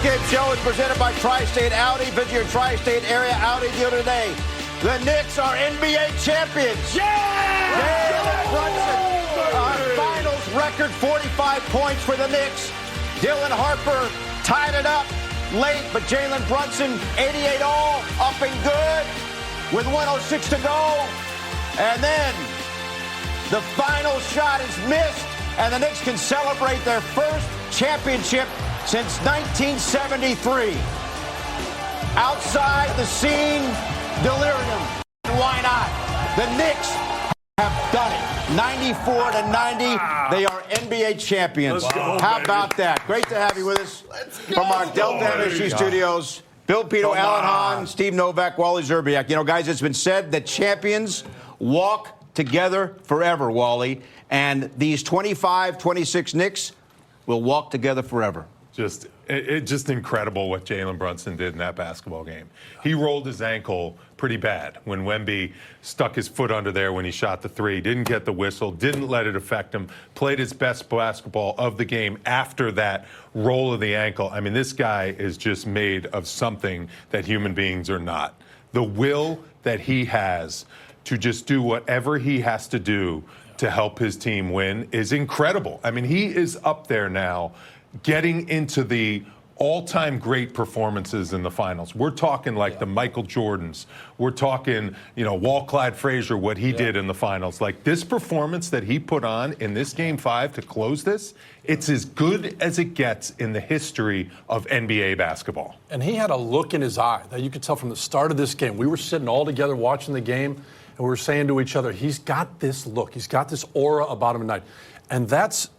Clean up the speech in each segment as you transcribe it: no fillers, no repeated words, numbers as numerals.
Postgame show is presented by Tri-State Audi. Visit your Tri-State area Audi dealer today. The Knicks are NBA champions. Yeah! Jalen Brunson, our finals record, 45 points for the Knicks. Dylan Harper tied it up late, but Jalen Brunson, 88 all, up and good with 1:06 to go. And then the final shot is missed, and the Knicks can celebrate their first championship since 1973. Outside the scene, delirium. Why not? The Knicks have done it. 94 to 90. They are NBA champions. How about that? Great to have you with us from our Delta MSG studios. Bill Pidto, Alan Hahn, Steve Novak, Wally Szczerbiak. You know, guys, it's been said that champions walk together forever, Wally. And these 25, 26 Knicks will walk together forever. Just incredible what Jalen Brunson did in that basketball game. He rolled his ankle pretty bad when Wemby stuck his foot under there when he shot the three, didn't get the whistle, didn't let it affect him, played his best basketball of the game after that roll of the ankle. I mean, this guy is just made of something that human beings are not. The will that he has to just do whatever he has to do to help his team win is incredible. I mean, he is up there now getting into the all-time great performances in the finals. We're talking like the Michael Jordans. We're talking, Walt Clyde Frazier, what he did in the finals. Like this performance that he put on in this Game 5 to close this, it's as good as it gets in the history of NBA basketball. And he had a look in his eye that you could tell from the start of this game. We were sitting all together watching the game, and we were saying to each other, he's got this look. He's got this aura about him tonight. And that's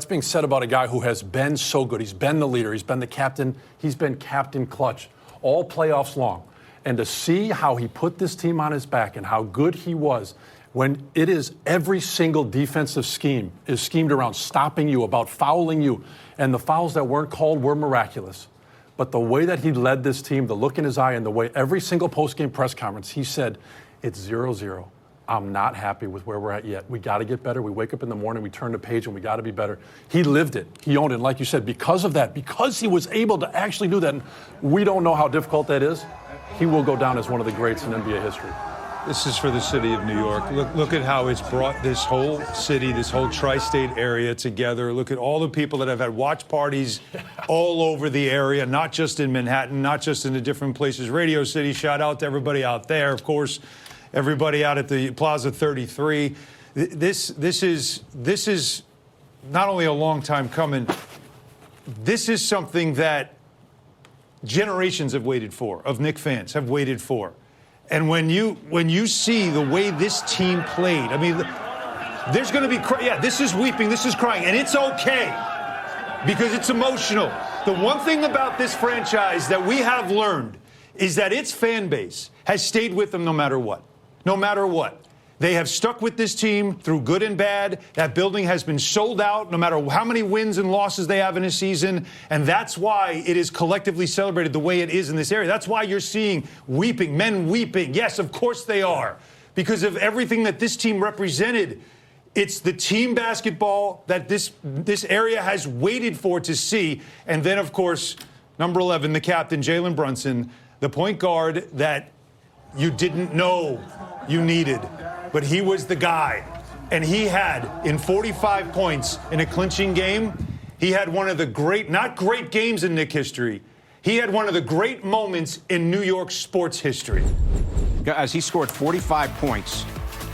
being said about a guy who has been so good. He's been the leader. He's been the captain. He's been captain clutch all playoffs long. And to see how he put this team on his back and how good he was when it is every single defensive scheme is schemed around stopping you, about fouling you. And the fouls that weren't called were miraculous. But the way that he led this team, the look in his eye, and the way every single postgame press conference, he said, it's 0-0. I'm not happy with where we're at yet. We got to get better. We wake up in the morning, we turn the page, and we got to be better. He lived it. He owned it. And like you said, because of that, because he was able to actually do that, and we don't know how difficult that is, he will go down as one of the greats in NBA history. This is for the city of New York. Look at how it's brought this whole city, this whole tri-state area together. Look at all the people that have had watch parties all over the area, not just in Manhattan, not just in the different places. Radio City, shout out to everybody out there, of course. Everybody out at the Plaza 33. This is not only a long time coming. This is something that generations have waited for, of Knicks fans have waited for. And when you see the way this team played, I mean, there's going to be this is weeping, this is crying, and it's okay because it's emotional. The one thing about this franchise that we have learned is that its fan base has stayed with them no matter what. No matter what. They have stuck with this team through good and bad. That building has been sold out no matter how many wins and losses they have in a season. And that's why it is collectively celebrated the way it is in this area. That's why you're seeing weeping, men weeping. Yes, of course they are. Because of everything that this team represented. It's the team basketball that this area has waited for to see. And then, of course, number 11, the captain, Jalen Brunson, the point guard that you didn't know you needed, but he was the guy. And he had, in 45 points in a clinching game, he had one of the not great games in Knicks history. He had one of the great moments in New York sports history. Guys, he scored 45 points.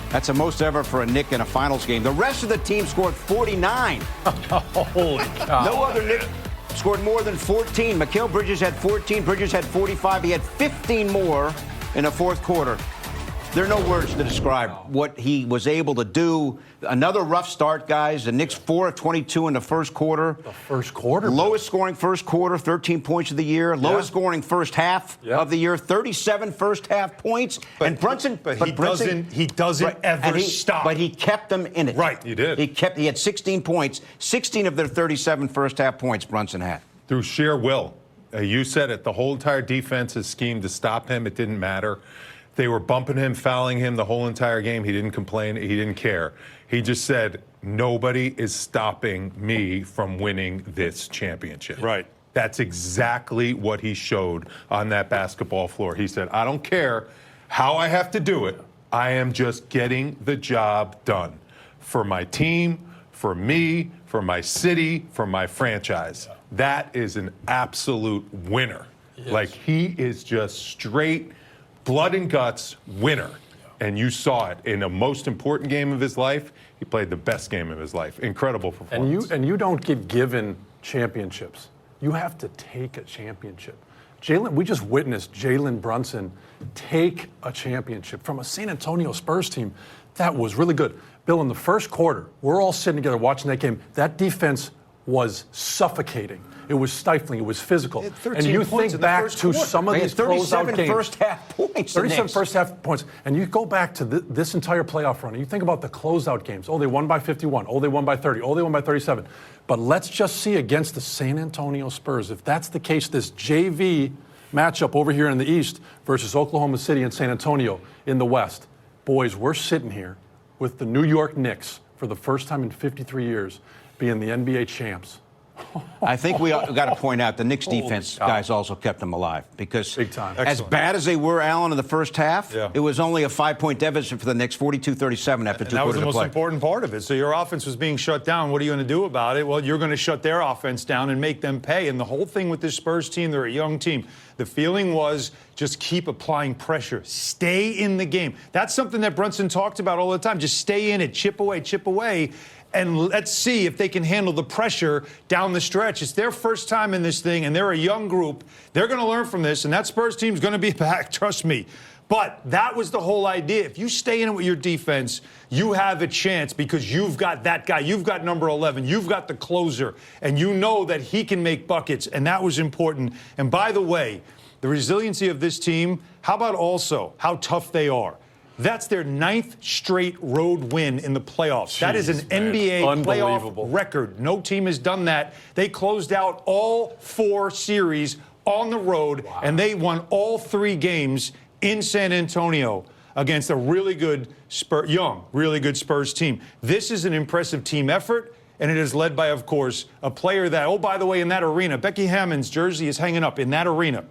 That's the most ever for a Knick in a finals game. The rest of the team scored 49. Holy cow. No other Knick scored more than 14. Mikal Bridges had 14. Bridges had 45. He had 15 more in the fourth quarter. There are no words to describe what he was able to do. Another rough start, guys. The Knicks 4 of 22 in the first quarter. The first quarter? Lowest scoring first quarter, 13 points of the year. Lowest scoring first half of the year, 37 first half points. And Brunson, he doesn't ever stop. But he kept them in it. Right, he did. He had 16 points. 16 of their 37 first half points Brunson had. Through sheer will. You said it. The whole entire defense is schemed to stop him. It didn't matter. They were bumping him, fouling him the whole entire game. He didn't complain. He didn't care. He just said, nobody is stopping me from winning this championship. Right. That's exactly what he showed on that basketball floor. He said, I don't care how I have to do it. I am just getting the job done for my team, for me, for my city, for my franchise. That is an absolute winner. Yes. Like, he is just straight blood and guts winner. And you saw it in the most important game of his life. He played the best game of his life. Incredible performance. And you don't get given championships. You have to take a championship. We just witnessed Jalen Brunson take a championship from a San Antonio Spurs team that was really good. Bill, in the first quarter, we're all sitting together watching that game. That defense was suffocating. It was stifling. It was physical. And you think back to some of these closeout games. 37 first-half points. 37 first-half points. And you go back to this entire playoff run, and you think about the closeout games. Oh, they won by 51. Oh, they won by 30. Oh, they won by 37. But let's just see against the San Antonio Spurs, if that's the case, this JV matchup over here in the East versus Oklahoma City and San Antonio in the West. Boys, we're sitting here with the New York Knicks for the first time in 53 years being the NBA champs. I think we got to point out the Knicks defense guys also kept them alive because big time. As bad as they were, Allen, in the first half, it was only a 5-point deficit for the Knicks, 42-37 after 2 quarters of play. That was the most important part of it. So your offense was being shut down. What are you going to do about it? Well, you're going to shut their offense down and make them pay. And the whole thing with this Spurs team, they're a young team. The feeling was just keep applying pressure. Stay in the game. That's something that Brunson talked about all the time. Just stay in it, chip away. And let's see if they can handle the pressure down the stretch. It's their first time in this thing, and they're a young group. They're going to learn from this, and that Spurs team's going to be back, trust me. But that was the whole idea. If you stay in it with your defense, you have a chance because you've got that guy. You've got number 11. You've got the closer, and you know that he can make buckets, and that was important. And by the way, the resiliency of this team, how about also how tough they are? That's their 9th straight road win in the playoffs. Jeez, that is an NBA playoff record. No team has done that. They closed out all 4 series on the road, and they won all 3 games in San Antonio against a really good really good Spurs team. This is an impressive team effort, and it is led by, of course, a player that, oh, by the way, in that arena, Becky Hammon's jersey is hanging up in that arena.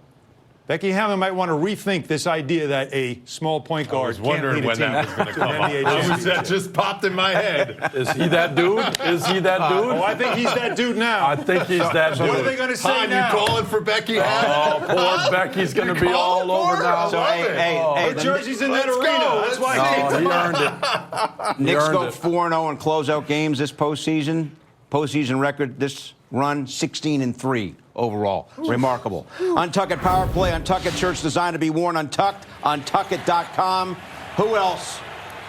Becky Hammon might want to rethink this idea that a small point guard can't lead a team to an NBA championship. That just popped in my head. Is he that dude? I think he's that dude now. I think he's that dude. So what are they going to say now? You calling for Becky Hammon? Oh, poor Becky's going to be all over now. So, her jersey's in that arena. That's why he earned it. Knicks go 4-0 in closeout games this postseason. Postseason record this run, 16-3 overall. Remarkable. Untucked Power Play, Untucked shirts designed to be worn untucked, untuckit.com. Who else?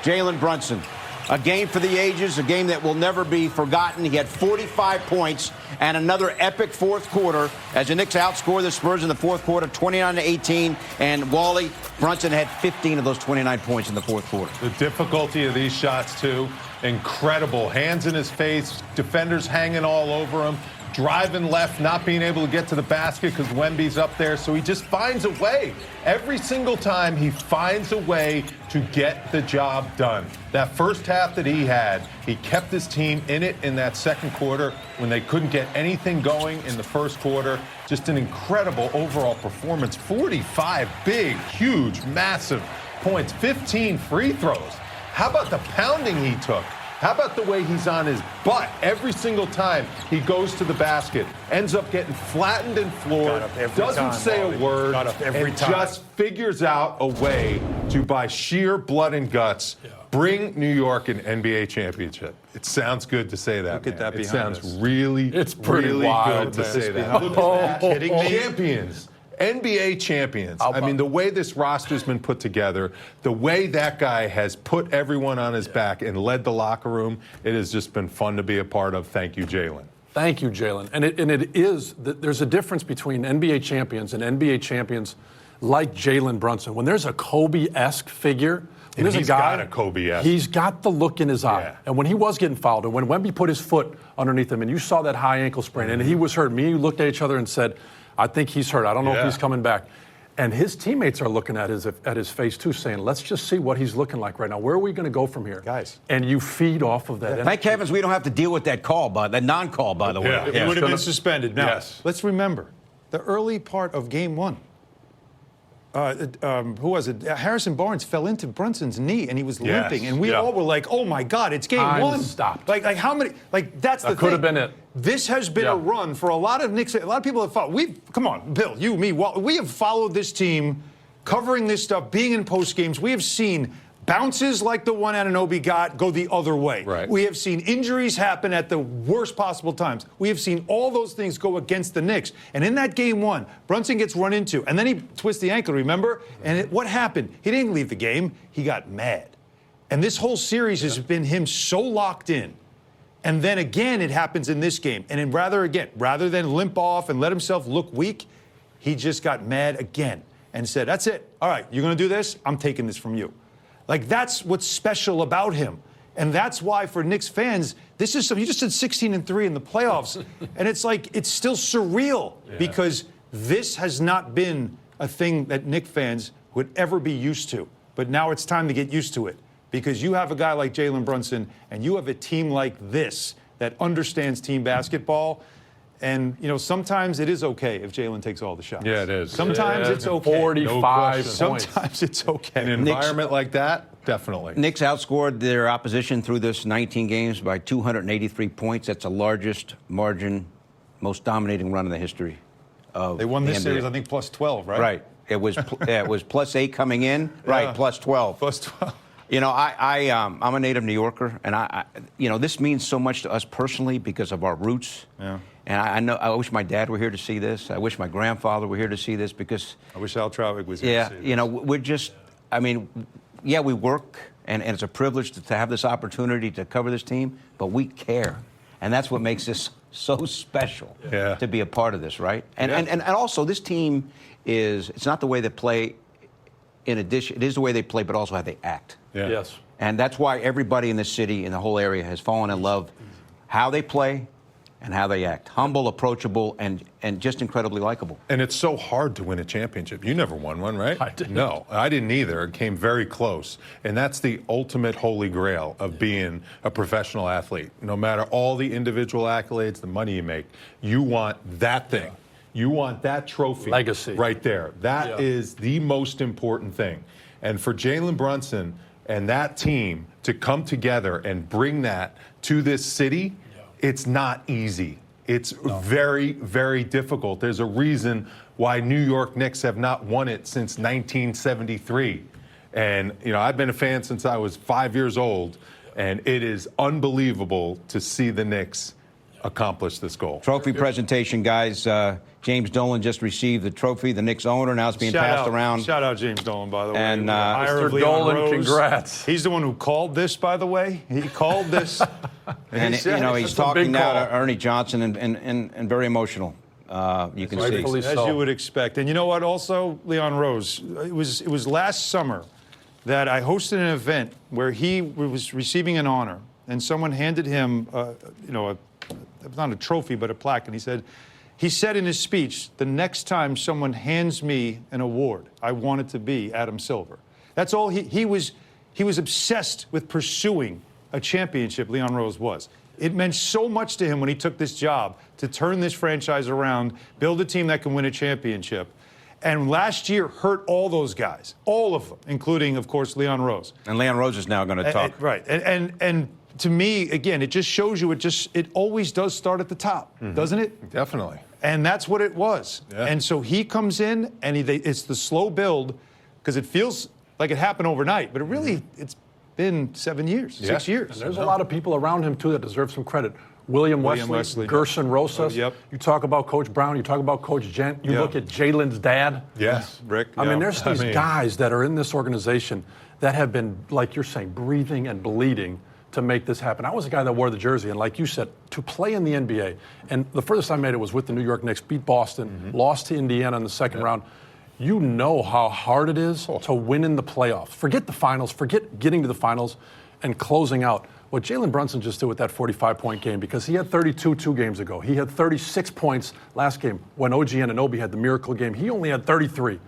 Jalen Brunson. A game for the ages, a game that will never be forgotten. He had 45 points and another epic fourth quarter as the Knicks outscored the Spurs in the fourth quarter, 29-18. And Wally Brunson had 15 of those 29 points in the fourth quarter. The difficulty of these shots, too, incredible. Hands in his face, defenders hanging all over him. Driving left, not being able to get to the basket because Wemby's up there. So he just finds a way. Every single time he finds a way to get the job done. That first half that he had, he kept his team in it in that second quarter when they couldn't get anything going in the first quarter. Just an incredible overall performance. 45 big, huge, massive points. 15 free throws. How about the pounding he took? How about the way he's on his butt every single time he goes to the basket, ends up getting flattened and floored, doesn't say a word, and just figures out a way to, by sheer blood and guts, bring New York an NBA championship. It sounds good to say that. Look at that behind us. It sounds really, really good to say that. Look at that. Kidding me? Champions. NBA champions. I mean, the way this roster's been put together, the way that guy has put everyone on his back and led the locker room, it has just been fun to be a part of. Thank you, Jalen. Thank you, Jalen. And it is, there's a difference between NBA champions and NBA champions like Jalen Brunson. When there's a Kobe-esque figure, when there's a guy, got a Kobe-esque. He's got the look in his eye. And when he was getting fouled, and when Wemby put his foot underneath him, and you saw that high ankle sprain, and he was hurt, me and you looked at each other and said, I think he's hurt. I don't know if he's coming back. And his teammates are looking at his face too, saying, let's just see what he's looking like right now. Where are we going to go from here? Guys. And you feed off of that. Thank heavens we don't have to deal with that non-call, by the way. Yeah. It would have been suspended. Now, Yes. let's remember the early part of Game 1. Who was it? Harrison Barnes fell into Brunson's knee and he was Yes. limping, and we Yeah. all were like, "Oh my God, it's Game Time 1!" stopped. Like how many? Like that's the That thing. could have been it. This has been a run for a lot of Knicks. A lot of people have followed. Come on, Bill, you, me. We have followed this team, covering this stuff, being in post games. We have seen bounces like the one Anunoby got go the other way. Right. We have seen injuries happen at the worst possible times. We have seen all those things go against the Knicks. And in that Game 1, Brunson gets run into, and then he twists the ankle, remember? And what happened? He didn't leave the game. He got mad. And this whole series has been him so locked in. And then again, it happens in this game. And then rather than limp off and let himself look weak, he just got mad again and said, "That's it. All right, you're going to do this? I'm taking this from you." Like, that's what's special about him. And that's why, for Knicks fans, this is you just said 16-3 in the playoffs. And it's like, it's still surreal because this has not been a thing that Knicks fans would ever be used to. But now it's time to get used to it because you have a guy like Jalen Brunson and you have a team like this that understands team basketball. And, sometimes it is okay if Jalen takes all the shots. Yeah, it is. Sometimes it's okay. 45 points. Sometimes it's okay. An environment like that, definitely. Knicks outscored their opposition through this 19 games by 283 points. That's the largest margin, most dominating run in the history of They won this the NBA. series, I think, plus 12, right? Right. It was plus 8 coming in. Right, plus 12. Plus 12. I'm a native New Yorker, and this means so much to us personally because of our roots. Yeah. And I wish my dad were here to see this. I wish my grandfather were here to see this because. I wish Al Trawick was here to see this. We're just. We work, and it's a privilege to have this opportunity to cover this team, but we care, and that's what makes this so special to be a part of this, right? And also, this team it's not the way they play. In addition, it is the way they play, but also how they act. Yeah. Yes. And that's why everybody in this city, in the whole area, has fallen in love how they play and how they act. Humble, approachable, and just incredibly likable. And it's so hard to win a championship. You never won one, right? I didn't. No, I didn't either. It came very close. And that's the ultimate holy grail of being a professional athlete. No matter all the individual accolades, the money you make, you want that thing. You want that trophy. Legacy. Right there. That is the most important thing. And for Jalen Brunson and that team to come together and bring that to this city, it's not easy. It's very, very difficult. There's a reason why New York Knicks have not won it since 1973. And, I've been a fan since I was 5 years old, and it is unbelievable to see the Knicks accomplish this goal. Trophy presentation, guys. James Dolan just received the trophy, the Knicks owner. Now it's being passed around. Shout out James Dolan, by the way. And, Hire of Mr. Leon Dolan, Rose. congrats. He's the one who called this, by the way. He called this. And he's That's a talking big now call. to Ernie Johnson and very emotional. You can Rightfully see. As so. you would expect. And you know what? Also, Leon Rose. It was last summer that I hosted an event where he was receiving an honor, and someone handed him, not a trophy, but a plaque, and he said in his speech, the next time someone hands me an award, I want it to be Adam Silver. That's all he was obsessed with pursuing a championship, Leon Rose was. It meant so much to him when he took this job to turn this franchise around, build a team that can win a championship. And last year hurt all those guys, all of them, including, of course, Leon Rose. And Leon Rose is now going to talk. Right. And to me, again, it just shows you it always does start at the top, doesn't it? Definitely. And that's what it was. Yeah. And so he comes in, and it's the slow build, because it feels like it happened overnight, but it's been 7 years, 6 years. And there's a lot of people around him, too, that deserve some credit. William Wesley, Gerson Rosas. Yep. You talk about Coach Brown. You talk about Coach Gent. You look at Jalen's dad. Yes. Rick. I mean, there's these guys that are in this organization that have been, like you're saying, breathing and bleeding to make this happen. I was a guy that wore the jersey, and like you said, to play in the NBA, and the furthest I made it was with the New York Knicks, beat Boston, lost to Indiana in the second round. You know how hard it is to win in the playoffs. Forget the finals, forget getting to the finals and closing out. What Jalen Brunson just did with that 45-point game, because he had 32 2 games ago. He had 36 points last game when OG Anunoby had the miracle game. He only had 33.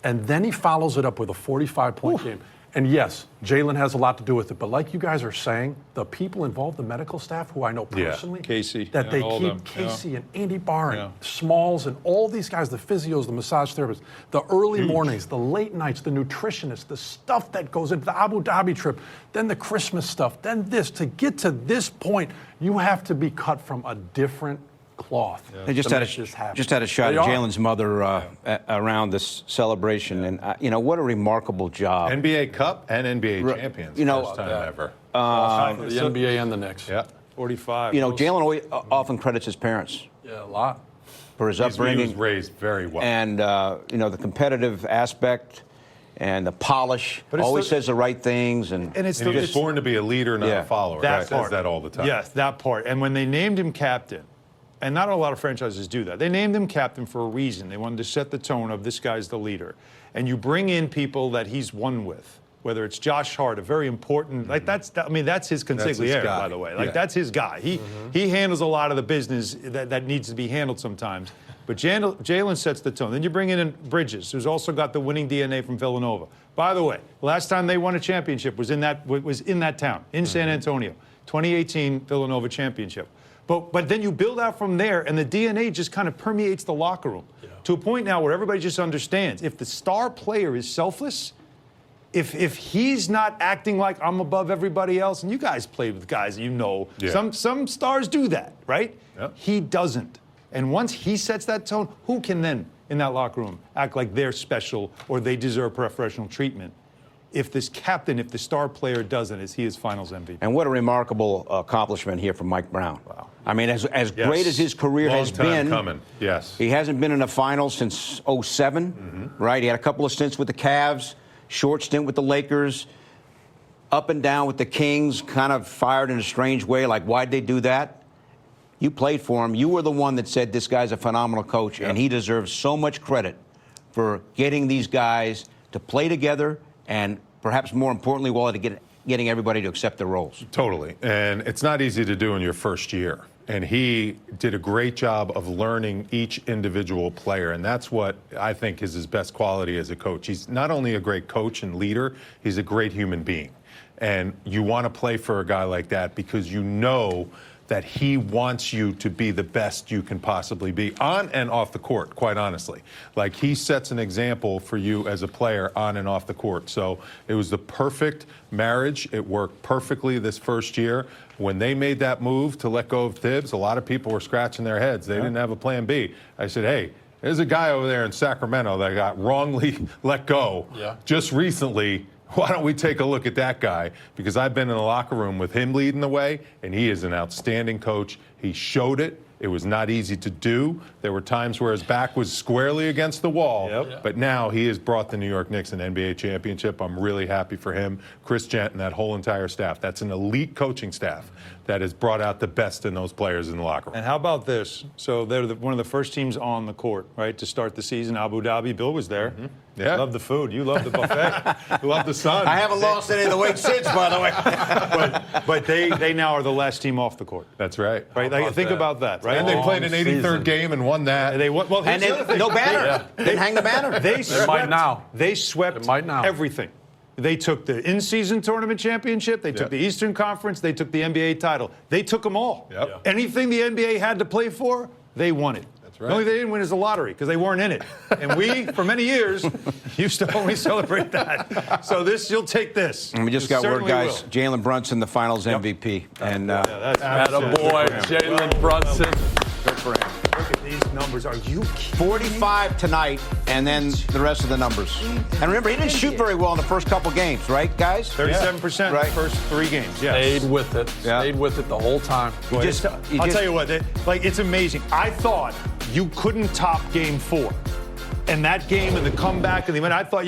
And then he follows it up with a 45-point game. And yes, Jalen has a lot to do with it. But like you guys are saying, the people involved, the medical staff, who I know personally, Casey, that they keep Casey and Andy Barr and Smalls and all these guys, the physios, the massage therapists, the early mornings, the late nights, the nutritionists, the stuff that goes into the Abu Dhabi trip, then the Christmas stuff, then this. To get to this point, you have to be cut from a different cloth. They just had a shot at Jalen's mother around this celebration, and what a remarkable job. NBA Cup and NBA champions. First time ever. For the NBA and the Knicks. Yeah. 45. Jalen often credits his parents. Yeah, a lot. For his upbringing. He was raised very well. And, the competitive aspect and the polish. Always says the right things. And he's born to be a leader, not a follower. That says that all the time. Yes, that part. And when they named him captain, and not a lot of franchises do that. They named him captain for a reason. They wanted to set the tone of this guy's the leader. And you bring in people that he's won with, whether it's Josh Hart, a very important, that's his consigliere, by the way. That's his guy. He handles a lot of the business that needs to be handled sometimes. But Jalen sets the tone. Then you bring in Bridges, who's also got the winning DNA from Villanova. By the way, last time they won a championship was in that town, in San Antonio. 2018 Villanova championship. But then you build out from there, and the DNA just kind of permeates the locker room to a point now where everybody just understands. If the star player is selfless, if he's not acting like I'm above everybody else, and you guys played with guys, some stars do that, right? Yep. He doesn't. And once he sets that tone, who can then, in that locker room, act like they're special or they deserve professional treatment? If the star player doesn't, he is Finals MVP. And what a remarkable accomplishment here from Mike Brown. Wow. I mean, as great as his career has been, coming. Yes. He hasn't been in a final since 07, right? He had a couple of stints with the Cavs, short stint with the Lakers, up and down with the Kings, kind of fired in a strange way, like, why'd they do that? You played for him. You were the one that said this guy's a phenomenal coach, and he deserves so much credit for getting these guys to play together and perhaps more importantly, Wally, getting everybody to accept their roles. Totally. And it's not easy to do in your first year. And he did a great job of learning each individual player. And that's what I think is his best quality as a coach. He's not only a great coach and leader, he's a great human being. And you want to play for a guy like that because you know that he wants you to be the best you can possibly be on and off the court, quite honestly. Like, he sets an example for you as a player on and off the court. So it was the perfect marriage. It worked perfectly this first year. When they made that move to let go of Thibs, a lot of people were scratching their heads. They didn't have a plan B. I said, hey, there's a guy over there in Sacramento that got wrongly let go just recently. Why don't we take a look at that guy? Because I've been in the locker room with him leading the way, and he is an outstanding coach. He showed it. It was not easy to do. There were times where his back was squarely against the wall, but now he has brought the New York Knicks an NBA championship. I'm really happy for him, Chris Gent, and that whole entire staff. That's an elite coaching staff that has brought out the best in those players in the locker room. And how about this? So they're one of the first teams on the court, right, to start the season. Abu Dhabi, Bill was there. Yeah. Love the food. You love the buffet. You love the sun. I haven't lost any of the weight since, by the way. but they now are the last team off the court. That's right. Right. Like, think about that. Right. And they played an 83rd game and won that. Well, and then, no banner. Didn't hang the banner. They It swept might now. everything. They took the in-season tournament championship. They took the Eastern Conference. They took the NBA title. They took them all. Yep. Anything the NBA had to play for, they won it. That's right. The only thing they didn't win is the lottery because they weren't in it. And we, for many years, used to only celebrate that. So you'll take this. And we just got word, guys. Jalen Brunson, the Finals MVP. And that's a boy, Jalen Brunson. Good for him. Look at these numbers. Are you kidding 45 tonight, and then the rest of the numbers. And remember, he didn't shoot very well in the first couple games, right, guys? 37% right. the first 3 games, yes. Stayed with it. Stayed with it the whole time. I'll tell you what, it's amazing. I thought you couldn't top Game 4. And that game and the comeback and the event, I thought,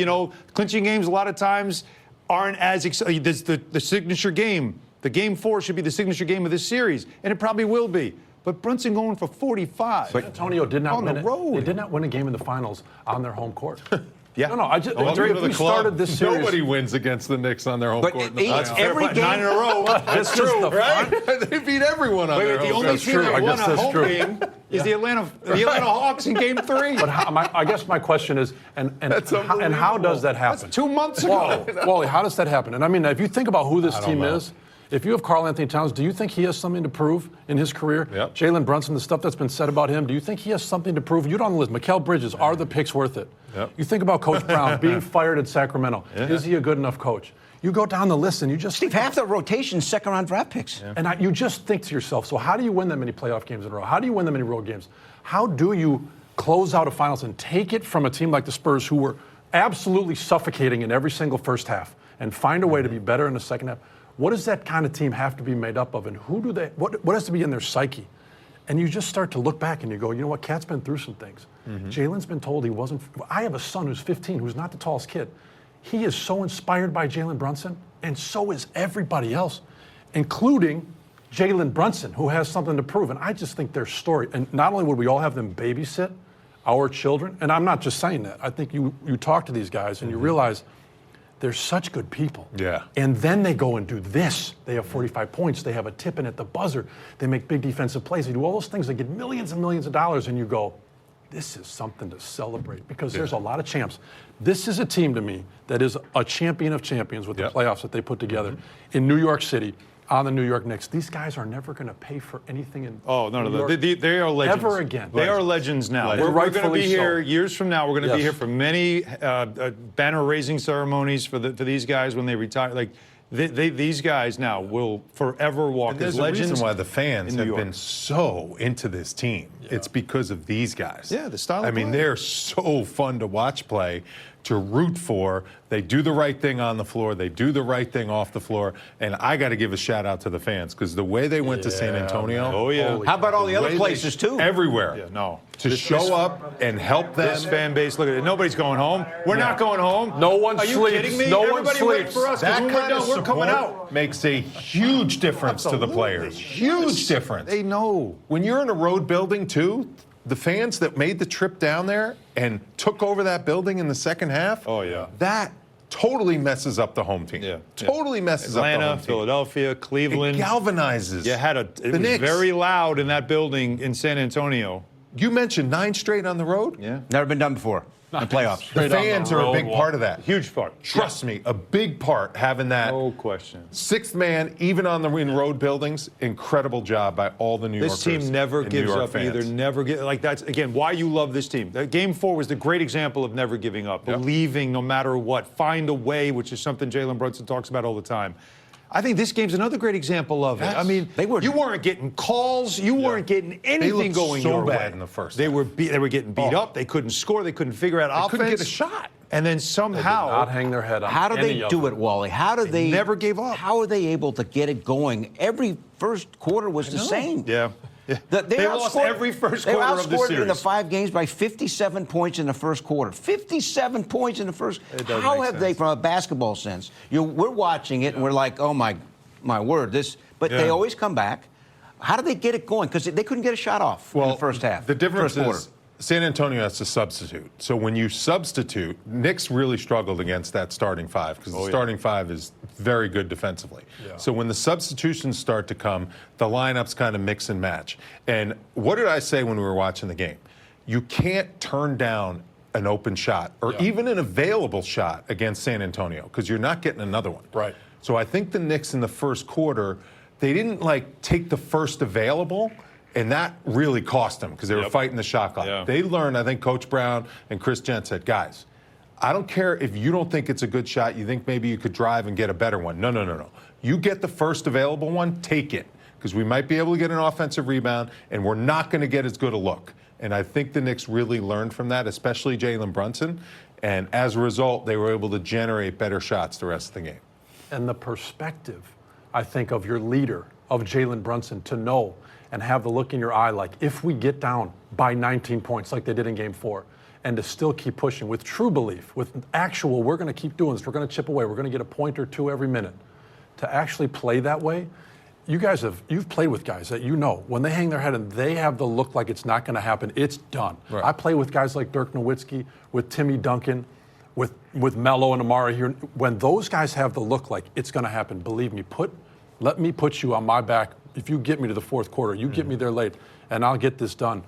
clinching games a lot of times aren't as exciting. The signature game. The Game 4 should be the signature game of this series, and it probably will be. But Brunson going for 45. But Antonio did not on win the it. road. They did not win a game in the finals on their home court. Yeah. No, I just Welcome to the we club. started this series. Nobody wins against the Knicks on their home But court. in the it's playoffs. every game. 9 in a row. That's true, right? They beat everyone on their The home only court. team true. that I won guess a that's home true. game is the Atlanta Hawks in Game 3. But I guess my question is, and how does that happen? That's 2 months ago. Wally, how does that happen? And I mean, if you think about who this team is, if you have Karl Anthony Towns, do you think he has something to prove in his career? Yep. Jalen Brunson, the stuff that's been said about him, do you think he has something to prove? You don't list. Mikal Bridges, are the picks worth it? Yep. You think about Coach Brown being fired at Sacramento. Is he a good enough coach? You go down the list and you just Steve, half the rotation is second-round draft picks. And you just think to yourself, so how do you win that many playoff games in a row? How do you win that many road games? How do you close out a finals and take it from a team like the Spurs, who were absolutely suffocating in every single first half, and find a way to be better in the second half? What does that kind of team have to be made up of, and what has to be in their psyche? And you just start to look back and you go, you know what, Cat's been through some things. Jalen's been told he wasn't. I have a son who's 15, who's not the tallest kid. He is so inspired by Jalen Brunson, and so is everybody else, including Jalen Brunson, who has something to prove. And I just think their story, and not only would we all have them babysit our children, and I'm not just saying that. I think you talk to these guys and you realize they're such good people. Yeah. And then they go and do this. They have 45 points. They have a tip in at the buzzer. They make big defensive plays. They do all those things. They get millions and millions of dollars, and you go, this is something to celebrate, because there's a lot of champs. This is a team to me that is a champion of champions with the playoffs that they put together in New York City on the New York Knicks. These guys are never going to pay for anything in New York They are legends. ever again. They are legends now. Legends. We're going to Rightfully be here so. years from now. We're going to be Yes. here for many banner-raising ceremonies for these guys when they retire. Like, these guys now will forever walk And as there's a legends. reason why the fans in New have York. been so into this team. It's because of these guys. Yeah, the style of I mean, play. they're so fun to watch play, to root for. They do the right thing on the floor. They do the right thing off the floor. And I got to give a shout out to the fans, because the way they went to San Antonio. Oh, yeah. How about all the other way places, too? Everywhere. Yeah, no. To show up and help them. This fan base, look at it. Nobody's going home. We're not going home. No one Are you sleeps. kidding me? No one Everybody wait sleeps. for us. 'cause That when we're kind of done, we're coming support out. makes a huge difference to the players. Huge difference. They know. When you're in a road building, too, the fans that made the trip down there and took over that building in the second half, Oh, yeah. that totally messes up the home team. Yeah. Totally messes up the Atlanta, home team. Philadelphia, Cleveland. It galvanizes. It the was Knicks. very loud in that building in San Antonio. You mentioned 9 straight on the road? Yeah. Never been done before in playoffs. The Straight on the fans are a road, big Walt. part of that. Huge part. Trust me, a big part having that No question. sixth man, even on the in road buildings. Incredible job by all the New This Yorkers. team never and gives New York up fans. either. Never get like that's again why you love this team. Game 4 was the great example of never giving up, believing no matter what, find a way, which is something Jalen Brunson talks about all the time. I think this game's another great example of it. Yes. I mean, you weren't getting calls, you weren't getting anything looked going so your bad way. in the first They half. were getting beat up. They couldn't score. They couldn't figure out offense. couldn't get a shot. And then somehow Not hang their head on How do any they of do them. it, Wally? How do they never gave up. How are they able to get it going? Every first quarter was the same. Yeah. They lost outscored- every first they quarter of the outscored series. in the 5 games by 57 points in the first quarter. 57 points in the first. It doesn't How make have they, sense. from a basketball sense? We're watching it and we're like, oh my word, this. But they always come back. How do they get it going? Because they couldn't get a shot off in the first half. The difference first quarter. is San Antonio has to substitute. So when you substitute, Knicks really struggled against that starting 5, because the starting 5 is very good defensively. Yeah. So when the substitutions start to come, the lineups kind of mix and match. And what did I say when we were watching the game? You can't turn down an open shot or even an available shot against San Antonio, because you're not getting another one. Right. So I think the Knicks in the first quarter, they didn't take the first available, and that really cost them, because they were fighting the shot clock. Yeah. They learned, I think Coach Brown and Chris Gent said, guys, I don't care if you don't think it's a good shot, you think maybe you could drive and get a better one. No. You get the first available one, take it, because we might be able to get an offensive rebound, and we're not going to get as good a look. And I think the Knicks really learned from that, especially Jalen Brunson. And as a result, they were able to generate better shots the rest of the game. And the perspective, I think, of your leader, of Jalen Brunson, to know and have the look in your eye like, if we get down by 19 points like they did in Game 4, and to still keep pushing with true belief, with actual, we're going to keep doing this, we're going to chip away, we're going to get a point or two every minute, to actually play that way. You've played with guys that when they hang their head and they have the look like it's not going to happen, it's done. Right. I play with guys like Dirk Nowitzki, with Timmy Duncan, with Melo and Amari here, when those guys have the look like it's going to happen, believe me, let me put you on my back. If you get me to the fourth quarter, you get me there late, and I'll get this done.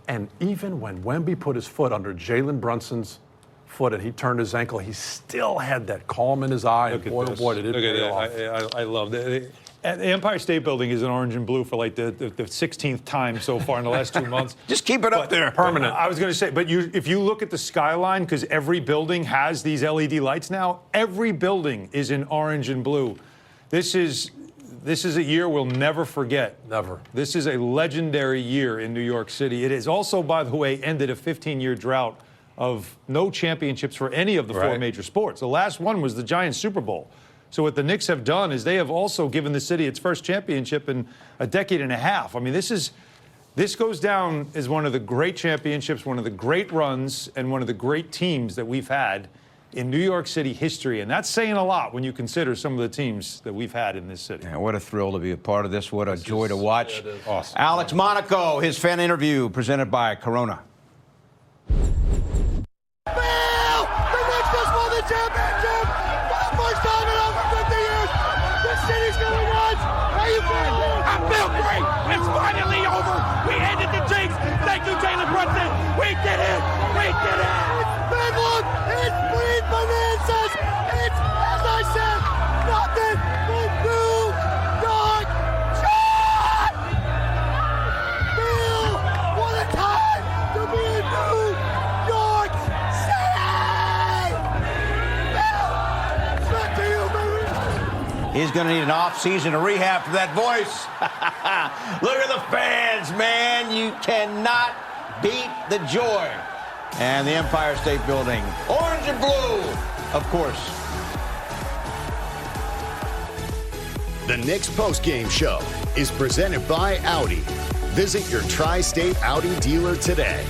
And even when Wemby put his foot under Jalen Brunson's foot and he turned his ankle, he still had that calm in his eye. Look and boy, at oh this. boy, did it Look pay at off. that. I love that. The Empire State Building is in orange and blue for like the 16th time so far in the last 2 months. Just keep it up there. Permanent. I was going to say, but if you look at the skyline, because every building has these LED lights now, every building is in orange and blue. This is a year we'll never forget. Never. This is a legendary year in New York City. It is also, by the way, ended a 15-year drought of no championships for any of the four major sports. The last one was the Giants Super Bowl. So what the Knicks have done is they have also given the city its first championship in a decade and a half. I mean, this goes down as one of the great championships, one of the great runs, and one of the great teams that we've had in New York City history. And that's saying a lot when you consider some of the teams that we've had in this city. Yeah, what a thrill to be a part of this. What a joy to watch. Yeah, it is. Awesome. Alex Monaco, his fan interview presented by Corona. It's finally over. We ended the jinx. Thank you, Jalen Brunson. We did it. We did it. It's bad luck. It's free finances. It's, as I said, nothing but New York. Shot! Bill, what a time to be in New York City. Bill, back to you, baby. He's going to need an off-season to rehab for that voice. Look at the fans, man. You cannot beat the joy. And the Empire State Building, orange and blue, of course. The Knicks postgame show is presented by Audi. Visit your tri-state Audi dealer today.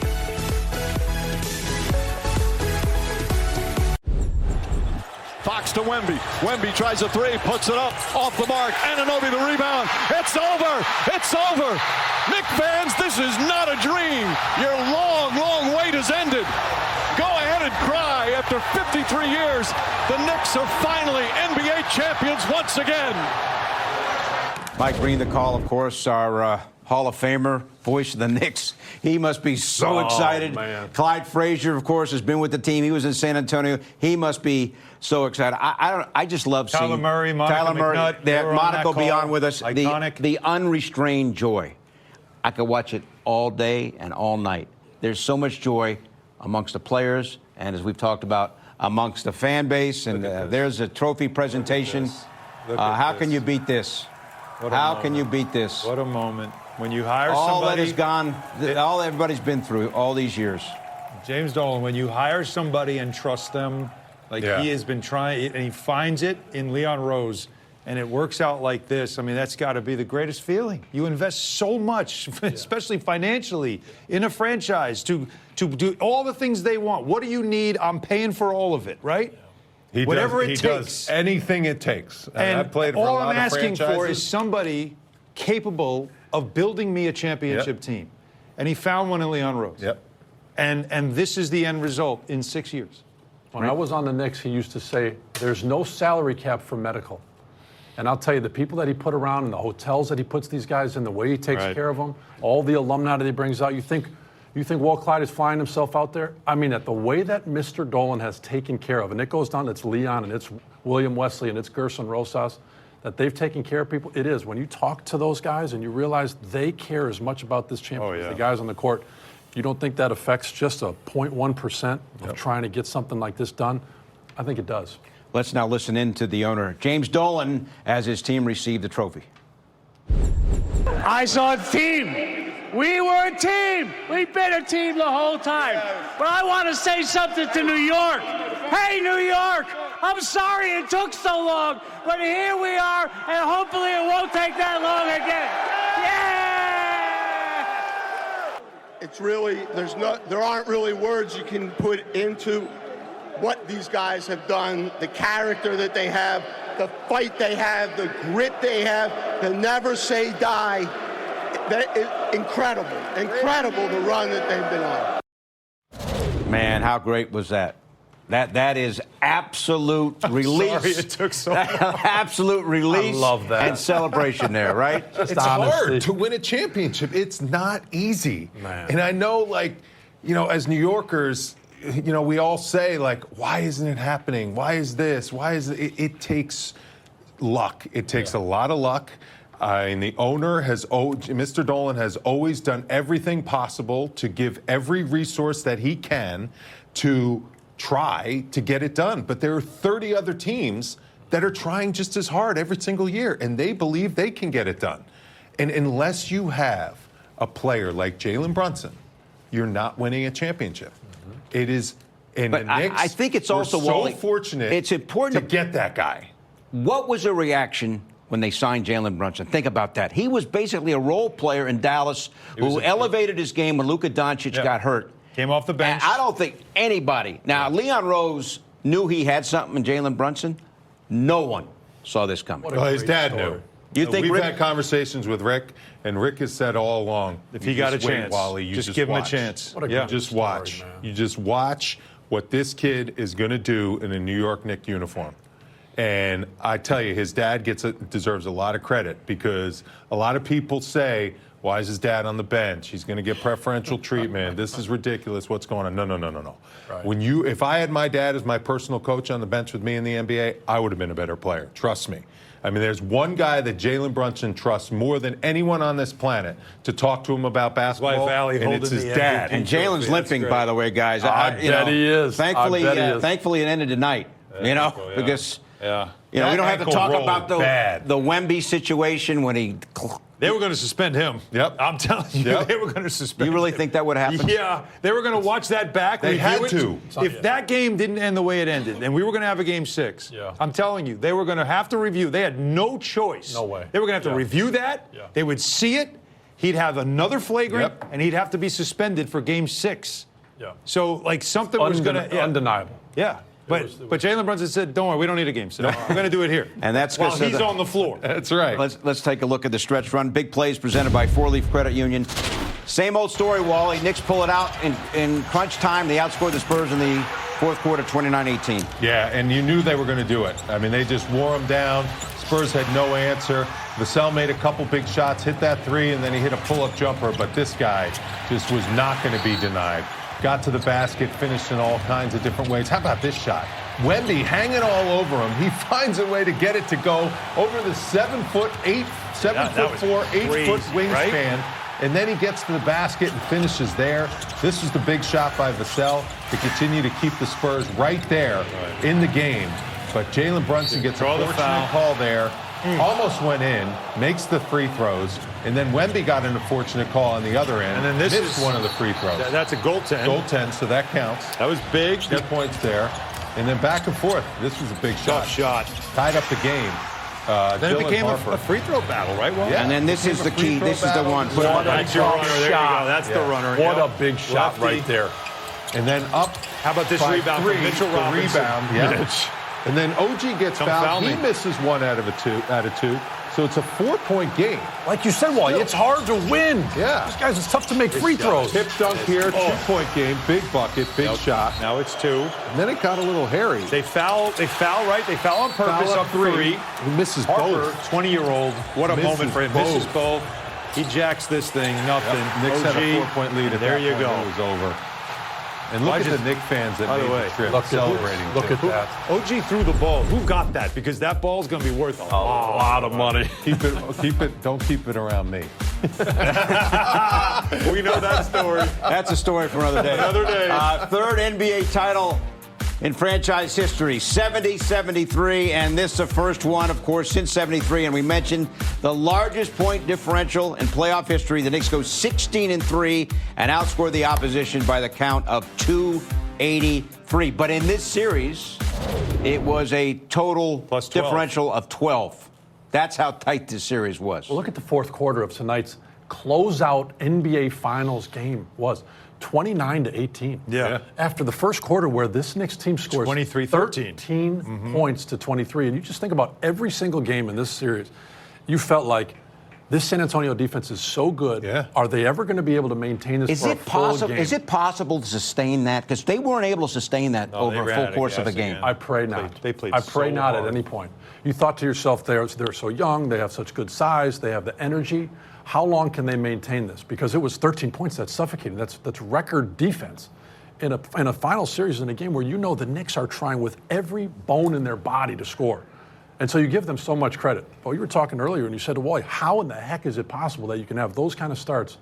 Fox to Wemby. Wemby tries a three, puts it up, off the mark. Anunoby the rebound. It's over. It's over. Knick fans, this is not a dream. Your long, long wait has ended. Go ahead and cry. After 53 years, the Knicks are finally NBA champions once again. Mike bringing the call, of course, our Hall of Famer, voice of the Knicks. He must be so excited. Man. Clyde Frazier, of course, has been with the team. He was in San Antonio. He must be so excited. I just love seeing Tyler Murray, Monica McNutt, they were on Monaco that be call. on with us. Iconic. The unrestrained joy. I could watch it all day and all night. There's so much joy amongst the players, and as we've talked about, amongst the fan base. And there's a trophy presentation. How can you beat this? How can you beat this? What a moment. When you hire All somebody. that has gone, all everybody's been through all these years. James Dolan, when you hire somebody and trust them, like he has been trying, and he finds it in Leon Rose, and it works out like this, I mean, that's got to be the greatest feeling. You invest so much, especially financially, in a franchise to do all the things they want. What do you need? I'm paying for all of it, right? Whatever it takes. Does anything it takes. And I've played for all a lot I'm of asking for franchises. is somebody capable of building me a championship team. And he found one in Leon Rose. Yep. And this is the end result in 6 years. When I was on the Knicks, he used to say, there's no salary cap for medical. And I'll tell you, the people that he put around and the hotels that he puts these guys in, the way he takes care of them, all the alumni that he brings out, you think Walt Clyde is flying himself out there? I mean, at the way that Mr. Dolan has taken care of, and it goes down, it's Leon and it's William Wesley and it's Gerson Rosas, that they've taken care of people. It is. When you talk to those guys and you realize they care as much about this championship as the guys on the court, you don't think that affects just a 0.1% of trying to get something like this done? I think it does. Let's now listen in to the owner, James Dolan, as his team received the trophy. I saw a team. We were a team. We've been a team the whole time. But I want to say something to New York. Hey, New York, I'm sorry it took so long, but here we are, and hopefully it won't take that long again. Yeah! It's really, there aren't really words you can put into what these guys have done, the character that they have, the fight they have, the grit they have, the never say die. That is incredible the run that they've been on. Man, how great was that? That is absolute release. Sorry it took so long. Absolute release. I love that. And celebration there, right? It's hard to win a championship. It's not easy. Man. And I know, like, as New Yorkers, we all say, like, why isn't it happening? Why is this? Why is it? It takes luck. It takes a lot of luck. And the owner Mr. Dolan has always done everything possible to give every resource that he can to try to get it done. But there are 30 other teams that are trying just as hard every single year, and they believe they can get it done. And unless you have a player like Jalen Brunson, you're not winning a championship. It is, and But the Knicks I think it's also, were so Wally, fortunate it's important to get that guy. What was the reaction when they signed Jalen Brunson? Think about that. He was basically a role player in Dallas who elevated his game when Luka Doncic got hurt. Came off the bench. And I don't think anybody. Now, Leon Rose knew he had something in Jalen Brunson. No one saw this coming. Well, his dad knew. You think We've Rick- had conversations with Rick, and Rick has said all along, If he got a just wait, chance, Wally, you just give him a watch. chance. What a You great just story, watch. man. You just watch what this kid is going to do in a New York Knicks uniform. And I tell you, his dad deserves a lot of credit, because a lot of people say, why is his dad on the bench? He's going to get preferential treatment. This is ridiculous. What's going on? No. Right. If I had my dad as my personal coach on the bench with me in the NBA, I would have been a better player. Trust me. I mean, there's one guy that Jalen Brunson trusts more than anyone on this planet to talk to him about basketball, Valley and it's his dad. And Jalen's limping, by the way, guys. I bet he is. Thankfully, I bet he is. Thankfully, it ended tonight. Because we don't That have to ankle talk rolled about the Wemby situation when he. They were going to suspend him. Yep. I'm telling you, Yep. they were going to suspend You really him. think that would happen? Yeah, they were going to watch that back. They review had it. to. If that game didn't end the way it ended, and we were going to have a game 6, I'm telling you, they were going to have to review. They had no choice. No way. They were going to have to review that. Yeah. They would see it. He'd have another flagrant, and he'd have to be suspended for game 6. Yeah. So, like, something was going to. Undeniable. Yeah. But Jalen Brunson said, "Don't worry, we don't need a game 6. We're going to do it here." And that's while because he's on the floor. That's right. Let's take a look at the stretch run. Big plays presented by Four Leaf Credit Union. Same old story, Wally. Knicks pull it out in crunch time. They outscored the Spurs in the fourth quarter, 29-18. Yeah, and you knew they were going to do it. I mean, they just wore them down. Spurs had no answer. Vassell made a couple big shots, hit that three, and then he hit a pull-up jumper. But this guy just was not going to be denied. Got to the basket, finished in all kinds of different ways. How about this shot? Wemby hanging all over him. He finds a way to get it to go over the 7'4", 8-foot wingspan. Right? And then he gets to the basket and finishes there. This is the big shot by Vassell to continue to keep the Spurs right there in the game. But Jalen Brunson gets a fortunate call there. Almost went in, makes the free throws, and then Wemby got an unfortunate call on the other end. And then this missed is one of the free throws. That's a goaltend. Goaltend, so that counts. That was big. 2 points there. And then back and forth. This was a big shot. Tough shot. Tied up the game. Then it Dylan became Harper. a free throw battle, right? Well, Yeah. And then this is the key. This is the one. Put him What up. a That's your runner. There you shot. go. That's the runner. What Yep. a big shot Lefty. right there. And then up. How about this by rebound three, from Mitchell the Robinson? Rebound, yeah. And then OG gets Don't fouled. foul He me. misses one out of two. So it's a 4-point game. Like you said, Wally, it's hard to win. Yeah. These guys, it's tough to make free throws. Tip dunk here, 2-point game, big bucket, big shot. Now it's 2. And then it got a little hairy. They foul, right? They foul on purpose Foul up 3. He misses Harper, both. 20-year-old. What a Misses moment for him. both. Misses both. He jacks this thing. Nothing. Knicks had a OG, 4-point lead. At there that you point. go. It was over. And look Why at just- the Knicks fans that By the made way, the trip Look celebrating. at that. OG threw the ball. Who got that? Because that ball's going to be worth a A lot of money. Keep it. Don't keep it around me. We know that story. That's a story for another day. Another day. Third NBA title in franchise history, 70-73, and this is the first one, of course, since 73. And we mentioned the largest point differential in playoff history. The Knicks go 16-3 and outscore the opposition by the count of 283. But in this series, it was a total Plus 12. differential of 12. That's how tight this series was. Well, look at the fourth quarter of tonight's closeout NBA Finals game was 29-18. Yeah. After the first quarter where this Knicks team scores 23-13. 13 points to 23. And you just think about every single game in this series, you felt like This San Antonio defense is so good. Yeah. Are they ever going to be able to maintain this for a full game? Is it possible to sustain that? Because they weren't able to sustain that over a full course of a game. I pray not. They played I pray so not hard. at any point. You thought to yourself, they're so young, they have such good size, they have the energy. How long can they maintain this? Because it was 13 points. That's suffocating. That's record defense in a final series in a game where you know the Knicks are trying with every bone in their body to score. And so you give them so much credit. Well, you were talking earlier and you said to Wally, how in the heck is it possible that you can have those kind of starts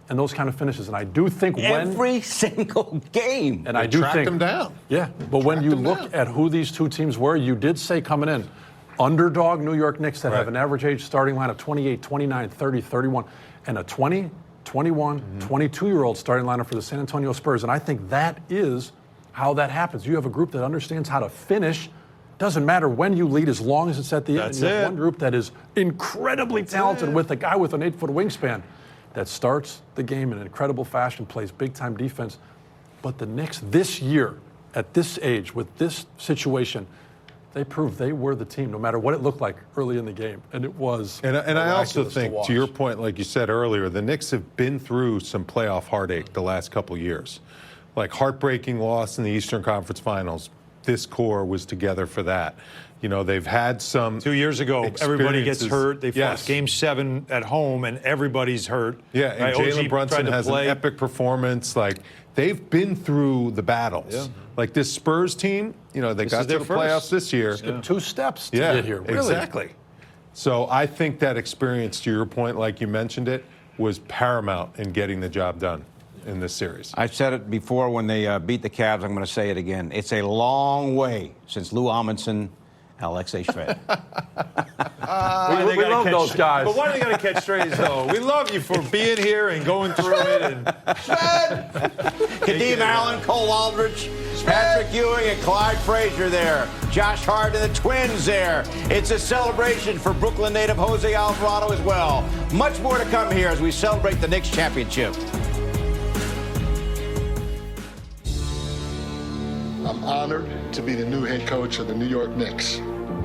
and those kind of finishes? And I do think every single game. And I do tracked think them down. Yeah, but when you look at who these two teams were, you did say coming in, underdog New York Knicks that have an average age starting line of 28, 29, 30, 31, and a 20, 21, 22-year-old starting lineup for the San Antonio Spurs. And I think that is how that happens. You have a group that understands how to finish. Doesn't matter when you lead as long as it's at the end. You have one group that is incredibly talented with a guy with an 8-foot wingspan that starts the game in an incredible fashion, plays big-time defense. But the Knicks this year, at this age, with this situation, they proved they were the team, no matter what it looked like early in the game. And it was And I also miraculous think, to your point, like you said earlier, the Knicks have been through some playoff heartache the last couple of years. Like heartbreaking loss in the Eastern Conference Finals. This core was together for that. You know, they've had some 2 years ago, everybody gets hurt. They Yes. lost Game 7 at home, and everybody's hurt. Yeah, and Right? Jalen OG Brunson tried to has an play. epic performance. Like, they've been through the battles. Yeah. Like this Spurs team, you know, they got is to their the first. playoffs this year. skipped 2 steps to Yeah, get here. Really. exactly. So I think that experience, to your point, like you mentioned it, was paramount in getting the job done in this series. I've said it before when they beat the Cavs. I'm going to say it again. It's a long way since Lou Amundsen, Alexei Shved. We love those guys. But why do they got to catch strays, though? We love you for being here and going through it. And Kadeem Allen, Cole Aldridge, Patrick Ewing, and Clyde Frazier there. Josh Hart and the Twins there. It's a celebration for Brooklyn native Jose Alvarado as well. Much more to come here as we celebrate the Knicks championship. I'm honored to be the new head coach of the New York Knicks.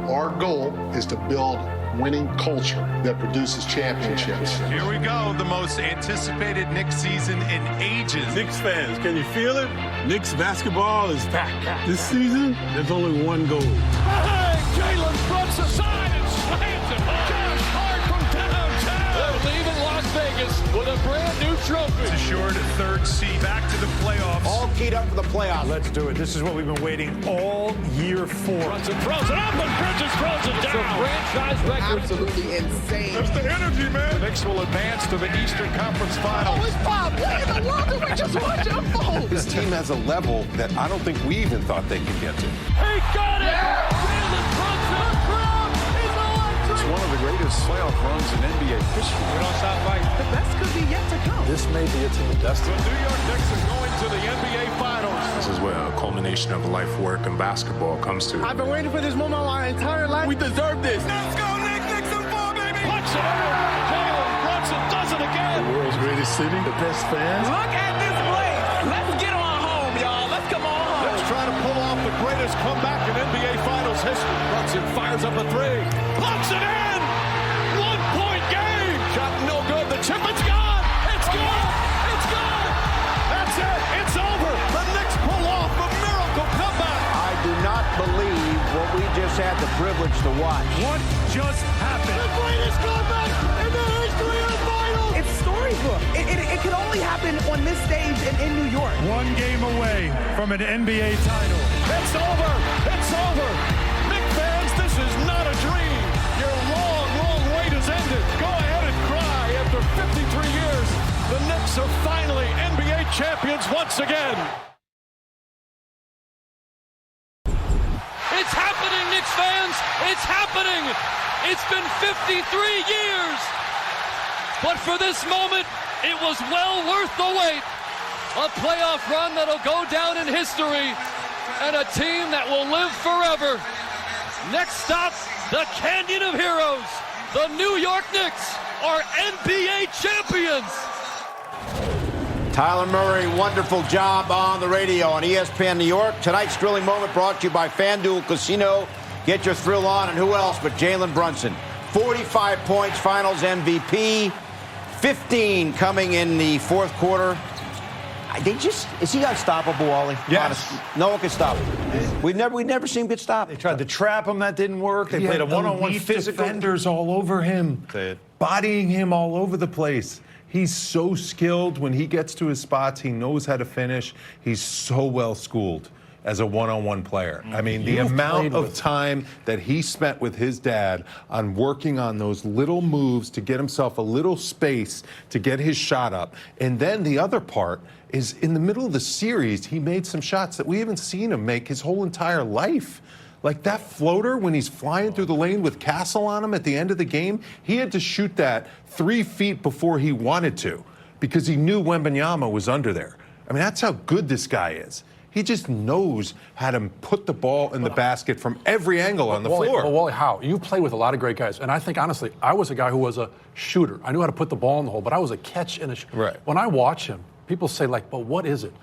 Our goal is to build winning culture that produces championships. Here we go, the most anticipated Knicks season in ages. Knicks fans, can you feel it? Knicks basketball is back. This season, there's only one goal. Hey, Jalen Brunson side and slams it home. Josh Hart from downtown. They're leaving Las Vegas with a brand new trophy. It's assured third seed back to the playoffs. All keyed up for the playoffs. let's do it. This is what we've been waiting all year for. Brunson throws it up and Bridges throws it down. It's a franchise record. Absolutely insane. That's the energy, man. The Knicks will advance to the Eastern Conference Finals. Oh, it's Bob. What in the world did we just watch unfold? This team has a level that I don't think we even thought they could get to. He got it! Jalen Brunson! The crowd is electric! It's one of the greatest playoff runs in NBA history. We don't stop fighting. The best could be yet to come. This may be a team of destiny. The New York Knicks are going to the NBA Finals. This is where a culmination of life work and basketball comes to. I've been waiting for this moment my entire life. We deserve this. Let's go, Knicks! Knicks and 4, baby! Punch it over. Jalen Brunson does it again. The world's greatest city, the best fans. Look at this place. Let's get on home, y'all. Let's come on home. Let's try to pull off the greatest comeback in NBA Finals history. Brunson fires up a three. Puts it in! 1-point game! Shot no good. The chip is gone! It's gone! It's gone! That's it! It's over! The Knicks pull off a miracle comeback! I do not believe what we just had the privilege to watch. What just happened? The greatest comeback in the history of finals. It's storybook. It can only happen on this stage in New York. One game away from an NBA title. It's over! It's over! Knicks fans, this is not a dream! Your long, long wait has ended. Go ahead and cry. After 53 years, the Knicks are finally NBA champions once again. It's happening, Knicks fans. It's happening. It's been 53 years. But for this moment, it was well worth the wait. A playoff run that'll go down in history and a team that will live forever. Next stop, the Canyon of Heroes. The New York Knicks are NBA champions. Tyler Murray, wonderful job on the radio on ESPN New York. Tonight's thrilling moment brought to you by FanDuel Casino. Get your thrill on, and who else but Jalen Brunson. 45 points, Finals MVP. 15 coming in the fourth quarter. Is he unstoppable, Wally? Yes. Honestly, no one can stop him. We've never seen him get stopped. They tried to trap him, that didn't work. They played a one-on-one physical. Defenders all over him, bodying him all over the place. He's so skilled. When he gets to his spots, he knows how to finish. He's so well schooled as a one-on-one player. I mean, the amount of time that he spent with his dad on working on those little moves to get himself a little space to get his shot up. And then the other part is in the middle of the series, he made some shots that we haven't seen him make his whole entire life. Like that floater when he's flying through the lane with Castle on him at the end of the game, he had to shoot that 3 feet before he wanted to because he knew Wembanyama was under there. I mean, that's how good this guy is. He just knows how to put the ball in the basket from every angle on the floor. Well, Wally, how? You play with a lot of great guys. And I think, honestly, I was a guy who was a shooter. I knew how to put the ball in the hole, but I was a catch and a shooter. Right. When I watch him, people say, like, but what is it?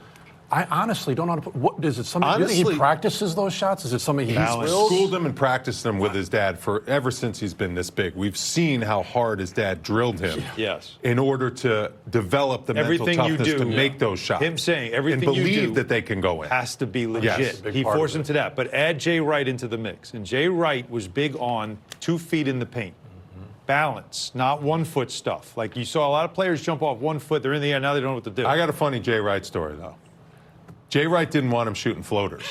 I honestly don't know how to put. What is it? Something? Honestly, do you think he practices those shots? Is it something he's schooled them and practiced them with his dad ever since he's been this big? We've seen how hard his dad drilled him. Yes. In order to develop the Everything mental toughness you do, to make those shots. Him saying everything and you believe do that they can go in has to be legit. Yes. He forced him to that. But add Jay Wright into the mix, and Jay Wright was big on 2 feet in the paint. Balance, not 1 foot stuff. Like you saw a lot of players jump off 1 foot, they're in the air, now they don't know what to do. I got a funny Jay Wright story though. Jay Wright didn't want him shooting floaters.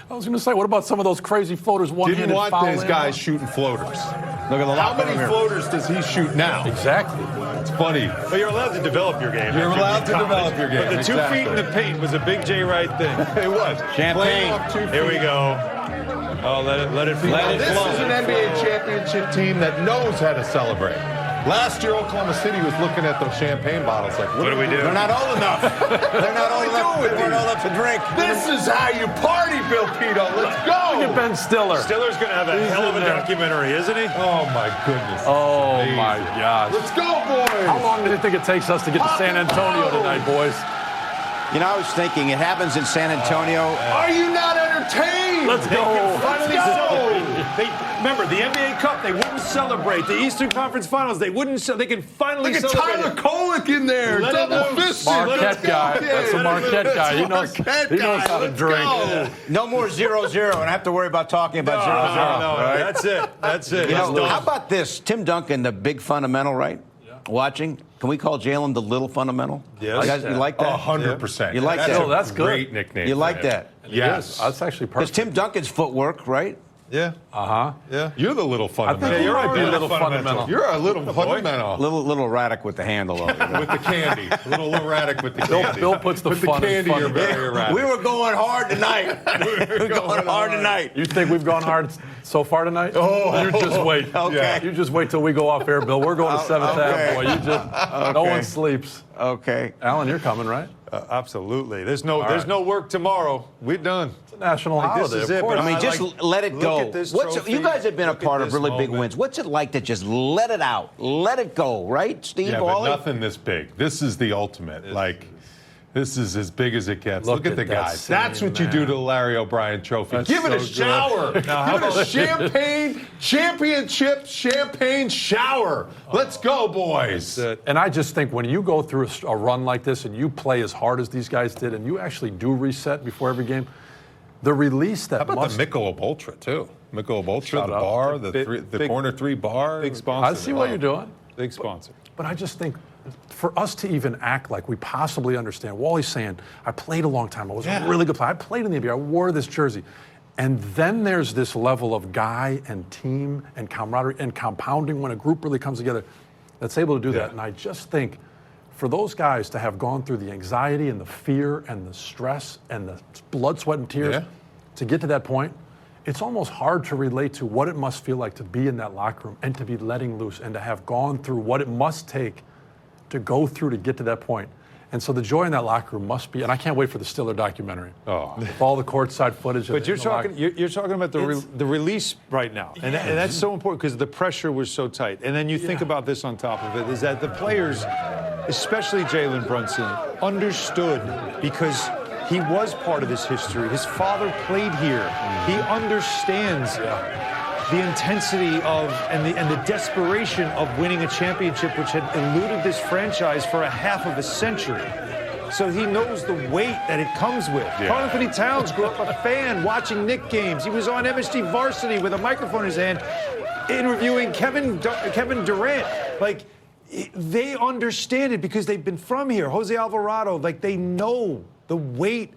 I was going to say, what about some of those crazy floaters? Didn't want his guys shooting floaters. Look at the How many floaters does he shoot now? Exactly. It's funny. But you're allowed to develop your game. You're allowed to develop your game. But the 2 feet in the paint was a big Jay Wright thing. It was. Champagne. Here we go. Oh, let it flow. This is an NBA championship team that knows how to celebrate. Last year, Oklahoma City was looking at those champagne bottles like, What do we do? They're not old enough. They're not old enough. They weren't old enough to drink. This is how you party, Bill Pidto. Let's go. Look at Ben Stiller. Stiller's going to have a hell of a documentary, isn't he? Oh, my goodness. Oh, my gosh. Let's go, boys. How long do you think it takes us to get to San Antonio tonight, boys? You know, I was thinking it happens in San Antonio. Are you not entertained? Let's go. Finally remember, the NBA Cup, they wouldn't celebrate. The Eastern Conference Finals, they wouldn't. They can finally Look at celebrate. Tyler Kolick in there. Let it Double loose. fisted. Marquette guy. That's a Marquette guy. He knows how to drink. No more 0-0, and I have to worry about talking about 0-0. No, right? that's it. That's it. You It's know, done. how about this? Tim Duncan, the big fundamental, right? Watching. Can we call Jalen the little fundamental? Yes. You guys, you like that? 100%. You like that's that? A that's good. Great nickname. You for like him. that? Yes. That's actually Because perfect. Tim Duncan's footwork, right? Yeah. Yeah. You're the little fundamental. you're right, a little fundamental. You're a little fundamental. Little erratic with the handle over there. With the candy. A little erratic with the candy. Bill puts the with fun the in candy, you're fundamental. very erratic. We were going hard tonight. we were going hard tonight. You think we've gone hard so far tonight? Oh, you just wait. Okay. You just wait till we go off air, Bill. We're going to 7th okay. Ave, boy. You just no one sleeps. Okay. Alan, you're coming, right? Absolutely. There's no work tomorrow. We're done. It's a national holiday. This is of it. course. But I mean, just let it go. Look at this trophy. You guys have been a Look at part of this really big moment. wins. What's it like to just let it out? Let it go, right, Steve? Yeah, Wally? but nothing this big. This is the ultimate. This is as big as it gets. Look at the that guys. scene, That's what you do to the Larry O'Brien Trophy. That's Give it a so shower. good. Give it a champagne championship champagne shower. Let's go, boys. And I just think when you go through a run like this and you play as hard as these guys did and you actually do reset before every game, the release that How about the Michelob Ultra, too? Michelob Ultra, Shout the out. bar, Big- the corner three bar. Big sponsor. I see what you're doing. Big sponsor. But I just think for us to even act like we possibly understand, Wally's saying, I played a long time. I was a really good player. I played in the NBA. I wore this jersey. And then there's this level of guy and team and camaraderie and compounding when a group really comes together that's able to do that. And I just think for those guys to have gone through the anxiety and the fear and the stress and the blood, sweat, and tears to get to that point, it's almost hard to relate to what it must feel like to be in that locker room and to be letting loose and to have gone through what it must take to go through to get to that point. And so the joy in that locker room must be, and I can't wait for the Stiller documentary. With all the courtside footage. But you're talking about the release right now, and that's so important because the pressure was so tight. And then you think about this on top of it, is that the players, especially Jalen Brunson, understood because he was part of this history. His father played here. He understands the intensity of and the desperation of winning a championship, which had eluded this franchise for a half of a century. So he knows the weight that it comes with. Yeah. Karl Anthony Towns grew up a fan watching Knick games. He was on MSG Varsity with a microphone in his hand interviewing Kevin Durant. Like, they understand it because they've been from here. Jose Alvarado, like, they know the weight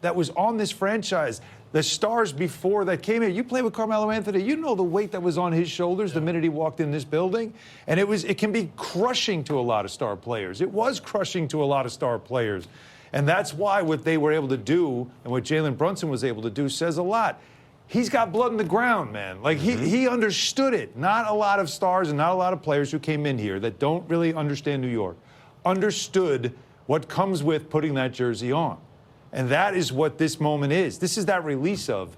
that was on this franchise. The stars before that came here. You play with Carmelo Anthony, you know the weight that was on his shoulders the minute he walked in this building. And it can be crushing to a lot of star players. It was crushing to a lot of star players. And that's why what they were able to do and what Jalen Brunson was able to do says a lot. He's got blood in the ground, man. Like, he understood it. Not a lot of stars and not a lot of players who came in here that don't really understand New York understood what comes with putting that jersey on. And that is what this moment is. This is that release of,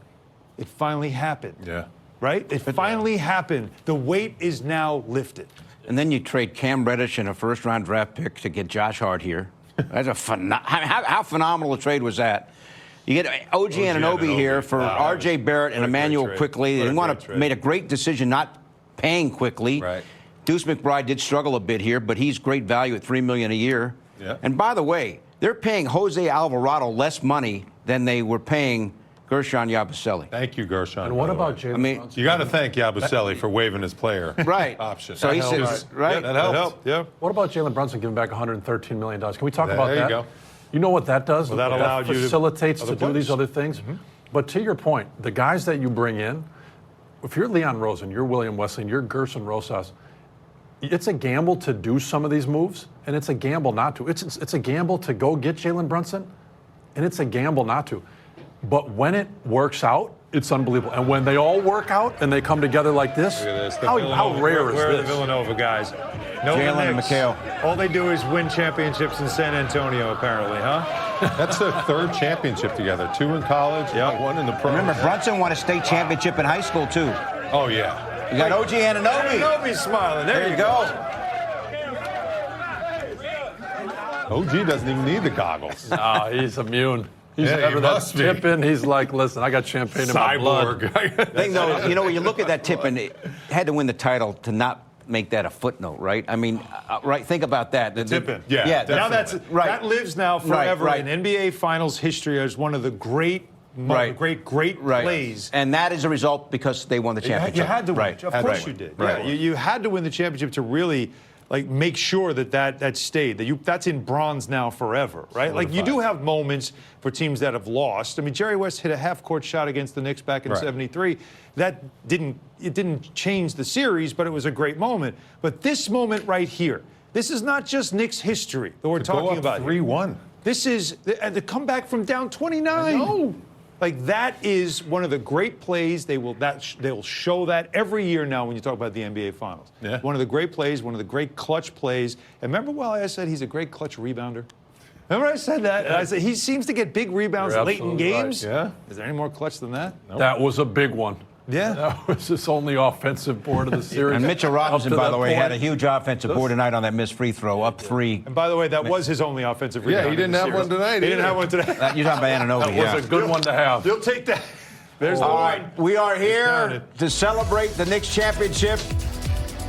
it finally happened. Yeah. Right? It finally happened. The weight is now lifted. And then you trade Cam Reddish and a first-round draft pick to get Josh Hart here. That's how phenomenal a trade was that? You get OG Anunoby here for R.J. Barrett and Emmanuel Quickly. They made a great decision not paying Quickly. Right. Deuce McBride did struggle a bit here, but he's great value at $3 million a year. Yeah. And by the way, they're paying Jose Alvarado less money than they were paying Gershon Yabusele. Thank you, Gershon. And what about Jalen Brunson? You got to thank Yabusele for waiving his player right. option. So he says, right? Yeah, that helped. Yeah. What about Jalen Brunson giving back $113 million? Can we talk about that? There you go. You know what that does? Well, that allowed you to facilitates other to do these players. other things. But to your point, the guys that you bring in, if you're Leon Rosen, you're William Wesley, and you're Gerson Rosas, it's a gamble to do some of these moves, and it's a gamble not to. It's a gamble to go get Jalen Brunson, and it's a gamble not to. But when it works out, it's unbelievable. And when they all work out and they come together like this, Look at this. how rare is where this? are the Villanova guys? No, Jalen and McHale. All they do is win championships in San Antonio, apparently, huh? That's their third championship together. 2 in college, one in the pro. Remember, Brunson won a state championship in high school, too. Oh, yeah. You got OG Anunoby. Anunoby's smiling. There you go. OG doesn't even need the goggles. No, he's immune. He's Yeah, never he that must be. tip-in. He's like, listen, I got champagne in my blood. Thing though, you know, when you look at that tip and it had to win the title to not make that a footnote, right? I mean, right? Think about that. The Tip-in. Yeah, Now that lives now forever right. in NBA Finals history as one of the great plays. And that is a result because they won the championship. You had to win. Right. Of course you did. Right. Yeah, you had to win the championship to really make sure that stayed. That's in bronze now forever, right? Like, you do have moments for teams that have lost. I mean, Jerry West hit a half-court shot against the Knicks back in '73. That didn't change the series, but it was a great moment. But this moment right here, this is not just Knicks history that we're talking about. 3-1. This is the comeback from down 29. No. Like, that is one of the great plays. They'll show that every year now when you talk about the NBA Finals. Yeah. One of the great plays, one of the great clutch plays. And remember Wally, I said he's a great clutch rebounder? Remember I said that? And I said he seems to get big rebounds You're late in games. Right. Yeah. Is there any more clutch than that? Nope. That was a big one. Yeah. That was his only offensive board of the series. And Mitchell Robinson, by the way, had a huge offensive board Those- tonight on that missed free throw, up 3. And by the way, that was his only offensive rebound. Yeah, he didn't have one tonight. He didn't have one today. You're talking about Anunoby, That was a good one to have. You'll take that. There's the All one. right, we are here to celebrate the Knicks championship.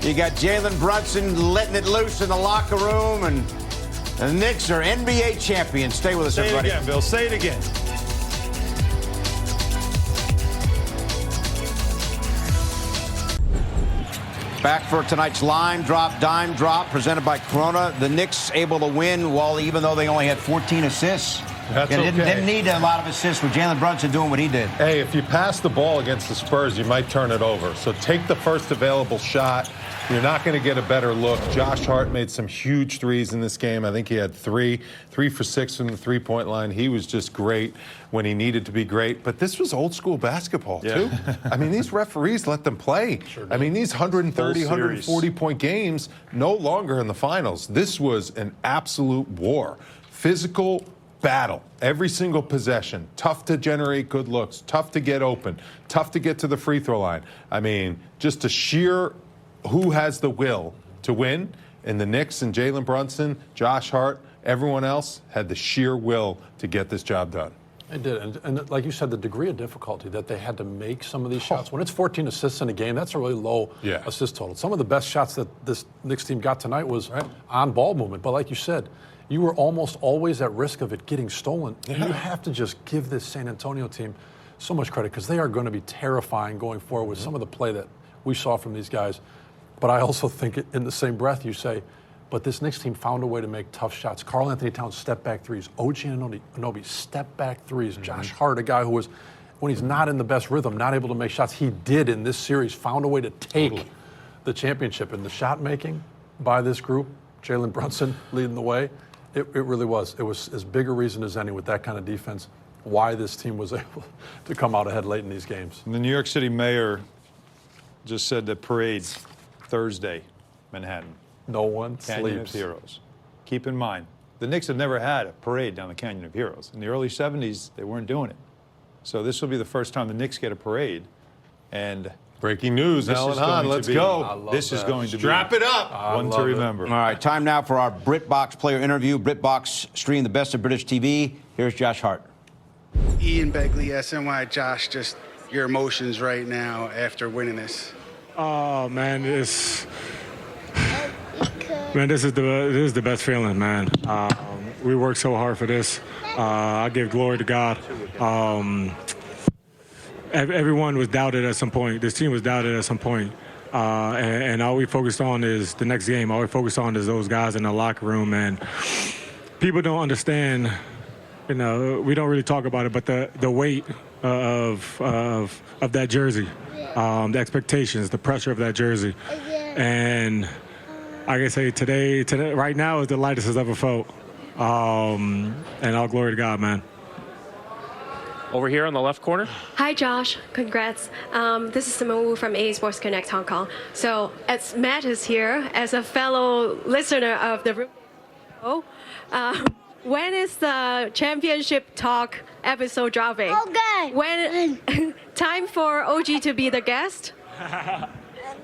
You got Jalen Brunson letting it loose in the locker room, and the Knicks are NBA champions. Stay with us, Say it everybody. again, Bill. Say it again. Back for tonight's line drop, dime drop, presented by Corona. The Knicks able to win, Wally, even though they only had 14 assists. That's Didn't need a lot of assists with Jalen Brunson doing what he did. Hey, if you pass the ball against the Spurs, you might turn it over. So take the first available shot. You're not going to get a better look. Josh Hart made some huge threes in this game. I think he had 3 for 6 from the three-point line. He was just great when he needed to be great. But this was old school basketball, too. I mean, these referees let them play. I mean, these 130, 140-point games no longer in the finals. This was an absolute war. Physical battle. Every single possession. Tough to generate good looks. Tough to get open. Tough to get to the free throw line. I mean, just a sheer who has the will to win. And the Knicks and Jalen Brunson, Josh Hart, everyone else had the sheer will to get this job done. They did, and like you said, the degree of difficulty that they had to make some of these shots. When it's 14 assists in a game, that's a really low assist total. Some of the best shots that this Knicks team got tonight was on ball movement. But like you said, you were almost always at risk of it getting stolen. You have to just give this San Antonio team so much credit because they are going to be terrifying going forward with some of the play that we saw from these guys. But I also think in the same breath you say, but this Knicks team found a way to make tough shots. Karl Anthony Towns step-back threes. OG Anunoby step-back threes. Josh Hart, a guy who was, when he's not in the best rhythm, not able to make shots, he did in this series, found a way to take the championship. And the shot-making by this group, Jalen Brunson leading the way, it really was. It was as big a reason as any with that kind of defense why this team was able to come out ahead late in these games. And the New York City mayor just said that parade Thursday, Manhattan. No one Canyon sleeps. of Heroes. Keep in mind, the Knicks have never had a parade down the Canyon of Heroes. In the early 70s, they weren't doing it. So this will be the first time the Knicks get a parade. And breaking news, Alan Hahn, let's go. This is going to be strap it up. One to remember. All right, time now for our BritBox player interview. BritBox stream the best of British TV. Here's Josh Hart. Ian Begley, SNY. Josh, just your emotions right now after winning this. Oh man, this is the best feeling, man. We worked so hard for this. I give glory to God. Everyone was doubted at some point. This team was doubted at some point. And all we focused on is the next game. All we focused on is those guys in the locker room. And people don't understand, we don't really talk about it, but the weight of that jersey, the expectations, the pressure of that jersey. And I can say today, right now is the lightest it's ever felt. And all glory to God, man. Over here on the left corner. Hi, Josh. Congrats. This is Simone Wu from A Sports Connect Hong Kong. So, as Matt is here, as a fellow listener of the show, when is the championship talk episode dropping? Okay. When time for OG to be the guest?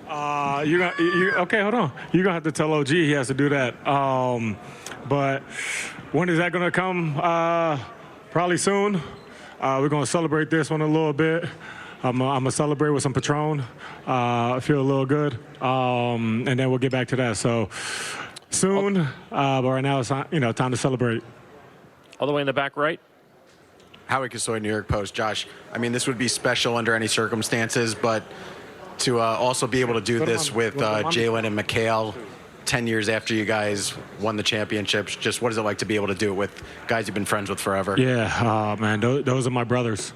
Okay, hold on. You're gonna have to tell OG he has to do that. But when is that gonna come? Probably soon. We're gonna celebrate this one a little bit. I'm gonna celebrate with some Patron. I feel a little good, and then we'll get back to that. So soon, but right now it's time to celebrate. All the way in the back right. Howie Kasoy, New York Post. Josh, I mean, this would be special under any circumstances, but to also be able to do this with Jalen and Mikal 10 years after you guys won the championships, just what is it like to be able to do it with guys you've been friends with forever? Yeah, man, those are my brothers.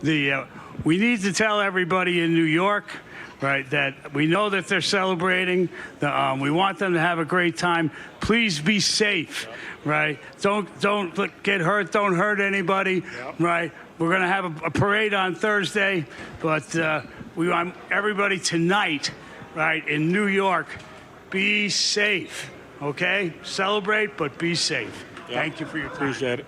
We need to tell everybody in New York, right, that we know that they're celebrating. We want them to have a great time. Please be safe, right? Don't get hurt. Don't hurt anybody, right? We're going to have a parade on Thursday, but we want everybody tonight, right, in New York, be safe, okay? Celebrate, but be safe. Thank you for your time. Appreciate it.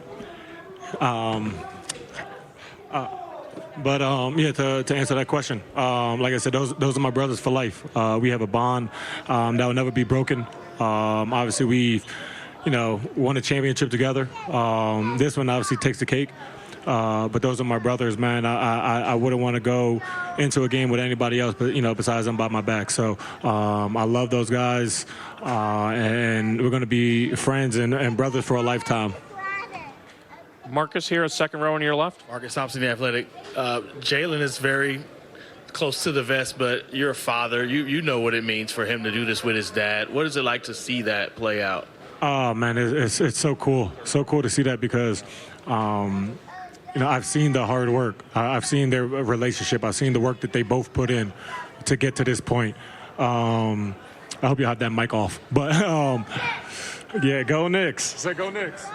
But to answer that question, like I said, those are my brothers for life. We have a bond that will never be broken. Obviously, we've won a championship together. This one obviously takes the cake. But those are my brothers, man. I wouldn't want to go into a game with anybody else, but besides them by my back. So I love those guys, and we're going to be friends and brothers for a lifetime. Marcus here, a second row on your left. Marcus Thompson, the Athletic. Jalen is very close to the vest, but you're a father. You know what it means for him to do this with his dad. What is it like to see that play out? Oh, man, it's so cool. So cool to see that because, I've seen the hard work. I've seen their relationship. I've seen the work that they both put in to get to this point. I hope you have that mic off. But, yeah, go Knicks. Say go Knicks.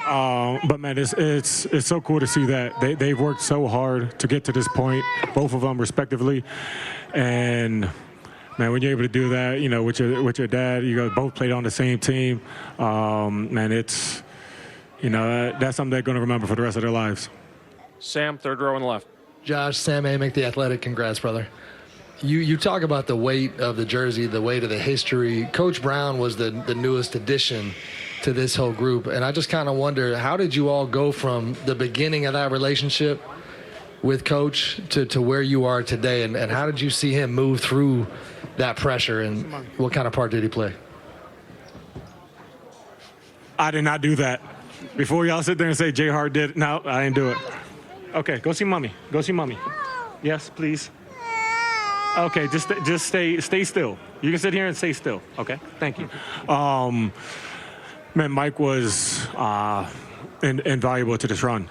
But man, it's so cool to see that they've worked so hard to get to this point, both of them respectively, and man, when you're able to do that, with your dad, you guys both played on the same team. Man, it's that's something they're going to remember for the rest of their lives. Sam, third row on the left. Josh, Sam Amick, The Athletic. Congrats, brother. You talk about the weight of the jersey, the weight of the history. Coach Brown was the newest addition to this whole group. And I just kind of wonder, how did you all go from the beginning of that relationship with Coach to where you are today? And how did you see him move through that pressure? And what kind of part did he play? I did not do that. Before y'all sit there and say J. Hart did it, no, I didn't do it. Okay, go see mommy. Go see mommy. Yes, please. Okay, just stay still. You can sit here and stay still. Okay, thank you. Man, Mike was invaluable to this run.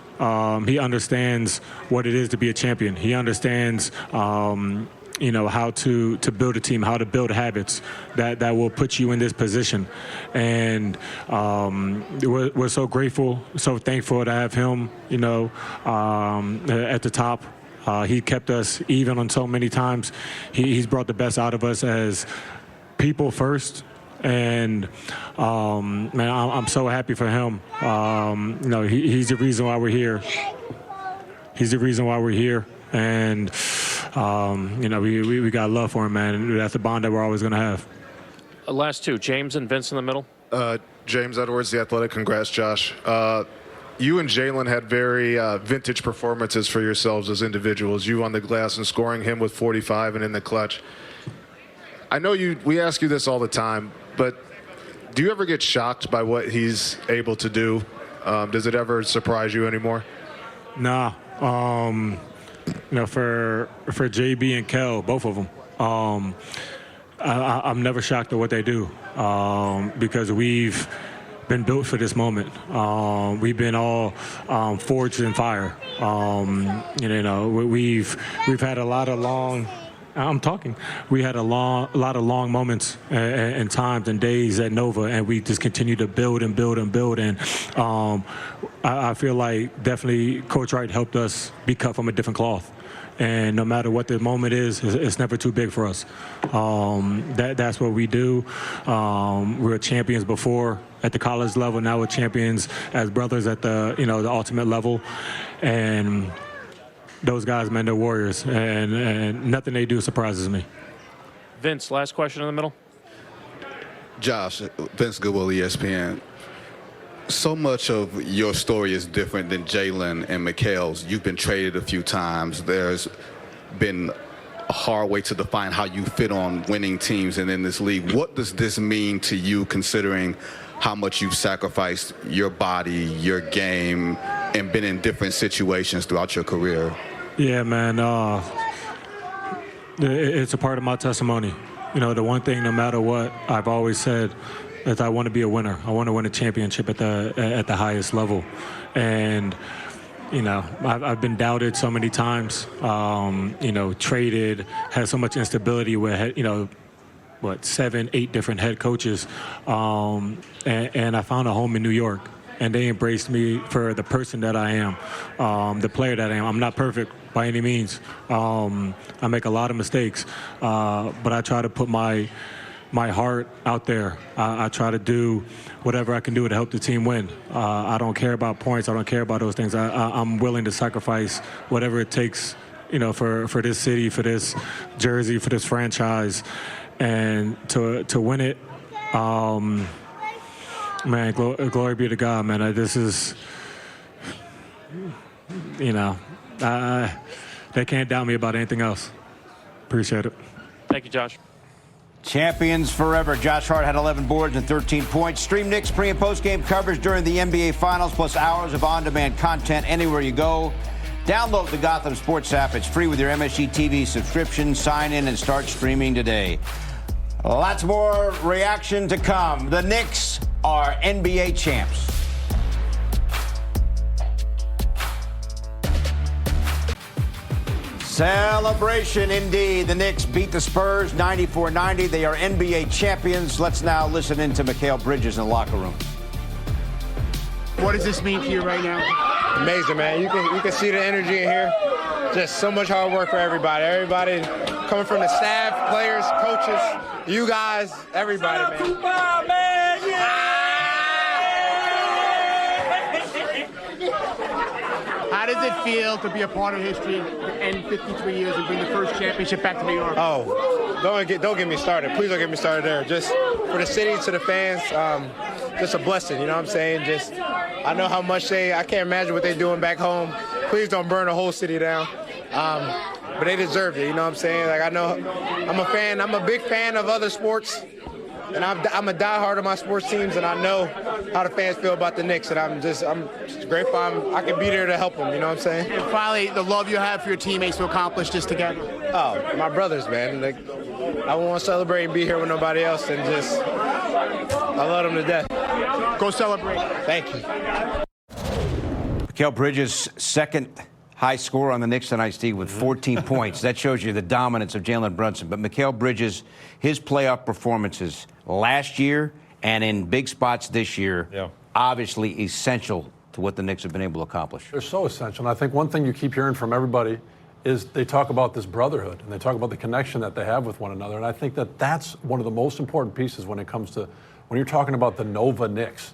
He understands what it is to be a champion. He understands, how to build a team, how to build habits that will put you in this position. And we're so grateful, so thankful to have him, at the top. He kept us even on so many times. He's brought the best out of us as people first. And, man, I'm so happy for him. He's the reason why we're here. He's the reason why we're here. And, we got love for him, man. That's the bond that we're always going to have. Last two, James and Vince in the middle. James Edwards, The Athletic. Congrats, Josh. You and Jalen had very vintage performances for yourselves as individuals. You on the glass and scoring, him with 45 and in the clutch. I know we ask you this all the time, but do you ever get shocked by what he's able to do? Does it ever surprise you anymore? Nah. For JB and Kel, both of them, I'm never shocked at what they do because we've been built for this moment. We've been all forged in fire. We've had a lot of long. I'm talking. We had a lot of long moments and times and days at Nova, and we just continue to build and build and build. And I feel like definitely Coach Wright helped us be cut from a different cloth. And no matter what the moment is, it's never too big for us. That's what we do. We were champions before at the college level. Now we're champions as brothers at the ultimate level. And those guys, man, they're warriors, and nothing they do surprises me. Vince, last question in the middle. Josh, Vince Goodwill, ESPN. So much of your story is different than Jalen and Mikal's. You've been traded a few times. There's been a hard way to define how you fit on winning teams and in this league. What does this mean to you, considering how much you've sacrificed your body, your game, and been in different situations throughout your career? Yeah, man. It's a part of my testimony. The one thing, no matter what, I've always said is I want to be a winner. I want to win a championship at the highest level. And, I've been doubted so many times, traded, had so much instability with, 7, 8 different head coaches. And I found a home in New York. And they embraced me for the person that I am, the player that I am. I'm not perfect by any means. I make a lot of mistakes, but I try to put my heart out there. I try to do whatever I can do to help the team win. I don't care about points. I don't care about those things. I'm willing to sacrifice whatever it takes, for this city, for this jersey, for this franchise, and to win it. Man, glory be to God, man. This is, they can't doubt me about anything else. Appreciate it. Thank you, Josh. Champions forever. Josh Hart had 11 boards and 13 points. Stream Knicks pre- and post-game coverage during the NBA Finals, plus hours of on-demand content anywhere you go. Download the Gotham Sports app. It's free with your MSG TV subscription. Sign in and start streaming today. Lots more reaction to come. The Knicks are NBA champs. Celebration indeed. The Knicks beat the Spurs 94-90. They are NBA champions. Let's now listen in to Mikal Bridges in the locker room. What does this mean to you right now? Amazing, man. You can see the energy in here. Just so much hard work for everybody. Everybody coming from the staff, players, coaches, you guys, everybody, man. How does it feel to be a part of history and 53 years and bring the first championship back to New York? Oh, don't get me started. Please don't get me started there. Just for the city, to the fans, just a blessing. You know what I'm saying? Just I know how much I can't imagine what they're doing back home. Please don't burn the whole city down. But they deserved it. You know what I'm saying? Like I know I'm a fan. I'm a big fan of other sports. And I'm a diehard of my sports teams, and I know how the fans feel about the Knicks, and I'm just grateful I can be there to help them, you know what I'm saying? And finally, the love you have for your teammates to accomplish this together. Oh, my brothers, man. Like, I want to celebrate and be here with nobody else, and I love them to death. Go celebrate. Thank you. Mikal Bridges, second high scorer on the Knicks tonight, Steve, with 14 points. That shows you the dominance of Jalen Brunson. But Mikal Bridges, his playoff performances last year and in big spots this year, obviously essential to what the Knicks have been able to accomplish. They're so essential. And I think one thing you keep hearing from everybody is they talk about this brotherhood and they talk about the connection that they have with one another. And I think that that's one of the most important pieces when it comes to when you're talking about the Nova Knicks.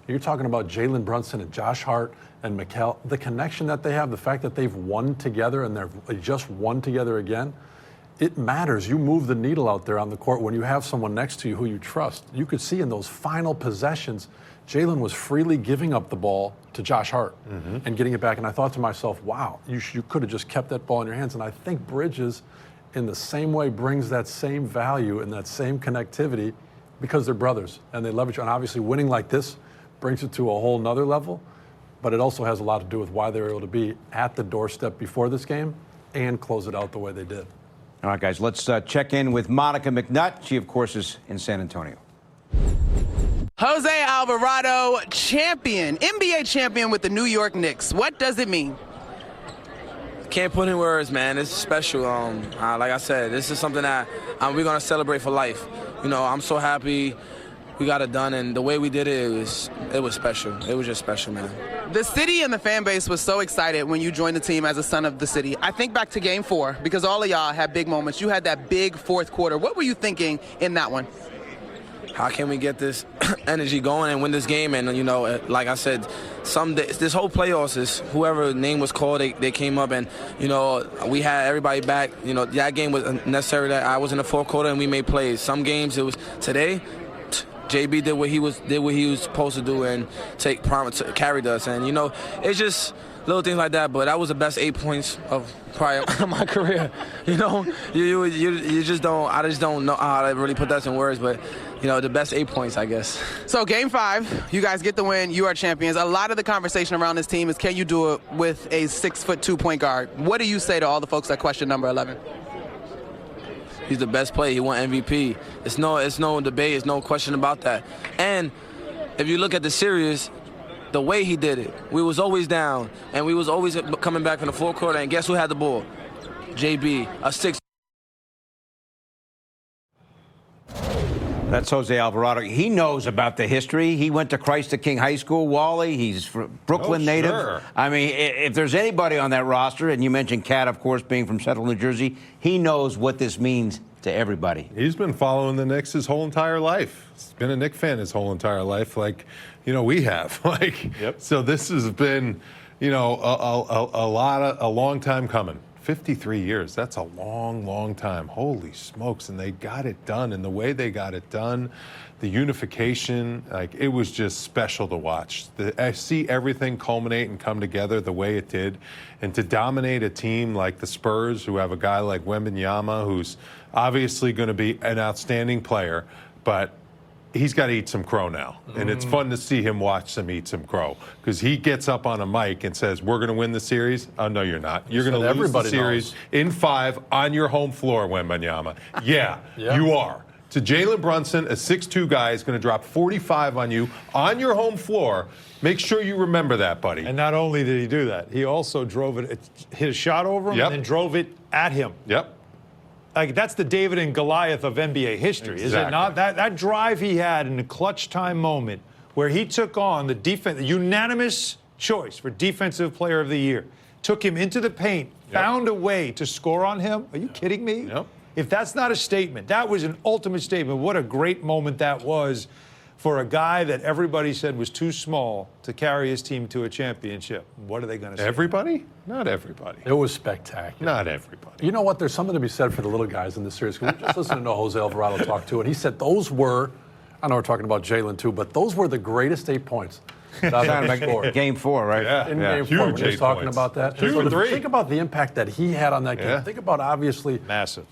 You're talking about Jalen Brunson and Josh Hart and Mikal, the connection that they have, the fact that they've won together and they just won together again, it matters. You move the needle out there on the court when you have someone next to you who you trust. You could see in those final possessions, Jalen was freely giving up the ball to Josh Hart and getting it back. And I thought to myself, wow, you could have just kept that ball in your hands. And I think Bridges, in the same way, brings that same value and that same connectivity because they're brothers and they love each other. And obviously winning like this brings it to a whole nother level. But it also has a lot to do with why they were able to be at the doorstep before this game and close it out the way they did. All right, guys, let's check in with Monica McNutt. She, of course, is in San Antonio. Jose Alvarado, champion, NBA champion with the New York Knicks. What does it mean? Can't put in words, man. It's special. Like I said, this is something that we're going to celebrate for life. You know, I'm so happy we got it done, and the way we did it, it was special. It was just special, man. The city and the fan base was so excited when you joined the team as a son of the city. I think back to Game 4, because all of y'all had big moments. You had that big fourth quarter. What were you thinking in that one? How can we get this energy going and win this game? And, you know, like I said, this whole playoffs is whoever name was called, they came up, and, you know, we had everybody back. You know, that game was necessary that I was in the fourth quarter and we made plays. Some games it was today. JB did what he was supposed to do and carried us, and you know it's just little things like that. But that was the best 8 points of probably my career. You know, you just don't. I just don't know how to really put that in words, but you know the best 8 points, I guess. So Game 5, you guys get the win. You are champions. A lot of the conversation around this team is can you do it with a 6'2" point guard? What do you say to all the folks that question number 11? He's the best player. He won MVP. It's no debate. It's no question about that. And if you look at the series, the way he did it, we was always down, and we was always coming back from the fourth quarter. And guess who had the ball? JB, a 6. That's Jose Alvarado. He knows about the history. He went to Christ the King High School, Wally. He's Brooklyn native. Sure. I mean, if there's anybody on that roster, and you mentioned Cat, of course, being from Central New Jersey, he knows what this means to everybody. He's been following the Knicks his whole entire life. He's been a Knicks fan his whole entire life, like, you know, we have. So this has been, you know, a long time coming. 53 years, that's a long, long time. Holy smokes, and they got it done. And the way they got it done, the unification, like it was just special to watch. I see everything culminate and come together the way it did. And to dominate a team like the Spurs, who have a guy like Wembanyama, who's obviously going to be an outstanding player, but he's got to eat some crow now. And it's fun to see him watch him eat some crow because he gets up on a mic and says, we're going to win the series. Oh, no, you're not. You're going to lose the series in 5 on your home floor, Wembanyama. Yeah, you are. To Jalen Brunson, a 6'2" guy is going to drop 45 on you on your home floor. Make sure you remember that, buddy. And not only did he do that, he also drove it, hit a shot over him and then drove it at him. Like, that's the David and Goliath of NBA history, is it not? That drive he had in the clutch time moment where he took on the defense, the unanimous choice for Defensive Player of the Year, took him into the paint, found a way to score on him. Are you kidding me? If that's not a statement, that was an ultimate statement. What a great moment that was for a guy that everybody said was too small to carry his team to a championship. What are they going to say? Everybody? Not everybody. It was spectacular. Not everybody. You know what? There's something to be said for the little guys in this series. We just listened to Jose Alvarado talk to it. He said those were, I know we're talking about Jalen too, but those were the greatest 8 points that I've ever scored. Game 4, right? Yeah. In Game 4, Huge when he was 8 talking points. about that. Huge. So 3. think about the impact that he had on that game. Yeah. Think about, obviously, massive.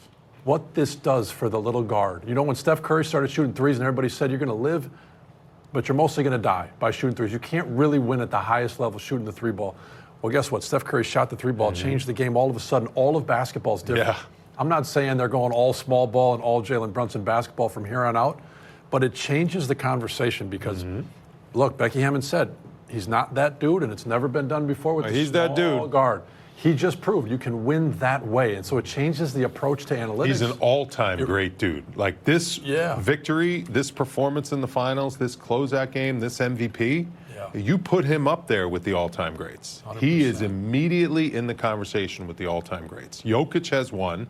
What this does for the little guard. You know, when Steph Curry started shooting threes and everybody said you're going to live, but you're mostly going to die by shooting threes. You can't really win at the highest level shooting the 3 ball. Well, guess what? Steph Curry shot the 3 ball, changed the game. All of a sudden, all of basketball is different. Yeah. I'm not saying they're going all small ball and all Jalen Brunson basketball from here on out, but it changes the conversation because, look, Becky Hammond said he's not that dude, and it's never been done before with He's small that dude. guard. He just proved you can win that way, and so it changes the approach to analytics. He's an all-time great dude. Like this Yeah. victory, this performance in the finals, this closeout game, this MVP, you put him up there with the all-time greats. 100%. He is immediately in the conversation with the all-time greats. Jokic has won.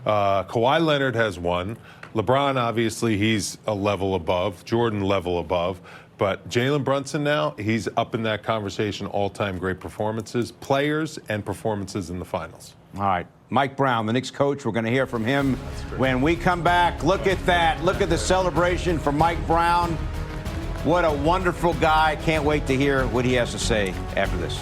Kawhi Leonard has won. LeBron, obviously, he's a level above. Jordan, level above. But Jalen Brunson now, he's up in that conversation, all-time great performances, players, and performances in the finals. All right. Mike Brown, the Knicks coach, we're going to hear from him when we come back. Look at that. Look at the celebration for Mike Brown. What a wonderful guy. Can't wait to hear what he has to say after this.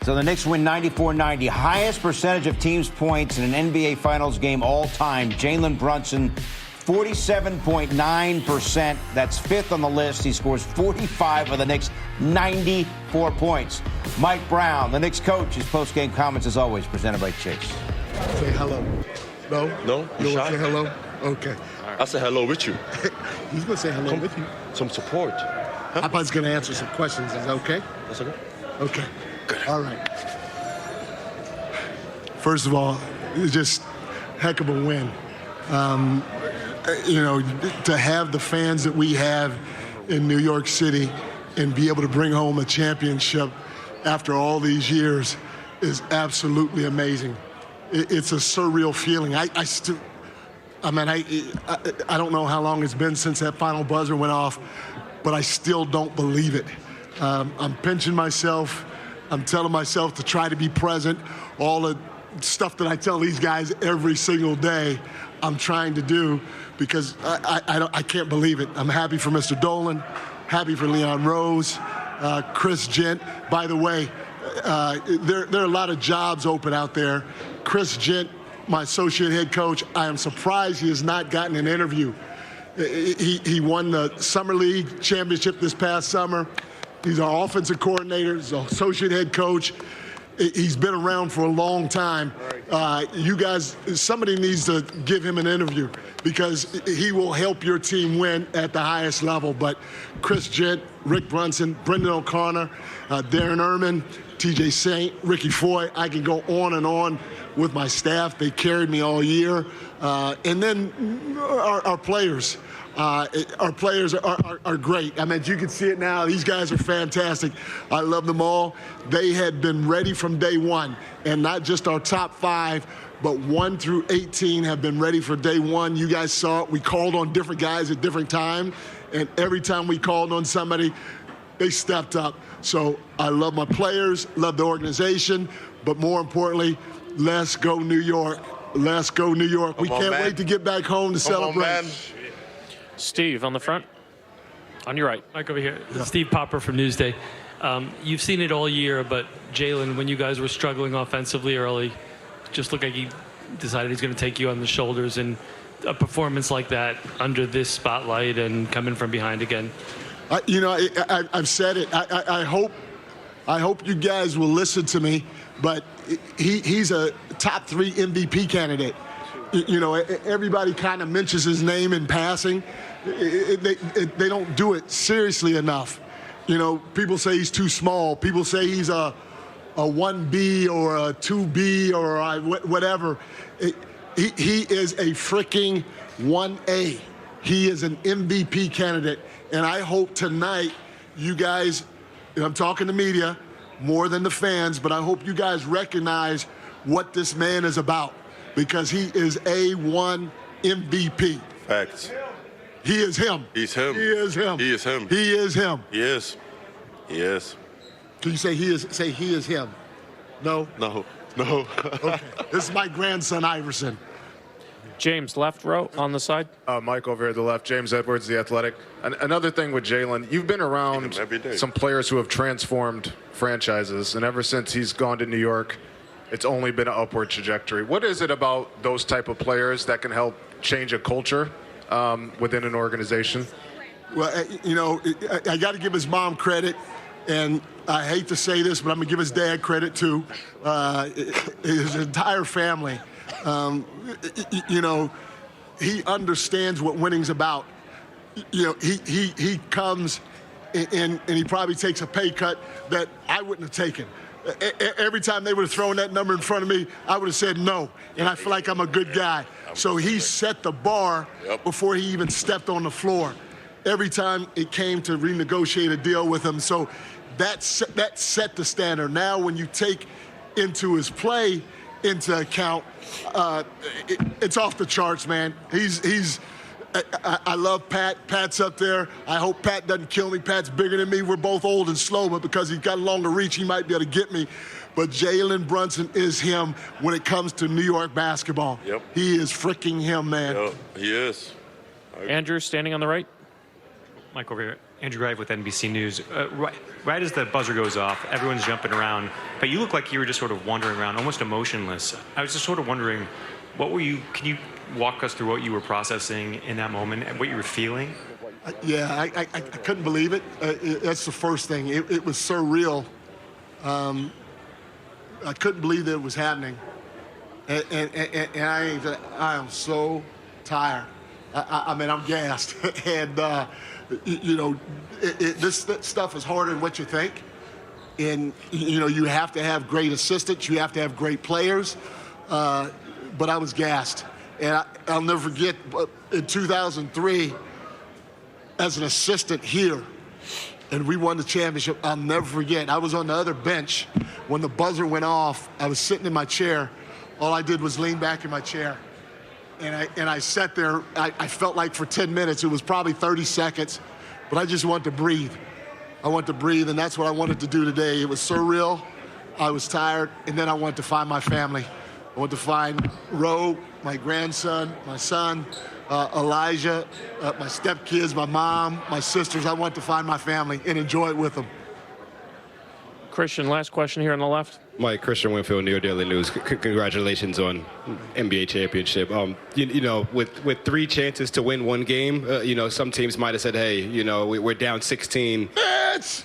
So the Knicks win 94-90. Highest percentage of teams' points in an NBA Finals game all time. Jalen Brunson, 47.9%. That's 5th on the list. He scores 45 of the Knicks' 94 points. Mike Brown, the Knicks coach, his post-game comments, as always, presented by Chase. Say hello. No? No? You want to say hello? Okay. I said hello with you. He's going to say hello with you. Some support. I was going to answer some questions. Is that okay? That's okay. Okay. All right. First of all, it's just heck of a win. You know, to have the fans that we have in New York City and be able to bring home a championship after all these years is absolutely amazing. It's a surreal feeling. I don't know how long it's been since that final buzzer went off, but I still don't believe it. I'm pinching myself. I'm telling myself to try to be present. All the stuff that I tell these guys every single day, I'm trying to do because I can't believe it. I'm happy for Mr. Dolan, happy for Leon Rose, Chris Gent. By the way, there are a lot of jobs open out there. Chris Gent, my associate head coach, I am surprised he has not gotten an interview. He won the Summer League championship this past summer. He's our offensive coordinator, he's our associate head coach. He's been around for a long time. You guys, somebody needs to give him an interview because he will help your team win at the highest level. But Chris Gent, Rick Brunson, Brendan O'Connor, Darren Erman, TJ Saint, Ricky Foy, I can go on with my staff. They carried me all year. And then our players. Our players are great. I mean, you can see it now. These guys are fantastic. I love them all. They had been ready from day one, and not just our top 5, but 1 through 18 have been ready for day one. You guys saw it. We called on different guys at different times, and every time we called on somebody, they stepped up. So I love my players, love the organization, but more importantly, let's go New York. Let's go New York. We can't wait to get back home to celebrate. Steve on the front. On your right. Mike over here. Steve Popper from Newsday. You've seen it all year, but Jalen, when you guys were struggling offensively early, just looked like he decided he's going to take you on the shoulders, and a performance like that under this spotlight and coming from behind again. I've said it. I hope you guys will listen to me, but he's a top 3 MVP candidate. You know, everybody kind of mentions his name in passing. They don't do it seriously enough. You know, people say he's too small. People say he's a 1B or a 2B or whatever. He is a freaking 1A. He is an MVP candidate. And I hope tonight you guys, and I'm talking to media more than the fans, but I hope you guys recognize what this man is about, because he is A1 MVP. Facts. He is him. He's him. He is him. He is him. He is him. He is. He is. Can you say he is? Say he is him. No. No. No. Okay. This is my grandson Iverson. James, left row on the side. Mike over here at the left. James Edwards, The Athletic. Another thing with Jalen, you've been around some players who have transformed franchises, and ever since he's gone to New York, it's only been an upward trajectory. What is it about those type of players that can help change a culture within an organization? Well, I got to give his mom credit, and I hate to say this, but I'm going to give his dad credit too. His entire family. He understands what winning's about. He comes and he probably takes a pay cut that I wouldn't have taken. Every time they would have thrown that number in front of me, I would have said no. And I feel like I'm a good guy. So he set the bar before he even stepped on the floor. Every time it came to renegotiate a deal with him. So that set the standard. Now when you take into his play into account, it's off the charts, man. I love Pat. Pat's up there. I hope Pat doesn't kill me. Pat's bigger than me. We're both old and slow, but because he's got a longer reach, he might be able to get me. But Jalen Brunson is him when it comes to New York basketball. Yep. He is freaking him, man. Yep. He is. Andrew, standing on the right. Mike over here. Andrew Wright with NBC News. Right as the buzzer goes off, everyone's jumping around, but you look like you were just sort of wandering around, almost emotionless. I was just sort of wondering, can you walk us through what you were processing in that moment and what you were feeling? Yeah, I couldn't believe it. That's the first thing. It was surreal. I couldn't believe that it was happening. And I am so tired. I mean, I'm gassed. And, this stuff is harder than what you think. And, you have to have great assistants. You have to have great players. But I was gassed. And I'll never forget, in 2003, as an assistant here, and we won the championship, I'll never forget. I was on the other bench. When the buzzer went off, I was sitting in my chair. All I did was lean back in my chair. And I sat there, I felt like for 10 minutes, it was probably 30 seconds, but I just wanted to breathe. I wanted to breathe, and that's what I wanted to do today. It was surreal. I was tired, and then I wanted to find my family. I wanted to find Ro, my grandson, my son, Elijah, my stepkids, my mom, my sisters. I wanted to find my family and enjoy it with them. Christian, last question here on the left. Mike, Christian Winfield, New York Daily News. Congratulations on NBA championship. With 3 chances to win one game, some teams might have said, hey, we're down 16. Bitch!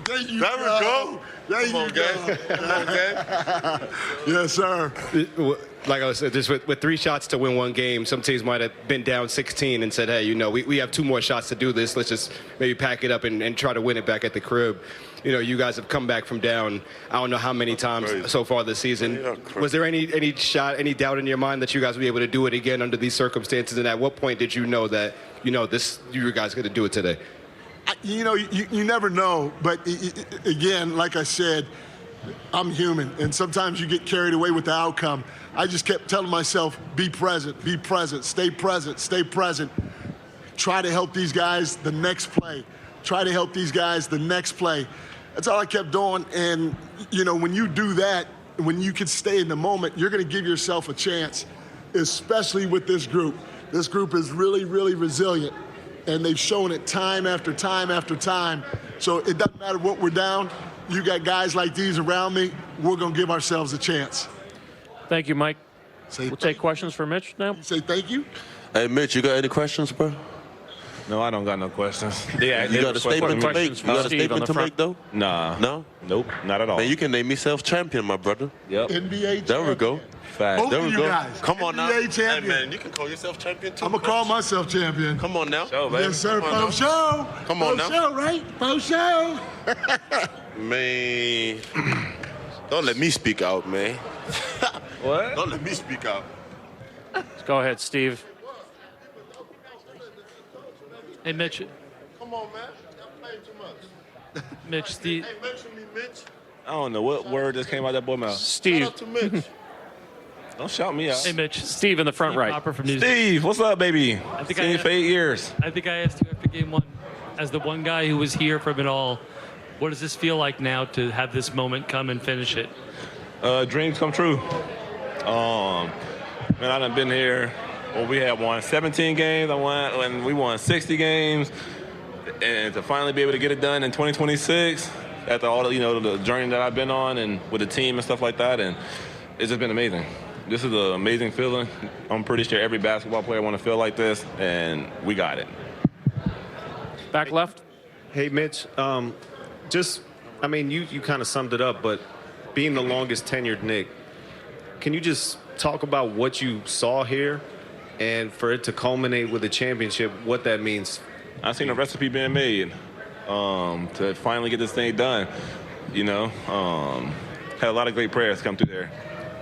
There you go. There you go. Yes, sir. Like I said, just with 3 shots to win one game, some teams might have been down 16 and said, hey, we have 2 more shots to do this. Let's just maybe pack it up and try to win it back at the crib. You guys have come back from down, I don't know how many times so far this season. Was there any doubt in your mind that you guys would be able to do it again under these circumstances? And at what point did you know that, you guys going to do it today? You never know. But again, like I said, I'm human. And sometimes you get carried away with the outcome. I just kept telling myself, be present, stay present, stay present. Try to help these guys the next play. Try to help these guys the next play. That's all I kept doing. And, when you do that, when you can stay in the moment, you're going to give yourself a chance, especially with this group. This group is really, really resilient, and they've shown it time after time after time. So it doesn't matter what we're down. You got guys like these around me, we're going to give ourselves a chance. Thank you, Mike. We'll take questions for Mitch now. Say thank you. Hey, Mitch, you got any questions, bro? No, I don't got no questions. Yeah, you got a statement to make? You got a statement to make, though? Nah. No? Nope, not at all. Man, you can name yourself champion, my brother. Yep. NBA champion. There we go. Fact. Both there of we you go. guys. Come on now. NBA champion. Hey, man, you can call yourself champion, too. I'm going to call myself champion. Come on now. Show, baby. Yes, sir. Come on For show. Come on now. For show, right? For show. Man, don't let me speak out, man. What? Don't let me speak out. Go ahead, Steve. Hey, Mitch. Come on, man. Y'all playing too much. Mitch, Steve. Hey, mention me, Mitch. I don't know what word just came out of that boy mouth. Steve. Shout out to Mitch. Don't shout me out. Hey, Mitch. Steve in the front Steve right. Hopper from News. Steve, what's up, baby? I think Seen you for 8 years. I think I asked you after game one, as the one guy who was here from it all, what does this feel like now to have this moment come and finish it? Dreams come true. Man, I done been here. Well, we had won 17 games. We won 60 games. And to finally be able to get it done in 2026, after all the journey that I've been on and with the team and stuff like that, and it's just been amazing. This is an amazing feeling. I'm pretty sure every basketball player want to feel like this, and we got it. Back left. Hey, Mitch. You kind of summed it up, but being the longest tenured Knick, can you just talk about what you saw here and for it to culminate with a championship, what that means? I've seen a recipe being made to finally get this thing done. Had a lot of great players come through there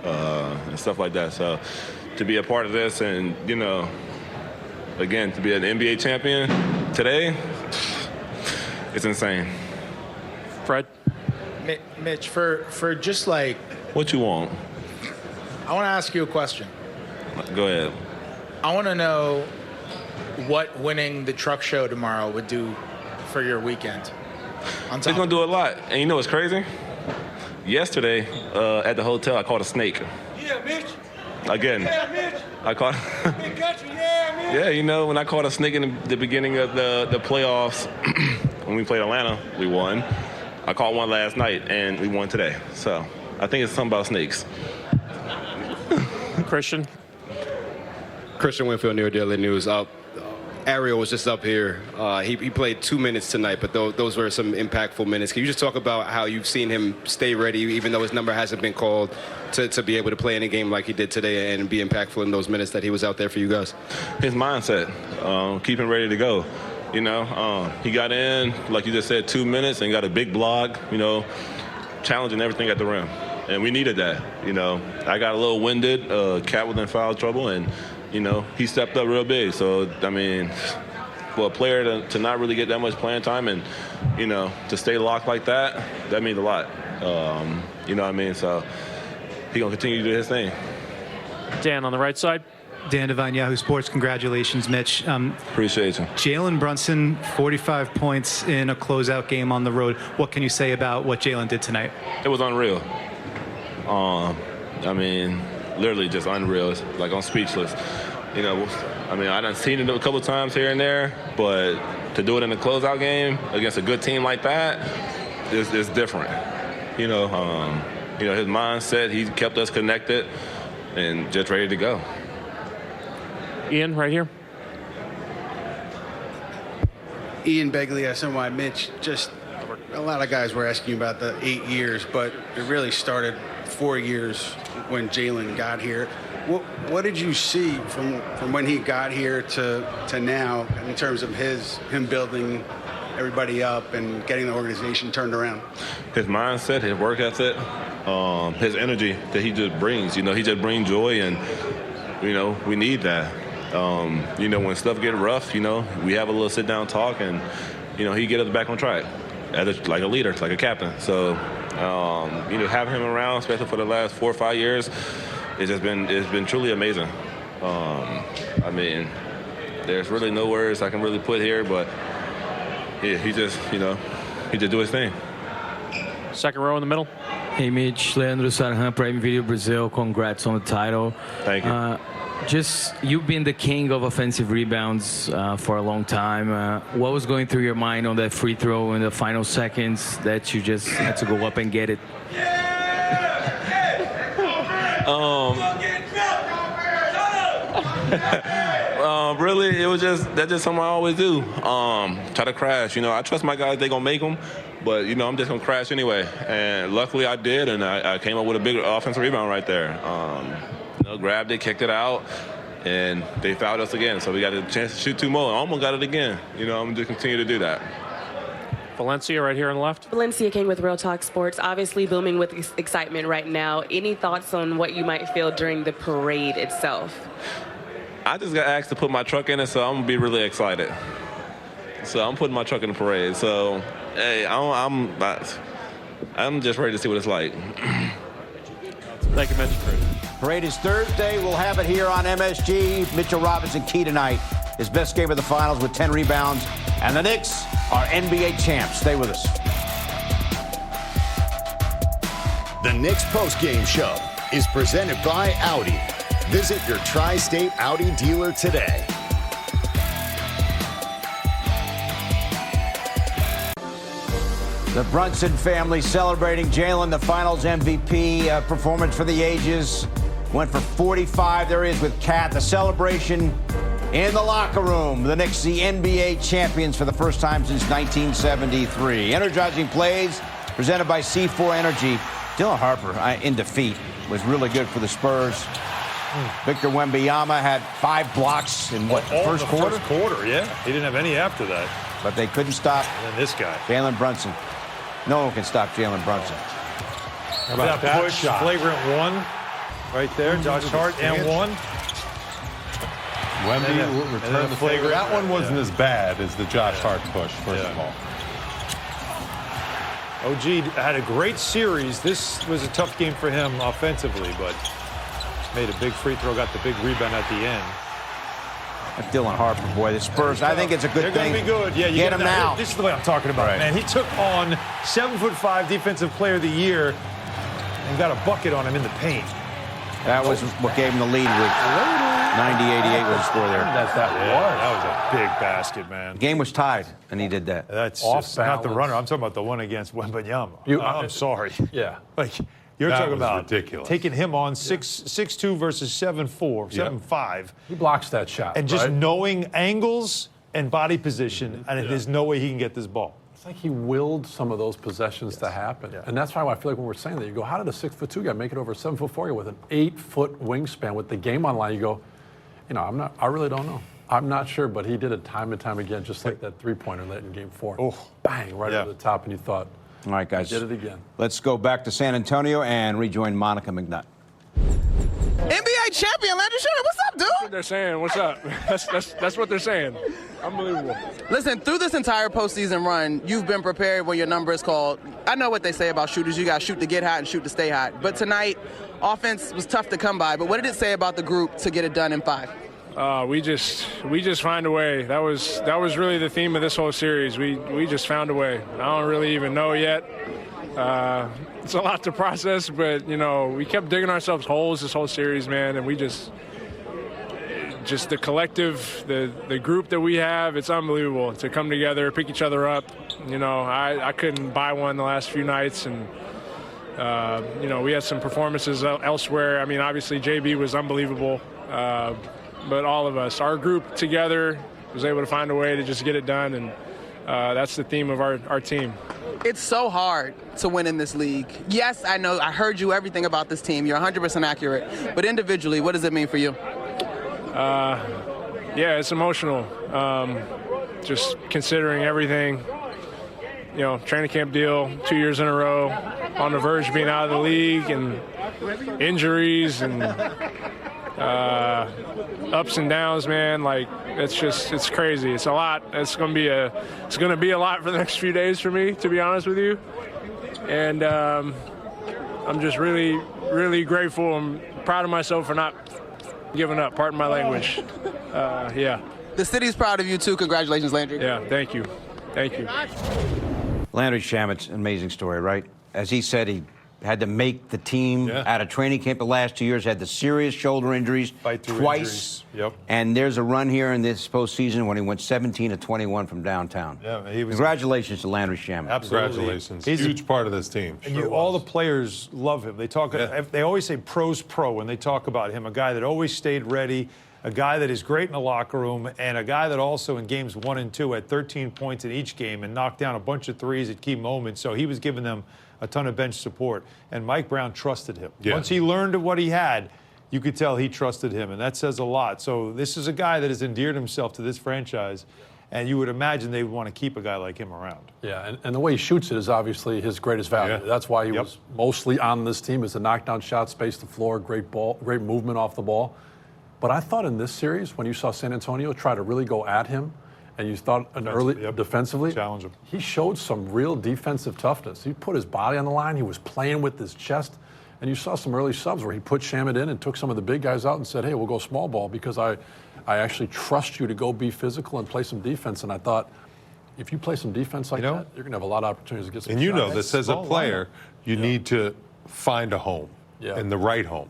and stuff like that. So to be a part of this and, again, to be an NBA champion today, it's insane. Fred? Mitch, for just like... What you want? I want to ask you a question. Go ahead. I want to know what winning the truck show tomorrow would do for your weekend. It's going to do a lot. And you know what's crazy? Yesterday at the hotel, I caught a snake. Yeah, Mitch. Again. Yeah, Mitch. I caught... Yeah, Mitch. Yeah, when I caught a snake in the beginning of the playoffs, when we played Atlanta, we won. I caught one last night, and we won today. So I think it's something about snakes. Christian Winfield, New York Daily News. Ariel was just up here. He played 2 minutes tonight, but those were some impactful minutes. Can you just talk about how you've seen him stay ready, even though his number hasn't been called, to be able to play in a game like he did today and be impactful in those minutes that he was out there for you guys? His mindset, keep him ready to go. He got in, like you just said, 2 minutes and got a big block, challenging everything at the rim. And we needed that. I got a little winded. Cat was in foul trouble, and he stepped up real big. So, for a player to not really get that much playing time and, to stay locked like that means a lot. So he's going to continue to do his thing. Dan on the right side. Dan Devine, Yahoo Sports. Congratulations, Mitch. Appreciate you. Jalen Brunson, 45 points in a closeout game on the road. What can you say about what Jalen did tonight? It was unreal. Literally just unreal. Like, I'm speechless. I done seen it a couple times here and there, but to do it in a closeout game against a good team like that is different. His mindset, he kept us connected and just ready to go. Ian, right here. Ian Begley, SNY. Mitch, just a lot of guys were asking you about the 8 years, but it really started 4 years when Jalen got here. What did you see from when he got here to now in terms of him building everybody up and getting the organization turned around? His mindset, his work ethic, his energy that he just brings. He just brings joy, and we need that. When stuff get rough, we have a little sit down talk, and he get us back on track like a leader, like a captain. So having him around, especially for the last 4 or 5 years, it's been truly amazing. There's really no words I can really put here, but he just do his thing. Second row in the middle. Hey, Mitch, Leandro Sarhan, Prime Video Brazil. Congrats on the title. Thank you. You've been the king of offensive rebounds for a long time. What was going through your mind on that free throw in the final seconds that you just had to go up and get it? Really, that's just something I always do. Try to crash. I trust my guys; they gonna make them. But I'm just gonna crash anyway. And luckily, I did, and I came up with a big offensive rebound right there. Grabbed it, kicked it out, and they fouled us again. So we got a chance to shoot 2 more. I almost got it again. I'm gonna just continue to do that. Valencia right here on the left. Valencia King with Real Talk Sports, obviously booming with excitement right now. Any thoughts on what you might feel during the parade itself? I just got asked to put my truck in it, so I'm gonna be really excited. So I'm putting my truck in the parade. So hey, I'm just ready to see what it's like. Thank you, Mitch. Parade is Thursday. We'll have it here on MSG. Mitchell Robinson key tonight. His best game of the finals with 10 rebounds. And the Knicks are NBA champs. Stay with us. The Knicks postgame show is presented by Audi. Visit your tri-state Audi dealer today. The Brunson family celebrating Jalen, the finals MVP performance for the ages. Went for 45. There he is with Kat. The celebration in the locker room. The Knicks, the NBA champions for the first time since 1973. Energizing plays presented by C4 Energy. Dylan Harper, in defeat, was really good for the Spurs. Victor Wembanyama had 5 blocks in the first quarter? First quarter, yeah. He didn't have any after that. But they couldn't stop And then this guy. Jalen Brunson. No one can stop Jalen Brunson. How about that push, shot? Flagrant one right there. Josh Hart and one. Wemby returned the flagrant. That one wasn't as bad as the Josh Hart push, first of all. OG had a great series. This was a tough game for him offensively, but made a big free throw, got the big rebound at the end. That's Dylan Harper, boy. The Spurs, I think it's a good thing. They're going to be good. Yeah, you get him now. This is the way I'm talking about, Right. man. He took on 7'5" defensive player of the year and got a bucket on him in the paint. That was what gave him the lead with 90-88 was the score there. That was a big basket, man. The game was tied, and he did that. That's Off just not the balance. runner. I'm talking about the one against Wembanyama. I'm sorry. Yeah. Like, you're That talking was about ridiculous. taking him on 6'2" versus 7'4", 7'5", He blocks that shot. and just right? knowing angles and body position, and there's no way he can get this ball. It's like he willed some of those possessions to happen. Yeah. And that's why I feel like when we're saying that, you go, how did a 6'2" guy make it over a 7'4" guy with an 8-foot wingspan with the game on line? You go, I really don't know. I'm not sure, but he did it time and time again, just like that three-pointer late in game 4. Oh. Bang, right over the top, and you thought, All right, guys. did it again. Let's go back to San Antonio and rejoin Monica McNutt. NBA champion, Landry Shamet, what's up, dude? That's what they're saying. What's up? That's what they're saying. Unbelievable. Listen, through this entire postseason run, you've been prepared when your number is called. I know what they say about shooters. You got to shoot to get hot and shoot to stay hot. But tonight, offense was tough to come by. But what did it say about the group to get it done in 5? We just find a way. That was really the theme of this whole series. We just found a way. I don't really even know yet. It's a lot to process, but we kept digging ourselves holes this whole series, man, and we just the collective, the group that we have, it's unbelievable to come together, pick each other up. I couldn't buy one the last few nights, and we had some performances elsewhere. I mean, obviously JB was unbelievable. But all of us, our group together, was able to find a way to just get it done, and that's the theme of our team. It's so hard to win in this league. Yes, I know. I heard you everything about this team. You're 100% accurate. But individually, what does it mean for you? Yeah, it's emotional. Just considering everything, training camp deal, 2 years in a row, on the verge of being out of the league, and injuries and ups and downs, man. Like, it's crazy. It's a lot. It's gonna be a lot for the next few days for me, to be honest with you. And I'm just really, really grateful. I'm proud of myself for not giving up. Pardon my language. Yeah. The city's proud of you too. Congratulations, Landry. Yeah. Thank you. Thank you. Landry Shamet's an amazing story, right? As he said, he had to make the team out of training camp the last 2 years, had the serious shoulder injuries twice. Yep. And there's a run here in this postseason when he went 17-21 from downtown. Yeah, Congratulations to Landry Shamet. Absolutely. Congratulations. He's Huge part of this team. And all the players love him. They always say pros pro when they talk about him, a guy that always stayed ready, a guy that is great in the locker room, and a guy that also in games 1 and 2 had 13 points in each game and knocked down a bunch of threes at key moments. So he was giving them a ton of bench support. And Mike Brown trusted him. Yeah. Once he learned what he had, you could tell he trusted him, and that says a lot. So this is a guy that has endeared himself to this franchise, and you would imagine they would want to keep a guy like him around. Yeah, and the way he shoots it is obviously his greatest value. Yeah. That's why he was mostly on this team, is to knock down shots, space the floor, great movement off the ball. But I thought in this series, when you saw San Antonio try to really go at him, and you thought defensively, challenge him. He showed some real defensive toughness. He put his body on the line. He was playing with his chest. And you saw some early subs where he put Shamet in and took some of the big guys out and said, hey, we'll go small ball because I actually trust you to go be physical and play some defense. And I thought, if you play some defense like that, you're going to have a lot of opportunities to get some And you shots. know this as a player, you need to find a home, and the right home,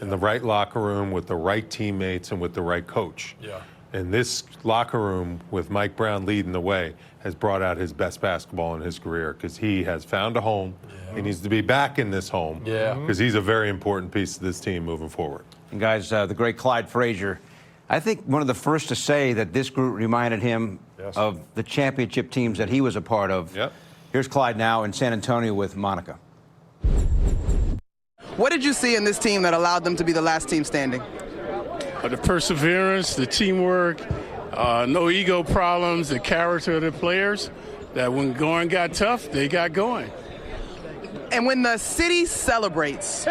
in the right locker room with the right teammates and with the right coach. Yeah. And this locker room with Mike Brown leading the way has brought out his best basketball in his career because he has found a home. He needs to be back in this home because he's a very important piece of this team moving forward. And guys, the great Clyde Frazier, I think one of the first to say that this group reminded him of the championship teams that he was a part of. Yep. Here's Clyde now in San Antonio with Monica. What did you see in this team that allowed them to be the last team standing? The perseverance, the teamwork, no ego problems, the character of the players, that when going got tough, they got going. And when the city celebrates,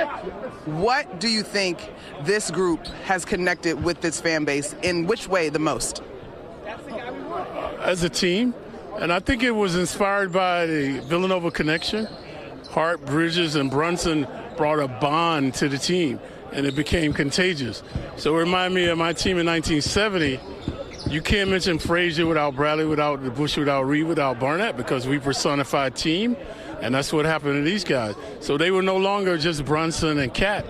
what do you think this group has connected with its fan base? In which way the most? As a team, and I think it was inspired by the Villanova connection. Hart, Bridges, and Brunson brought a bond to the team, and it became contagious. So it reminded me of my team in 1970. You can't mention Frazier without Bradley, without Bush, without Reed, without Barnett, because we personified team, and that's what happened to these guys. So they were no longer just Brunson and Cat.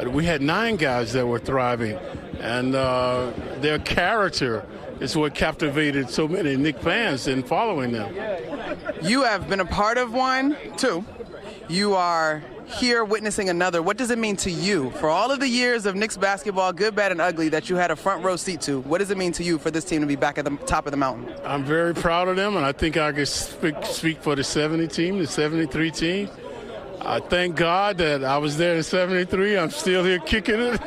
We had 9 guys that were thriving, and their character is what captivated so many Knick fans in following them. You have been a part of one, too. You are here witnessing another. What does it mean to you for all of the years of Knicks basketball, good, bad, and ugly, that you had a front row seat to? What does it mean to you for this team to be back at the top of the mountain? I'm very proud of them, and I think I can speak for the 70 team, the 73 team. I thank God that I was there in 73. I'm still here kicking it.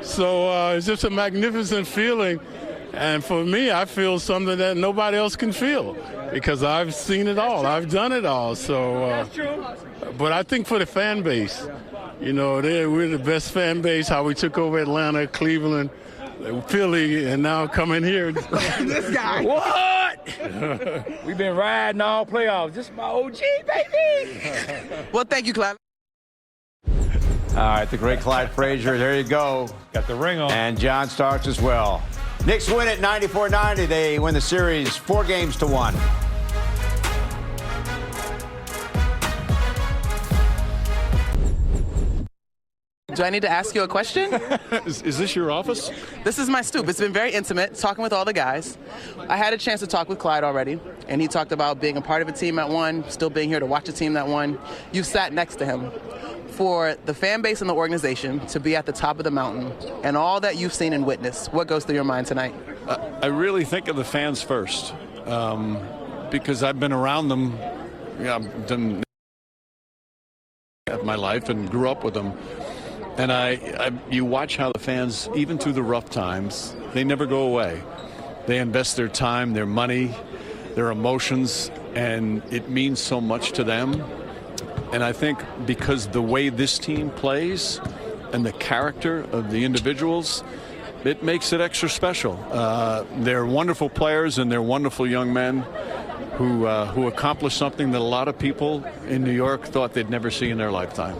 So it's just a magnificent feeling. And for me, I feel something that nobody else can feel because I've seen it all. I've done it all. So, but I think for the fan base, you know, we're the best fan base, how we took over Atlanta, Cleveland, Philly, and now coming here. This guy. What? We've been riding all playoffs. This is my OG, baby. Well, thank you, Clyde. All right, the great Clyde Frazier. There you go. Got the ring on. And John Starks as well. Knicks win it 94-90. They win the series 4-1. Do I need to ask you a question? Is this your office? This is my stoop. It's been very intimate, talking with all the guys. I had a chance to talk with Clyde already, and he talked about being a part of a team that won, still being here to watch a team that won. You sat next to him. For the fan base and the organization to be at the top of the mountain and all that you've seen and witnessed, what goes through your mind tonight? I really think of the fans first because I've been around them. I've done my life and grew up with them. And you watch how the fans, even through the rough times, they never go away. They invest their time, their money, their emotions, and it means so much to them. And I think because the way this team plays and the character of the individuals, it makes it extra special. They're wonderful players and they're wonderful young men who accomplished something that a lot of people in New York thought they'd never see in their lifetime.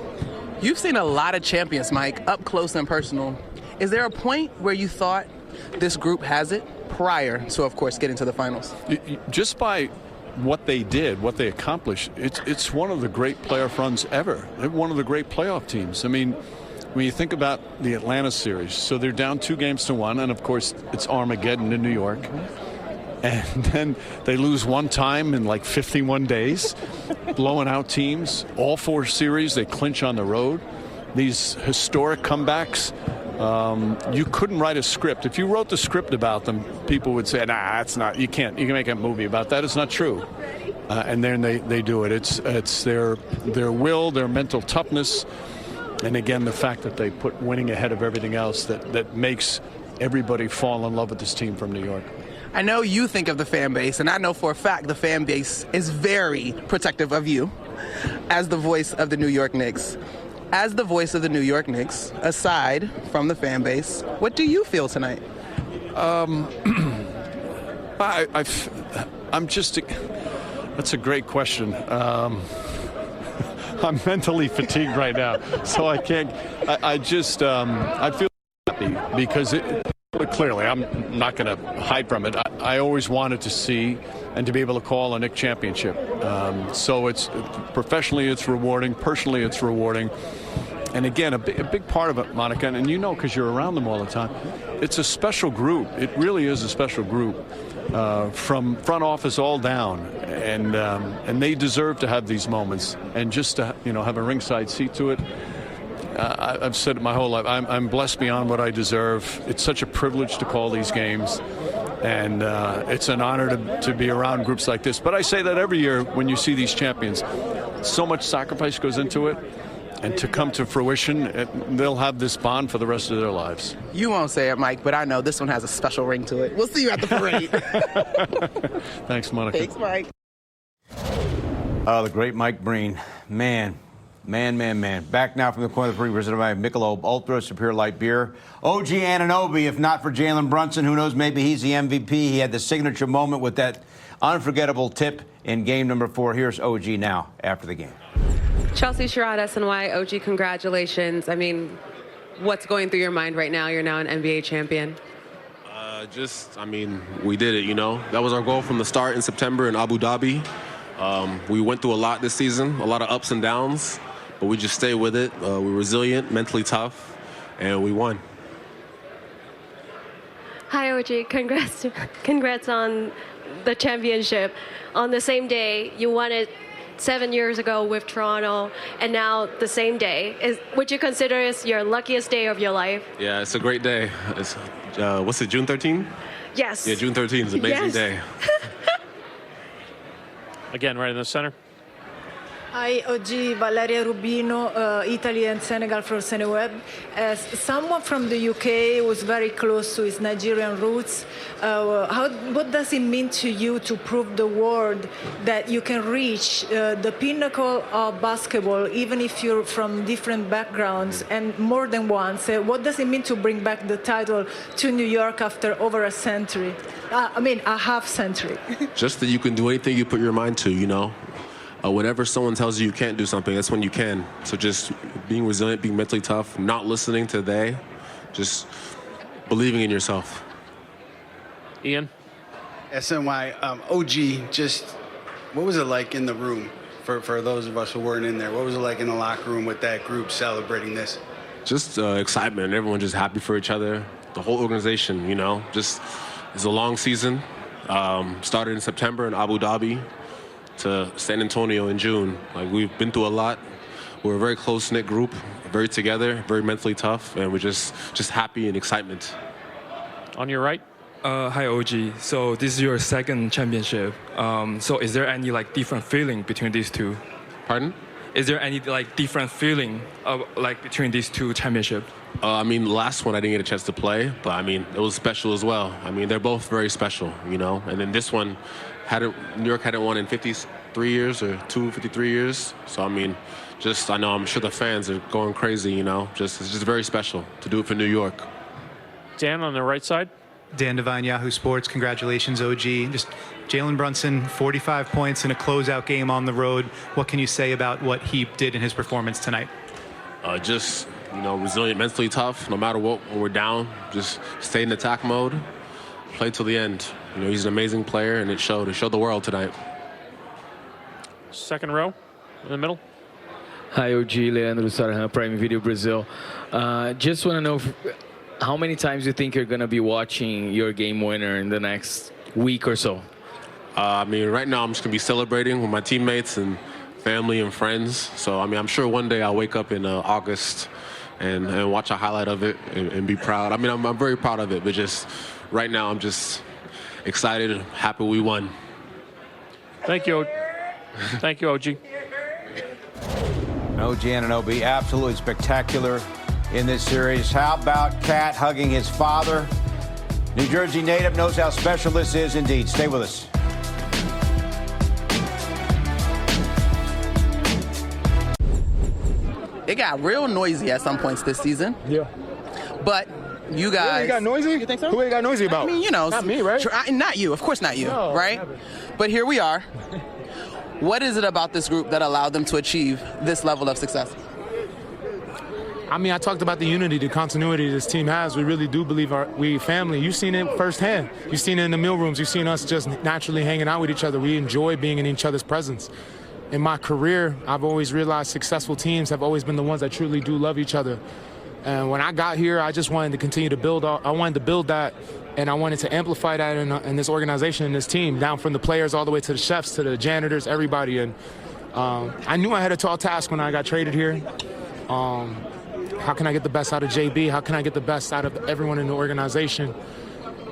You've seen a lot of champions, Mike, up close and personal. Is there a point where you thought this group has it prior to, of course, getting to the finals? Just by what they did, what they accomplished, it's one of the great playoff runs ever. They're one of the great playoff teams. I mean, when you think about the Atlanta series, so they're down 2-1, and of course it's Armageddon in New York. And then they lose one time in like 51 days, blowing out teams. All 4 series, they clinch on the road. These historic comebacks. You couldn't write a script. If you wrote the script about them, people would say, nah, that's not, you can make a movie about that. It's not true. And then they do it. It's their will, their mental toughness, and again, the fact that they put winning ahead of everything else that makes everybody fall in love with this team from New York. I know you think of the fan base, and I know for a fact the fan base is very protective of you as the voice of the New York Knicks. As the voice of the New York Knicks, aside from the fan base, what do you feel tonight? I'm just. That's a great question. I'm mentally fatigued right now, so I can't. I just I feel happy because clearly I'm not going to hide from it. I always wanted to see and to be able to call a Knicks championship. So it's professionally it's rewarding, personally it's rewarding. And again, a big part of it, Monica, and you know because you're around them all the time, it's a special group. It really is a special group, from front office all down, and they deserve to have these moments. And just to have a ringside seat to it, I've said it my whole life. I'm blessed beyond what I deserve. It's such a privilege to call these games, and it's an honor to be around groups like this. But I say that every year when you see these champions, so much sacrifice goes into it. And to come to fruition, they'll have this bond for the rest of their lives. You won't say it, Mike, but I know this one has a special ring to it. We'll see you at the parade. Thanks, Monica. Thanks, Mike. Oh, the great Mike Breen. Man. Back now from the corner of the three, presented by Michelob Ultra Superior Light Beer. OG Anunoby, if not for Jalen Brunson, who knows, maybe he's the MVP. He had the signature moment with that unforgettable tip in game number 4. Here's OG now after the game. Chelsea Sherrod, SNY, OG, congratulations. I mean, what's going through your mind right now? You're now an NBA champion. We did it, That was our goal from the start in September in Abu Dhabi. We went through a lot this season, a lot of ups and downs, but we just stayed with it. We're resilient, mentally tough, and we won. Hi, OG. Congrats on the championship. On the same day, you won it 7 years ago with Toronto, and now the same day. Would you consider this your luckiest day of your life? Yeah, it's a great day. It's, what's it, June 13? Yes. Yeah, June 13 is an amazing Yes. day. Again, right in the center. Hi, OG, Valeria Rubino, Italy and Senegal for Seneweb. As someone from the UK who was very close to his Nigerian roots, what does it mean to you to prove the world that you can reach the pinnacle of basketball, even if you're from different backgrounds, and more than once? What does it mean to bring back the title to New York after over a century? A half century. Just that you can do anything you put your mind to, Whenever someone tells you you can't do something, that's when you can. So just being resilient, being mentally tough, not listening to they, just believing in yourself. Ian? SNY, OG, just what was it like in the room for those of us who weren't in there? What was it like in the locker room with that group celebrating this? Just excitement. Everyone just happy for each other. The whole organization, just it's a long season. Started in September in Abu Dhabi to San Antonio in June. We've been through a lot. We're a very close-knit group, very together, very mentally tough, and we're just happy and excitement. On your right? Hi, OG. So this is your second championship. So is there any different feeling between these two? Pardon? Is there any different feeling between these two championships? The last one I didn't get a chance to play, but it was special as well. They're both very special, And then this one, New York hadn't won in 53 years or 53 years. So I'm sure the fans are going crazy, it's just very special to do it for New York. Dan on the right side. Dan Devine, Yahoo Sports. Congratulations, OG. Just Jalen Brunson, 45 points in a closeout game on the road. What can you say about what he did in his performance tonight? Resilient, mentally tough. No matter what, when we're down, just stay in attack mode, play till the end. He's an amazing player, and it showed. It showed the world tonight. Second row, in the middle. Hi, OG, Leandro Sarhan, Prime Video Brazil. Just want to know how many times you think you're going to be watching your game winner in the next week or so? Right now I'm just going to be celebrating with my teammates and family and friends. So, I'm sure one day I'll wake up in August and watch a highlight of it and be proud. I'm very proud of it, but just right now I'm just excited and happy we won. Thank you. Thank you, OG. OG Anunoby, absolutely spectacular in this series. How about Cat hugging his father? New Jersey native knows how special this is indeed. Stay with us. It got real noisy at some points this season. Yeah. But you guys... Really got noisy? You think so? Who ain't got noisy about? Not me, right? Not me, right? Not you, of course not you, No, right? But here we are. What is it about this group that allowed them to achieve this level of success? I mean, I talked about the unity, the continuity this team has. We really do believe we family. You've seen it firsthand. You've seen it in the meal rooms. You've seen us just naturally hanging out with each other. We enjoy being in each other's presence. In my career, I've always realized successful teams have always been the ones that truly do love each other. And when I got here, I just wanted to continue to build. I wanted to build that, and I wanted to amplify that in this organization, in this team, down from the players all the way to the chefs, to the janitors, everybody. And I knew I had a tall task when I got traded here. How can I get the best out of JB? How can I get the best out of everyone in the organization?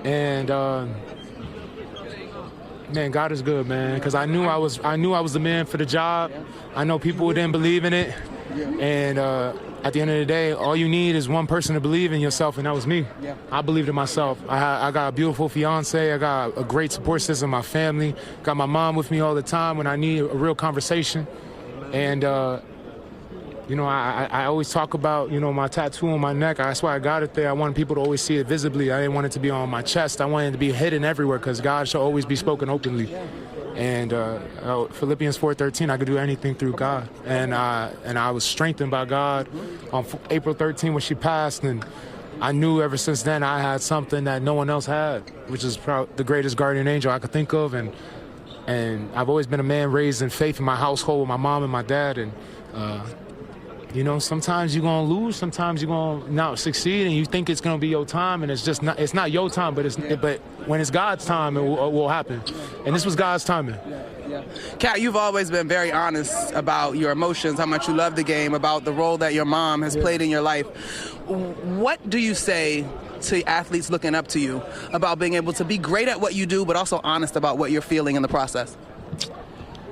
And man, God is good, man. Because I knew I was the man for the job. I know people didn't believe in it, and at the end of the day, all you need is one person to believe in yourself, and that was me. I believed in myself. I got a beautiful fiance. I got a great support system, my family. Got my mom with me all the time when I need a real conversation, and. You know, I always talk about, you know, my tattoo on my neck. That's why I got it there. I wanted people to always see it visibly. I didn't want it to be on my chest. I wanted it to be hidden everywhere because God should always be spoken openly. And Philippians 4:13, I could do anything through God. And I was strengthened by God on April 13 when she passed. And I knew ever since then I had something that no one else had, which is the greatest guardian angel I could think of. And I've always been a man raised in faith in my household with my mom and my dad. And you know, sometimes you're going to lose, sometimes you're going to not succeed, and you think it's going to be your time, and it's not your time, but when it's God's time, it will happen. And this was God's timing. Kat, you've always been very honest about your emotions, how much you love the game, about the role that your mom has played in your life. What do you say to athletes looking up to you about being able to be great at what you do, but also honest about what you're feeling in the process?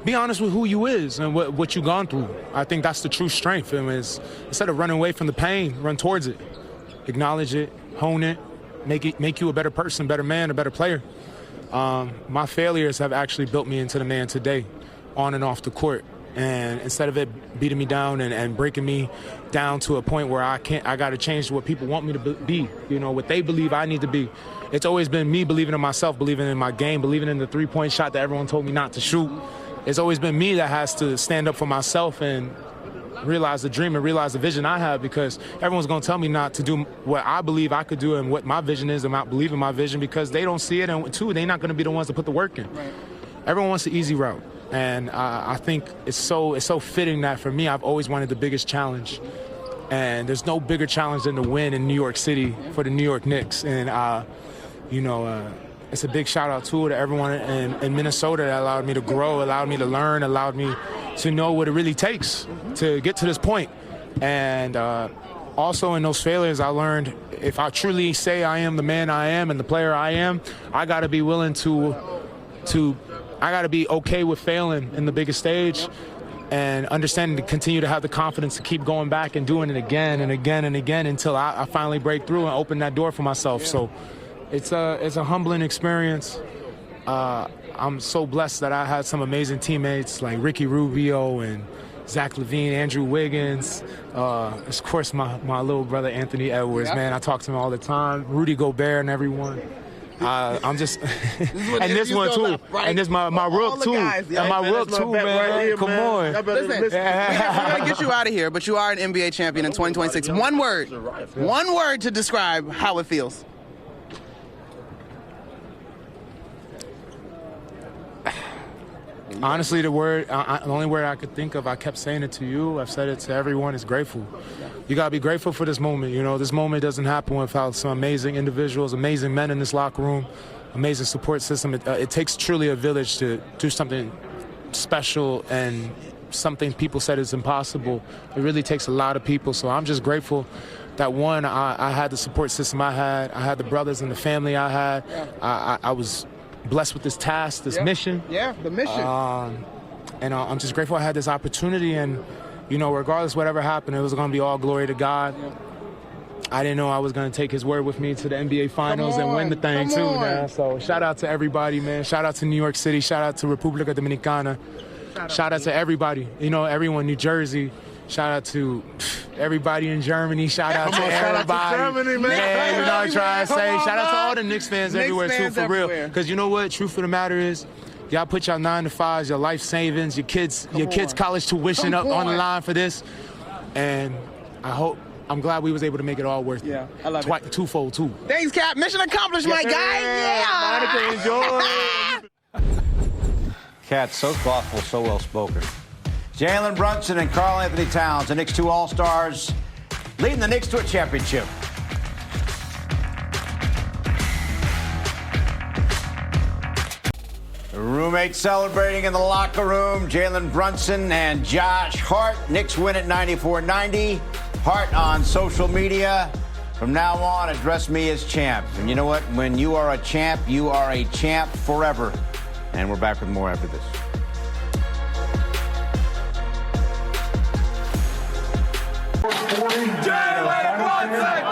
Be honest with who you is and what you've gone through. I think that's the true strength. And instead of running away from the pain, run towards it. Acknowledge it, hone it, make you a better person, better man, a better player. My failures have actually built me into the man today, on and off the court. And instead of it beating me down and breaking me down to a point where I got to change to what people want me to be, you know, what they believe I need to be. It's always been me believing in myself, believing in my game, believing in the three-point shot that everyone told me not to shoot. It's always been me that has to stand up for myself and realize the dream and realize the vision I have, because everyone's going to tell me not to do what I believe I could do and what my vision is and not believe in my vision because they don't see it, and two, they're not going to be the ones to put the work in. Right. Everyone wants the easy route, and I think it's so fitting that for me, I've always wanted the biggest challenge, and there's no bigger challenge than to win in New York City for the New York Knicks, and you know, it's a big shout out to everyone in Minnesota that allowed me to grow, allowed me to learn, allowed me to know what it really takes to get to this point. And also in those failures, I learned if I truly say I am the man I am and the player I am, I got to be willing I got to be okay with failing in the biggest stage and understanding to continue to have the confidence to keep going back and doing it again and again and again until I finally break through and open that door for myself. Yeah. So it's a humbling experience. I'm so blessed that I had some amazing teammates like Ricky Rubio and Zach LaVine, Andrew Wiggins, of course my little brother Anthony Edwards, man, I talk to him all the time, Rudy Gobert and everyone. I'm just, and this one too, left, right? And this my rook too, and my rook too, man. Right here, come on. Listen, we're gonna get you out of here, but you are an NBA champion in 2026. One word to describe how it feels. Honestly, the only word I could think of, I kept saying it to you, I've said it to everyone, is grateful. You got to be grateful for this moment. You know, this moment doesn't happen without some amazing individuals, amazing men in this locker room, amazing support system. It takes truly a village to do something special and something people said is impossible. It really takes a lot of people. So I'm just grateful that, one, I had the support system I had the brothers and the family I had. I was blessed with this task, this mission. Yeah, the mission. And I'm just grateful I had this opportunity. And, you know, regardless of whatever happened, it was going to be all glory to God. I didn't know I was going to take his word with me to the NBA Finals and win the thing, too, man. So shout out to everybody, man. Shout out to New York City. Shout out to República Dominicana. Shout out to everybody. You know, everyone, New Jersey. Shout out to everybody in Germany. Shout out to everybody. Shout out to Germany, man. Yeah, you know what I'm trying to say. Shout out to all the Knicks fans everywhere, too, for real. Because you know what? Truth of the matter is, Y'all put your 9 to 5s, your life savings, your kids' college tuition up on the line for this. And I'm glad we was able to make it all worth it. Yeah, I love it. Twofold, too. Thanks, Cap. Mission accomplished, my guy. Yeah. Monica, enjoy. Cat, so thoughtful, so well-spoken. Jalen Brunson and Karl Anthony Towns, the Knicks 2 All-Stars, leading the Knicks to a championship. Roommates celebrating in the locker room. Jalen Brunson and Josh Hart. Knicks win at 94-90. Hart on social media. From now on, address me as champ. And you know what? When you are a champ forever. And we're back with more after this. Jalen Brunson!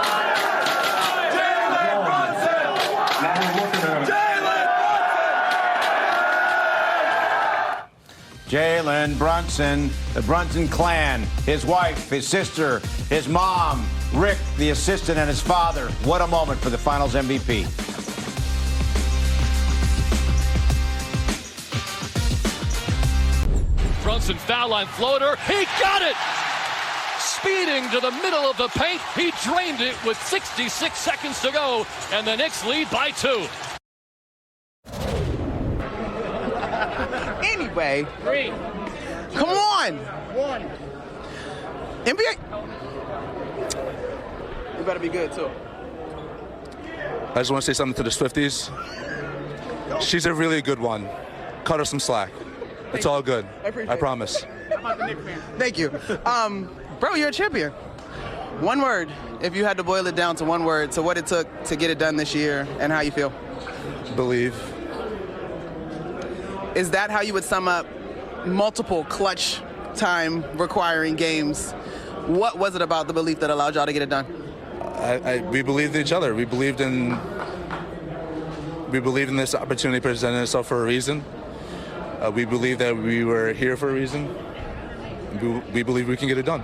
Jalen Brunson, the Brunson clan, his wife, his sister, his mom, Rick, the assistant, and his father. What a moment for the Finals MVP. Brunson foul line floater. He got it! Speeding to the middle of the paint. He drained it with 66 seconds to go, and the Knicks lead by 2. Anyway. 3. Come on. 1. NBA. You better be good, too. I just want to say something to the Swifties. She's a really good one. Cut her some slack. It's all good. I promise. Thank you. Bro, you're a champion. One word, if you had to boil it down to one word, to what it took to get it done this year and how you feel. Believe. Is that how you would sum up multiple clutch time requiring games? What was it about the belief that allowed y'all to get it done? We believed in each other. We believed in this opportunity presenting itself for a reason. We believe that we were here for a reason. We believe we can get it done.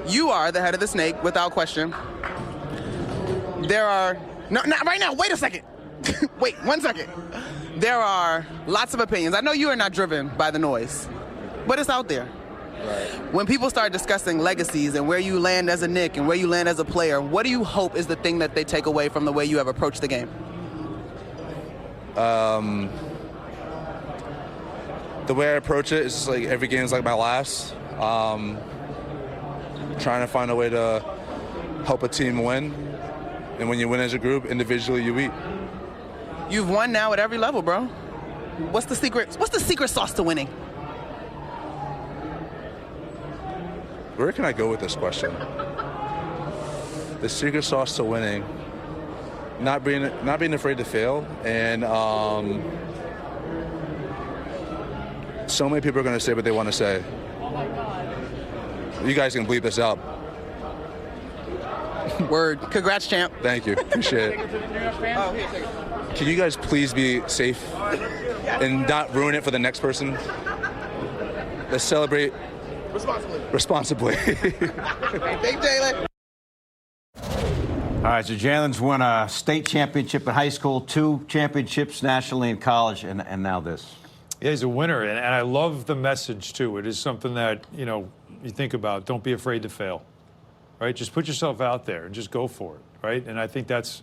You are the head of the snake, without question. There are... No, not right now. Wait a second. Wait, 1 second. There are lots of opinions. I know you are not driven by the noise, but it's out there. Right. When people start discussing legacies and where you land as a Knick and where you land as a player, what do you hope is the thing that they take away from the way you have approached the game? The way I approach it is like every game is like my last. Trying to find a way to help a team win. And when you win as a group, individually you eat. You've won now at every level, bro. What's the secret? What's the secret sauce to winning? Where can I go with this question? The secret sauce to winning, not being afraid to fail, and so many people are going to say what they want to say. You guys can bleep this out. Word. Congrats, champ. Thank you. Appreciate it. Can you guys please be safe and not ruin it for the next person? Let's celebrate responsibly. Thank Jalen. All right, so Jalen's won a state championship in high school, 2 championships nationally in college, and now this. Yeah, he's a winner, and I love the message, too. It is something that, you think about. Don't be afraid to fail, right? Just put yourself out there and just go for it, right? And I think that's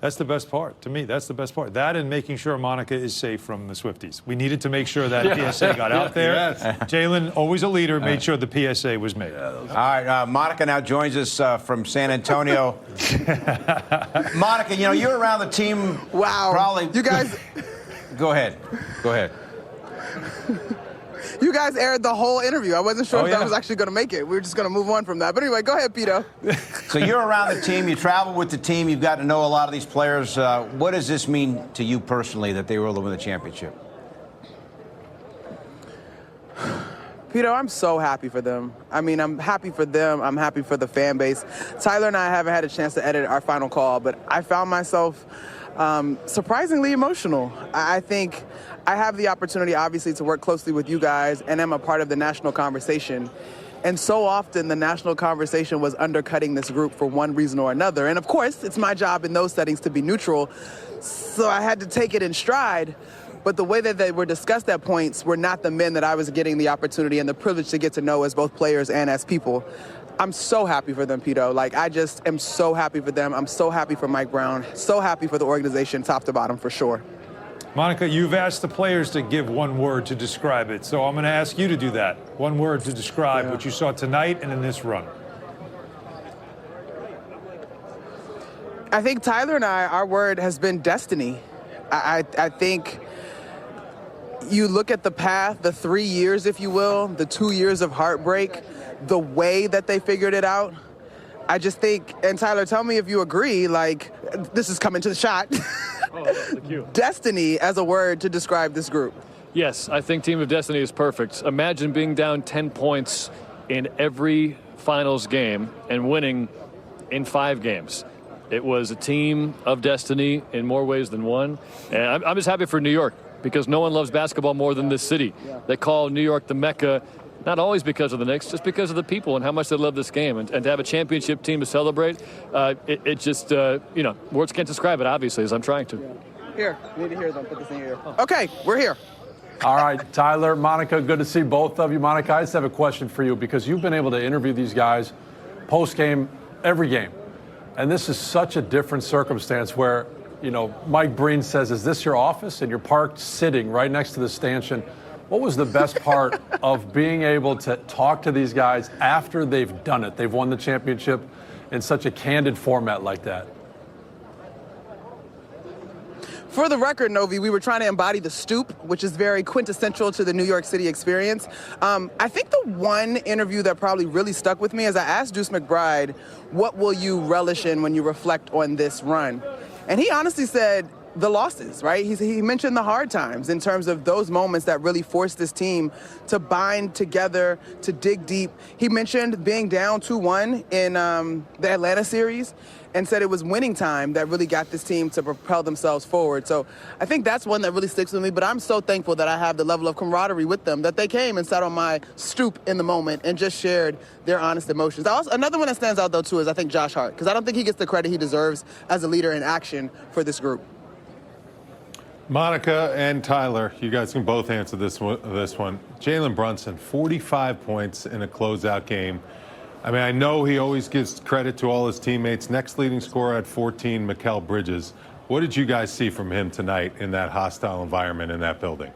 the best part. To me, that's the best part. That and making sure Monica is safe from the Swifties. We needed to make sure that PSA got out there. Yes. Jalen, always a leader, made sure the PSA was made. All right, Monica now joins us from San Antonio. Monica, you're around the team. Wow. Probably. You guys. Go ahead. You guys aired the whole interview. I wasn't sure if that was actually going to make it. We were just going to move on from that. But anyway, go ahead, Pidto. So you're around the team. You travel with the team. You've got to know a lot of these players. What does this mean to you personally that they were able to win the championship? Pidto, I'm so happy for them. I mean, I'm happy for them. I'm happy for the fan base. Tyler and I haven't had a chance to edit our final call, but I found myself surprisingly emotional. I think I have the opportunity, obviously, to work closely with you guys, and I'm a part of the national conversation. And so often the national conversation was undercutting this group for one reason or another. And of course, it's my job in those settings to be neutral, so I had to take it in stride. but the way that they were discussed at points were not the men that I was getting the opportunity and the privilege to get to know as both players and as people. I'm so happy for them, Pidto. Like, I just am so happy for them. I'm so happy for Mike Brown. So happy for the organization, top to bottom, for sure. Monica, you've asked the players to give one word to describe it, so I'm going to ask you to do that. One word to describe what you saw tonight and in this run. I think Tyler and our word has been destiny. I think you look at the path, the 3 years, if you will, the 2 years of heartbreak, the way that they figured it out. I just think, and Tyler, tell me if you agree, like, this is coming to the shot. Oh, thank you. Destiny as a word to describe this group. Yes, I think Team of Destiny is perfect. Imagine being down 10 points in every finals game and winning in 5 games. It was a team of destiny in more ways than one. And I'm just happy for New York because no one loves basketball more than this city. They call New York the Mecca, not always because of the Knicks, just because of the people and how much they love this game. And to have a championship team to celebrate, it just, words can't describe it, obviously, as I'm trying to. Here, you need to hear them. Put this in your ear. Okay, we're here. All right, Tyler, Monica, good to see both of you. Monica, I just have a question for you because you've been able to interview these guys post-game, every game. And this is such a different circumstance where, Mike Breen says, is this your office? And you're parked sitting right next to the stanchion. What was the best part of being able to talk to these guys after they've done it? They've won the championship in such a candid format like that. For the record, Novi, we were trying to embody the stoop, which is very quintessential to the New York City experience. I think the one interview that probably really stuck with me is I asked Deuce McBride, what will you relish in when you reflect on this run? And he honestly said, the losses, right? He mentioned the hard times in terms of those moments that really forced this team to bind together, to dig deep. He mentioned being down 2-1 in the Atlanta series and said it was winning time that really got this team to propel themselves forward. So I think that's one that really sticks with me, but I'm so thankful that I have the level of camaraderie with them, that they came and sat on my stoop in the moment and just shared their honest emotions. Another one that stands out, though, too, is I think Josh Hart, because I don't think he gets the credit he deserves as a leader in action for this group. Monica and Tyler, you guys can both answer this one. Jalen Brunson, 45 points in a closeout game. I mean, I know he always gives credit to all his teammates. Next leading scorer at 14, Mikal Bridges. What did you guys see from him tonight in that hostile environment in that building?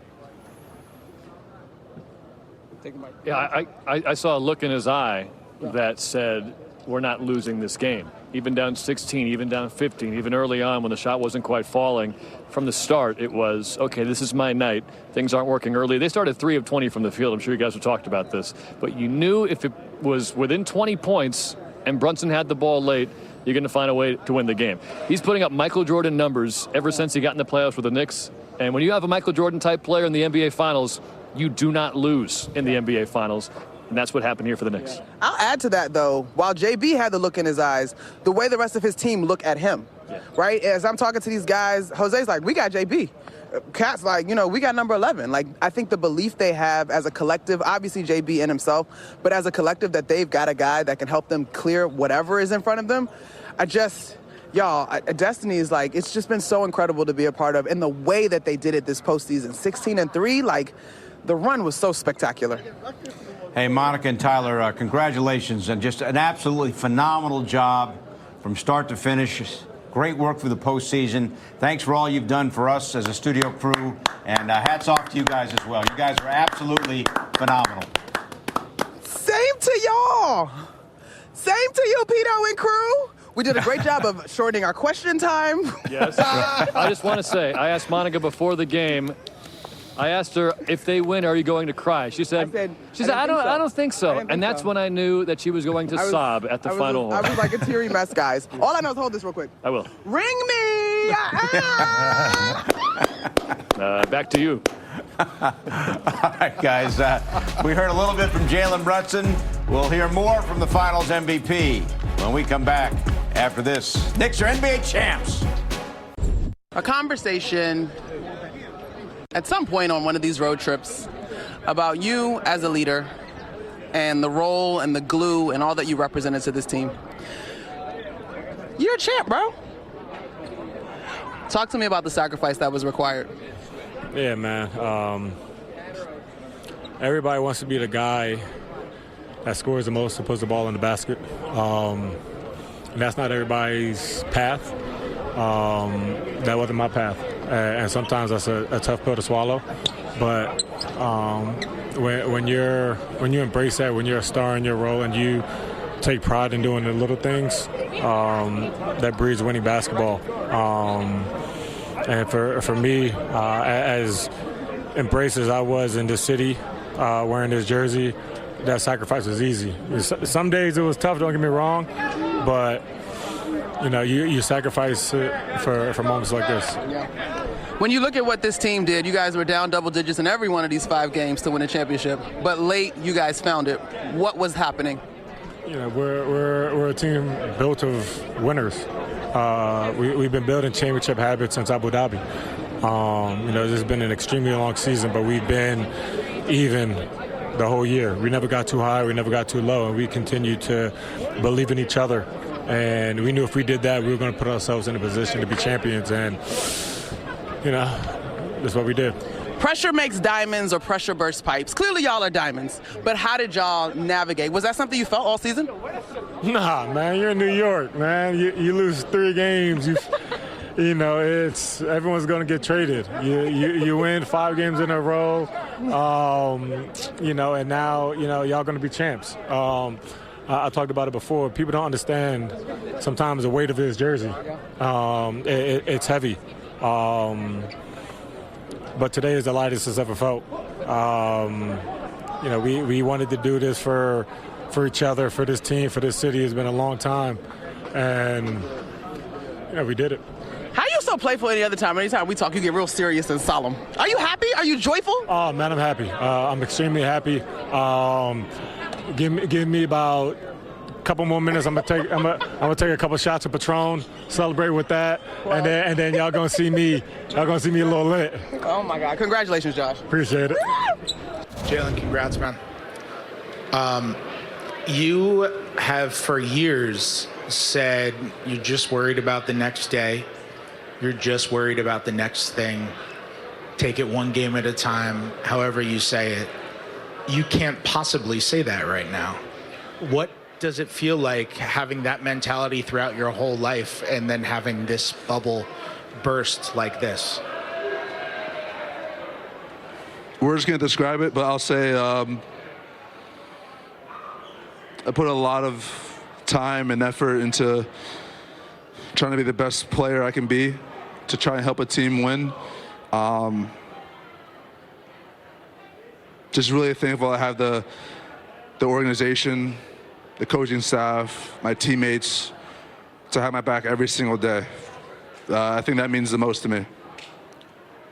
Yeah, I saw a look in his eye that said, we're not losing this game. Even down 16, even down 15, even early on when the shot wasn't quite falling. From the start, it was, okay, this is my night. Things aren't working early. They started 3 of 20 from the field. I'm sure you guys have talked about this. But you knew if it was within 20 points and Brunson had the ball late, you're going to find a way to win the game. He's putting up Michael Jordan numbers ever since he got in the playoffs with the Knicks. And when you have a Michael Jordan-type player in the NBA Finals, you do not lose in the NBA Finals. And that's what happened here for the Knicks. I'll add to that, though. While JB had the look in his eyes, the way the rest of his team look at him, right? As I'm talking to these guys, Jose's like, we got JB. Cat's like, we got number 11. Like, I think the belief they have as a collective, obviously JB in himself, but as a collective that they've got a guy that can help them clear whatever is in front of them. Destiny is like, it's just been so incredible to be a part of. And the way that they did it this postseason, 16-3, like, the run was so spectacular. Hey, Monica and Tyler, congratulations and just an absolutely phenomenal job from start to finish. Great work through the postseason. Thanks for all you've done for us as a studio crew, and hats off to you guys as well. You guys are absolutely phenomenal. Same to y'all. Same to you, Pidto and crew. We did a great job of shortening our question time. Yes. I just want to say, I asked Monica before the game, I asked her, if they win, are you going to cry? She said, I don't think so. And that's when I knew that she was going to sob at the final horn. I was like a teary mess, guys. All I know is hold this real quick. I will. Ring me! Back to you. All right, guys. We heard a little bit from Jalen Brunson. We'll hear more from the Finals MVP when we come back after this. Knicks are NBA champs. A conversation at some point on one of these road trips about you as a leader and the role and the glue and all that you represented to this team. You're a champ, bro. Talk to me about the sacrifice that was required. Yeah, man. Everybody wants to be the guy that scores the most and puts the ball in the basket. And that's not everybody's path. That wasn't my path. And sometimes that's a tough pill to swallow. But when you embrace that, when you're a star in your role and you take pride in doing the little things, that breeds winning basketball. And for me, as embraced as I was in the city, wearing this jersey, that sacrifice was easy. Some days it was tough, don't get me wrong, but you sacrifice it for moments like this. When you look at what this team did, you guys were down double digits in every one of these 5 games to win a championship, but late you guys found it. What was happening? We're a team built of winners. We've been building championship habits since Abu Dhabi. This has been an extremely long season, but we've been even the whole year. We never got too high, we never got too low, and we continued to believe in each other. And we knew if we did that, we were going to put ourselves in a position to be champions. And, that's what we did. Pressure makes diamonds or pressure bursts pipes. Clearly y'all are diamonds, but how did y'all navigate? Was that something you felt all season? Nah, man, you're in New York, man. You lose 3 games, it's everyone's going to get traded. You win 5 games in a row, and now, y'all going to be champs. I talked about it before. People don't understand sometimes the weight of his jersey. It's heavy. But today is the lightest it's ever felt. We wanted to do this for each other, for this team, for this city. It's been a long time, and we did it. How are you so playful any other time? Anytime we talk, you get real serious and solemn. Are you happy? Are you joyful? Oh man, I'm happy. I'm extremely happy. Give me about a couple more minutes. I'm gonna take a couple shots of Patron, celebrate with that, and then y'all gonna see me. Y'all gonna see me a little lit. Oh my God! Congratulations, Josh. Appreciate it. Jalen, congrats, man. You have for years said you're just worried about the next day. You're just worried about the next thing. Take it one game at a time, however you say it. You can't possibly say that right now. What does it feel like having that mentality throughout your whole life and then having this bubble burst like this? Words can't describe it, but I'll say I put a lot of time and effort into trying to be the best player I can be, to try and help a team win. Just really thankful I have the organization, the coaching staff, my teammates to have my back every single day. I think that means the most to me.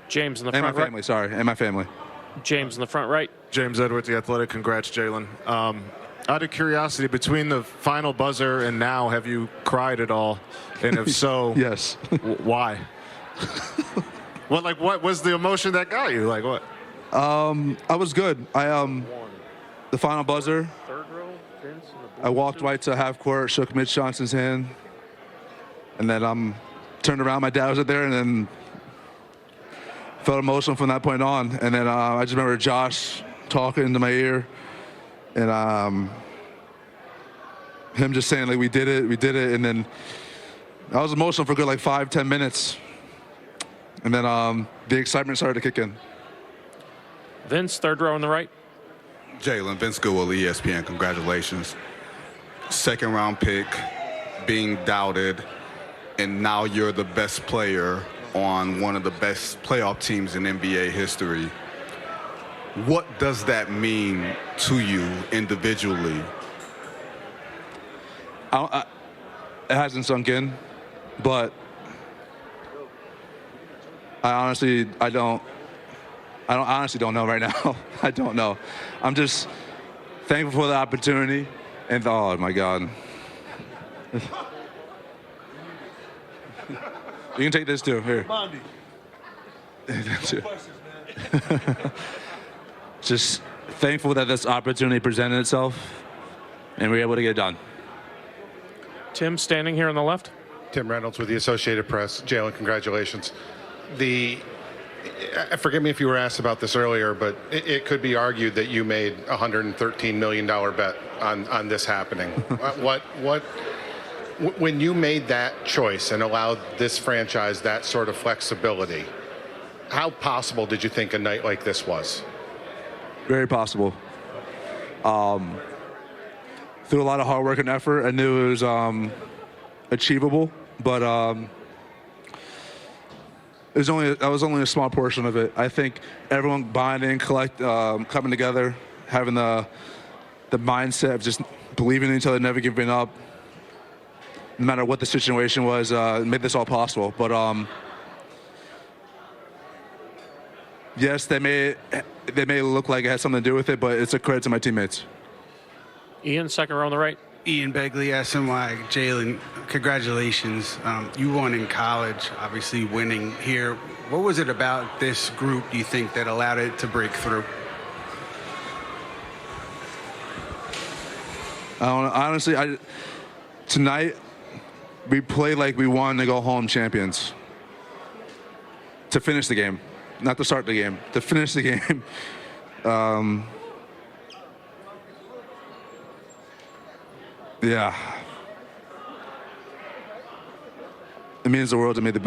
James in the and front my family, right. sorry, and my family. James in the front right. James Edwards, The Athletic. Congrats, Jalen. Out of curiosity, between the final buzzer and now, have you cried at all? And if so, yes. Why? What was the emotion that got you? Like what? I was good. The final buzzer, I walked right to half court, shook Mitch Johnson's hand, and then turned around. My dad was there, and then felt emotional from that point on. And then I just remember Josh talking into my ear, and him just saying, like, we did it. And then I was emotional for a good 5-10 minutes. And then the excitement started to kick in. Vince, third row on the right. Jalen, Vince Goodwill, ESPN, congratulations. Second round pick, being doubted, and now you're the best player on one of the best playoff teams in NBA history. What does that mean to you individually? It hasn't sunk in, but I honestly don't know right now. I don't know. I'm just thankful for the opportunity, and oh my God. You can take this too. Here. Just thankful that this opportunity presented itself, and we were able to get it done. Tim, standing here on the left. Tim Reynolds with the Associated Press. Jalen, congratulations. The forgive me if you were asked about this earlier, but it could be argued that you made a $113 million bet on this happening. When you made that choice and allowed this franchise that sort of flexibility, how possible did you think a night like this was? Very possible. Through a lot of hard work and effort, I knew it was achievable, but that was only a small portion of it. I think everyone bonding, coming together, having the mindset of just believing in each other, never giving up, no matter what the situation was, made this all possible. But yes, they may look like it had something to do with it, but it's a credit to my teammates. Ian, second row on the right. Ian Begley, SNY. Jalen, congratulations. You won in college, obviously winning here. What was it about this group, do you think, that allowed it to break through? Honestly, tonight we played like we won to go home champions. To finish the game, not to start the game. To finish the game. Yeah. It means the world to me to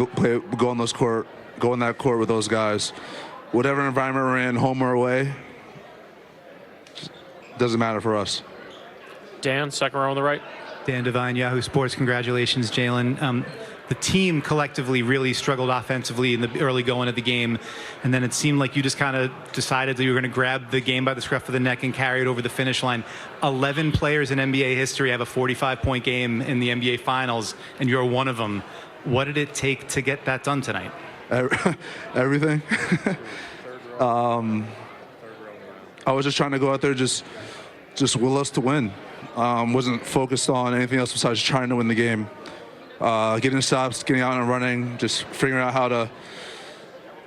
go on that court with those guys. Whatever environment we're in, home or away, doesn't matter for us. Dan, second row on the right. Dan Devine, Yahoo Sports. Congratulations, Jalen. The team collectively really struggled offensively in the early going of the game, and then it seemed like you just kind of decided that you were going to grab the game by the scruff of the neck and carry it over the finish line. 11 players in NBA history have a 45-point game in the NBA Finals, and you're one of them. What did it take to get that done tonight? Everything. I was just trying to go out there, just will us to win. Wasn't focused on anything else besides trying to win the game. Getting stops, getting out and running, just figuring out how to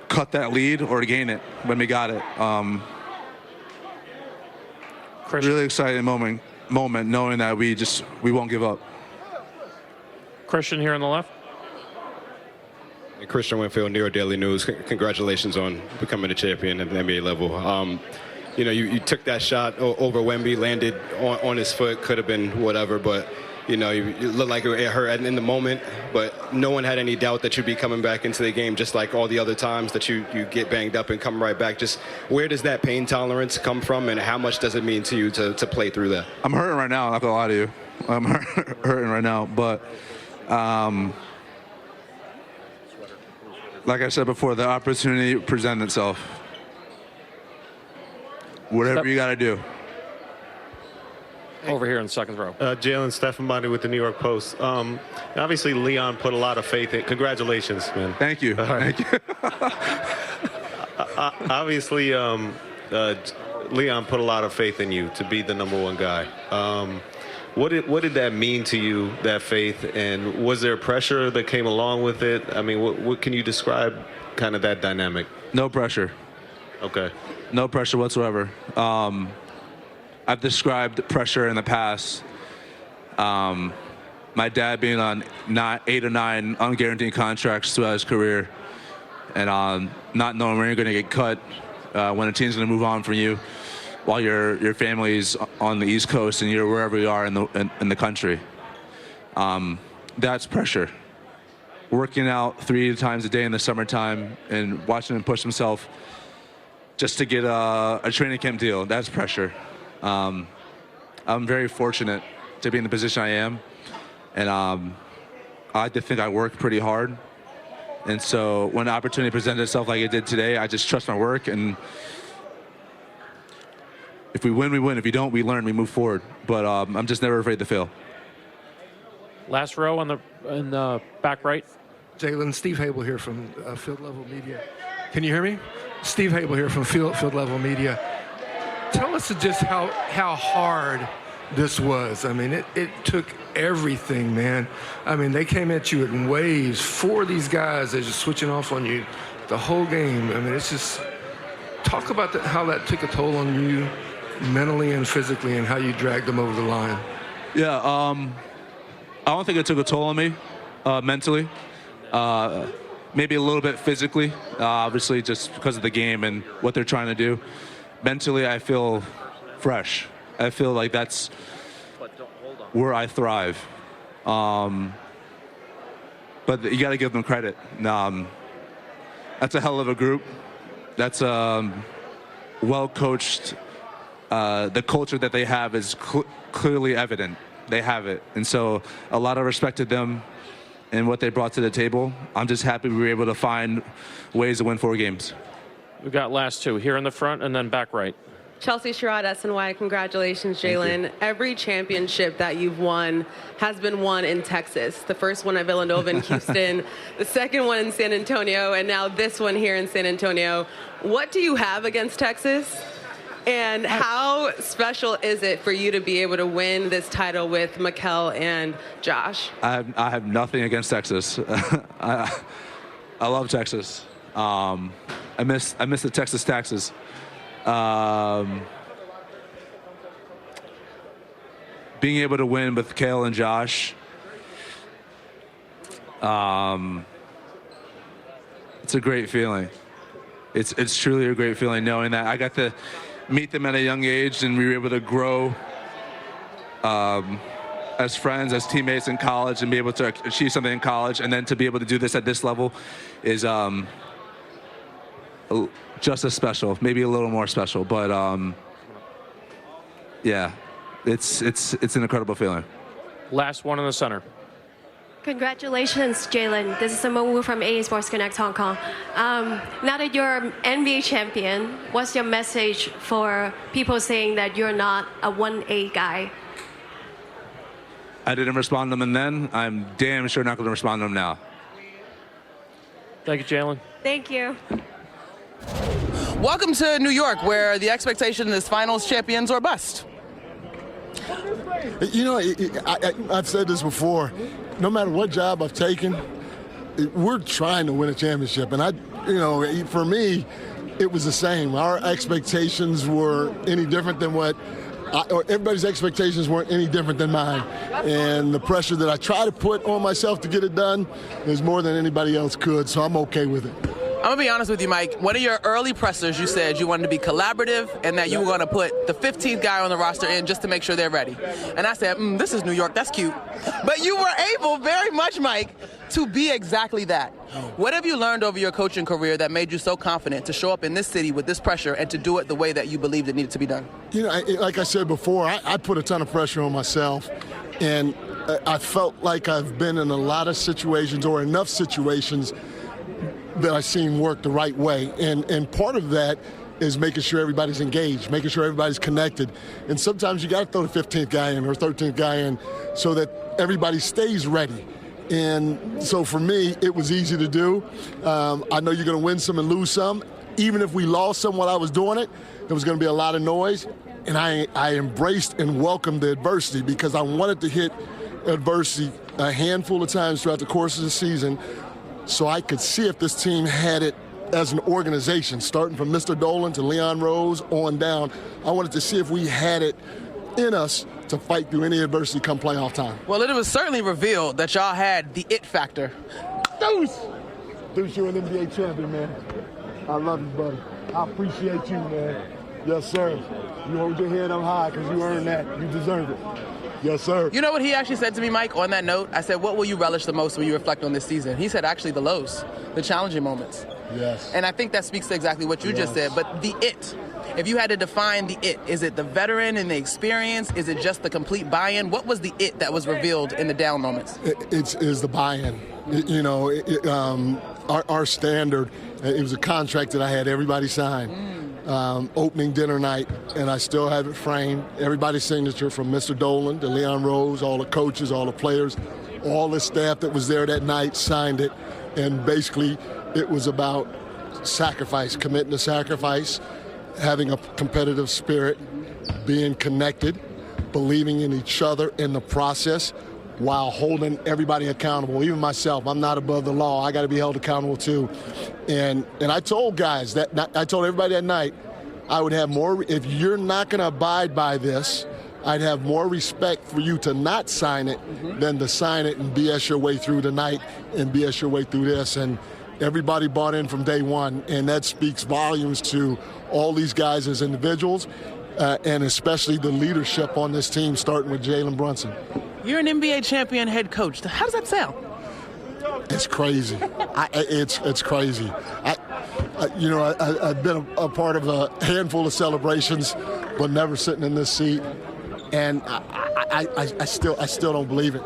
cut that lead or to gain it when we got it. Really exciting moment knowing that we won't give up. Christian here on the left. Christian Winfield, New York Daily News. Congratulations on becoming a champion at the NBA level. You took that shot over Wemby, landed on his foot, could have been whatever, but you looked like it hurt in the moment, but no one had any doubt that you'd be coming back into the game just like all the other times that you get banged up and come right back. Just where does that pain tolerance come from, and how much does it mean to you to play through that? I'm hurting right now, I'm not going to lie to you. I'm hurting right now, but like I said before, the opportunity presented itself. Whatever you got to do. Over here in the second row. Jalen Stephanbody with the New York Post. Obviously, Leon put a lot of faith in. Congratulations, man. Thank you. Right. Thank you. Obviously, Leon put a lot of faith in you to be the number one guy. What did that mean to you, that faith? And was there pressure that came along with it? I mean, what can you describe kind of that dynamic? No pressure. Okay. No pressure whatsoever. I've described pressure in the past. My dad being on 8 or 9 unguaranteed contracts throughout his career, and not knowing when you're going to get cut, when a team's going to move on from you, while your family's on the East Coast and you're wherever you are in the country. That's pressure. Working out 3 times a day in the summertime and watching him push himself just to get a training camp deal, that's pressure. I'm very fortunate to be in the position I am, and I like to think I work pretty hard. And so when the opportunity presented itself like it did today, I just trust my work, and if we win, we win. If we don't, we learn, we move forward. But I'm just never afraid to fail. Last row in the back right. Jalen, Steve Hable here from Field Level Media. Can you hear me? Steve Hable here from Field Level Media. Tell us just how hard this was. I mean, it took everything, man. I mean, they came at you in waves. 4 of these guys are just switching off on you the whole game. I mean, it's just talk about how that took a toll on you mentally and physically, and how you dragged them over the line. Yeah, I don't think it took a toll on me mentally. maybe a little bit physically, obviously just because of the game and what they're trying to do. Mentally, I feel fresh. I feel like that's where I thrive. But you got to give them credit. That's a hell of a group. That's well coached. The culture that they have is clearly evident. They have it. And so a lot of respect to them and what they brought to the table. I'm just happy we were able to find ways to win 4 games. We've got last 2 here in the front and then back right. Chelsea Sherrod, SNY. Congratulations, Jalen. Every championship that you've won has been won in Texas. The first one at Villanova in Houston, the second one in San Antonio, and now this one here in San Antonio. What do you have against Texas? And how special is it for you to be able to win this title with Mikal and Josh? I have nothing against Texas. I love Texas. I miss the Texas taxes. Being able to win with Kale and Josh, it's a great feeling. It's truly a great feeling knowing that I got to meet them at a young age and we were able to grow as friends, as teammates in college, and be able to achieve something in college, and then to be able to do this at this level is just as special, maybe a little more special, but yeah, it's an incredible feeling. Last one in the center. Congratulations, Jalen. This is Simone Wu from AA Sports Connect Hong Kong. Now that you're NBA champion, what's your message for people saying that you're not a 1A guy? I didn't respond to them then. I'm damn sure not going to respond to them now. Thank you, Jalen. Thank you. Welcome to New York, where the expectation is finals champions or bust. You know, I've said this before. No matter what job I've taken, we're trying to win a championship. And for me, it was the same. Our expectations were any different than everybody's expectations weren't any different than mine. And the pressure that I try to put on myself to get it done is more than anybody else could. So I'm okay with it. I'm going to be honest with you, Mike. One of your early pressers, you said you wanted to be collaborative and that you were going to put the 15th guy on the roster in just to make sure they're ready. And I said, this is New York. That's cute. But you were able very much, Mike, to be exactly that. What have you learned over your coaching career that made you so confident to show up in this city with this pressure and to do it the way that you believed it needed to be done? You know, like I said before, I put a ton of pressure on myself. And I felt like I've been in a lot of situations or enough situations that I've seen work the right way. And part of that is making sure everybody's engaged, making sure everybody's connected. And sometimes you got to throw the 15th guy in or 13th guy in so that everybody stays ready. And so for me, it was easy to do. I know you're going to win some and lose some. Even if we lost some while I was doing it, there was going to be a lot of noise. And I embraced and welcomed the adversity because I wanted to hit adversity a handful of times throughout the course of the season so I could see if this team had it as an organization, starting from Mr. Dolan to Leon Rose on down. I wanted to see if we had it in us to fight through any adversity come playoff time. Well, it was certainly revealed that y'all had the it factor. Deuce, you're an NBA champion, man. I love you, buddy. I appreciate you, man. Yes, sir. You hold your head up high because you earned that. You deserve it. Yes, sir. You know what he actually said to me, Mike, on that note? I said, what will you relish the most when you reflect on this season? He said, actually, the lows, the challenging moments. Yes. And I think that speaks to exactly what you just said. But the it, if you had to define the it, is it the veteran and the experience? Is it just the complete buy-in? What was the it that was revealed in the down moments? It is the buy-in. Our standard, it was a contract that I had everybody sign. Opening dinner night, and I still have it framed. Everybody's signature from Mr. Dolan to Leon Rose, all the coaches, all the players, all the staff that was there that night signed it. And basically, it was about sacrifice, committing to sacrifice, having a competitive spirit, being connected, believing in each other in the process while holding everybody accountable, even myself. I'm not above the law. I got to be held accountable too. And I told guys I told everybody that night, I would have more, if you're not going to abide by this, I'd have more respect for you to not sign it than to sign it and BS your way through the night and BS your way through this. And Everybody bought in from day one, and that speaks volumes to all these guys as individuals, and especially the leadership on this team, starting with Jalen Brunson. You're an NBA champion head coach. How does that sound? It's crazy. It's crazy. I've been a part of a handful of celebrations, but never sitting in this seat, and I still don't believe it.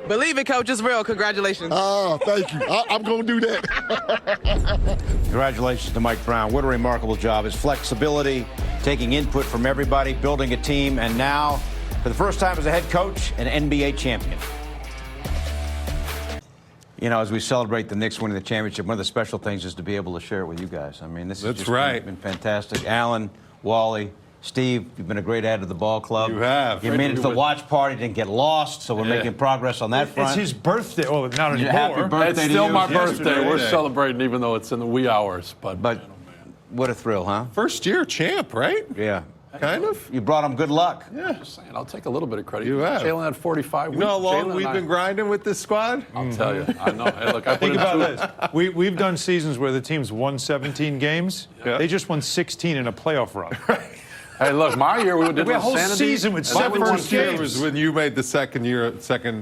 Believe it, coach. It's real. Congratulations. Oh, thank you. I'm going to do that. Congratulations to Mike Brown. What a remarkable job. His flexibility, taking input from everybody, building a team, and now, for the first time as a head coach, an NBA champion. As we celebrate the Knicks winning the championship, one of the special things is to be able to share it with you guys. I mean, this has just been fantastic. Alan, Wally, Steve, you've been a great add to the ball club. You have. You made it to the watch party, didn't get lost, so we're making progress on that front. It's his birthday. Oh, not anymore. Happy birthday It's to still you. my birthday. We're celebrating even though it's in the wee hours. But what a thrill, huh? First year champ, right? Yeah. Kind of. You brought him good luck. Yeah. Just saying, I'll take a little bit of credit. You have. Jalen had 45. You know how long we've been grinding with this squad? I'll tell you. I know. Hey, look, I Think about this. We've done seasons where the team's won 17 games. Yeah. They just won 16 in a playoff run. Hey, look, my year we did a whole season with 17 games. Was when you made the second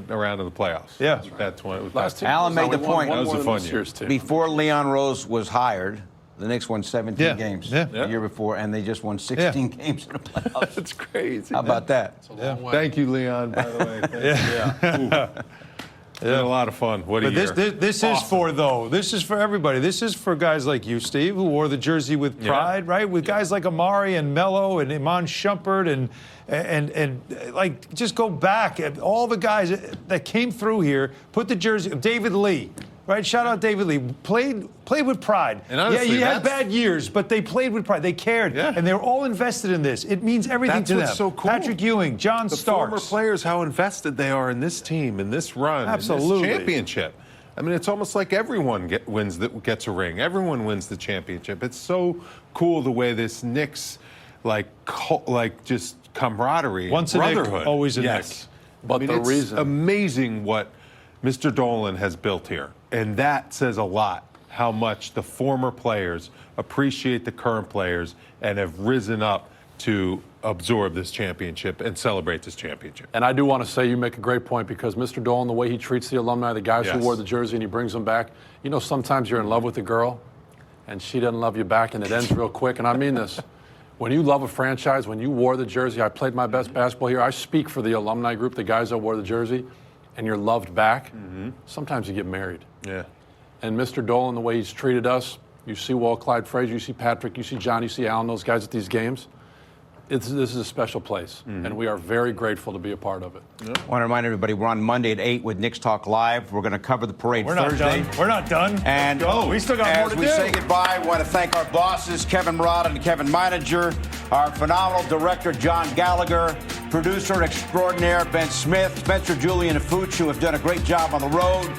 round of the playoffs. Yeah. That's when it was. Last year, Alan made the point. That was a fun year. Before Leon Rose was hired, the Knicks won 17 games the year before, and they just won 16 games in the playoffs. That's crazy. How about that? Thank you, Leon, by the way. It's been a lot of fun. What a year. This is for everybody. This is for guys like you, Steve, who wore the jersey with pride, right? With guys like Amari and Melo and Iman Shumpert and like just go back at all the guys that came through here, put the jersey. David Lee. Right, shout out David Lee. Played with pride. And honestly, he had bad years, but they played with pride. They cared, and they were all invested in this. It means everything to them. That's what's so cool. Patrick Ewing, John Starks. The former players, how invested they are in this team, in this run, Absolutely. in this championship. I mean, it's almost like everyone gets a ring. Everyone wins the championship. It's so cool the way this Knicks, just camaraderie, once a brotherhood. Knick, always a Knick. But it's amazing what Mr. Dolan has built here. And that says a lot, how much the former players appreciate the current players and have risen up to absorb this championship and celebrate this championship. And I do want to say you make a great point because Mr. Dolan, the way he treats the alumni, the guys who wore the jersey and he brings them back, sometimes you're in love with a girl and she doesn't love you back and it ends real quick. And I mean this. When you love a franchise, when you wore the jersey, I played my best basketball here. I speak for the alumni group, the guys that wore the jersey. And you're loved back, sometimes you get married. Yeah. And Mr. Dolan, the way he's treated us, you see Walt Clyde Frazier, you see Patrick, you see John, you see Alan, those guys at these games. This is a special place, and we are very grateful to be a part of it. I want to remind everybody we're on Monday at 8 with Knicks Talk Live. We're going to cover the parade Thursday. We're not done. And we still got more to do. As we say goodbye, we want to thank our bosses, Kevin Murata and Kevin Meininger, our phenomenal director, John Gallagher, producer extraordinaire, Ben Smith, Spencer, Julian, and Fuch, who have done a great job on the road.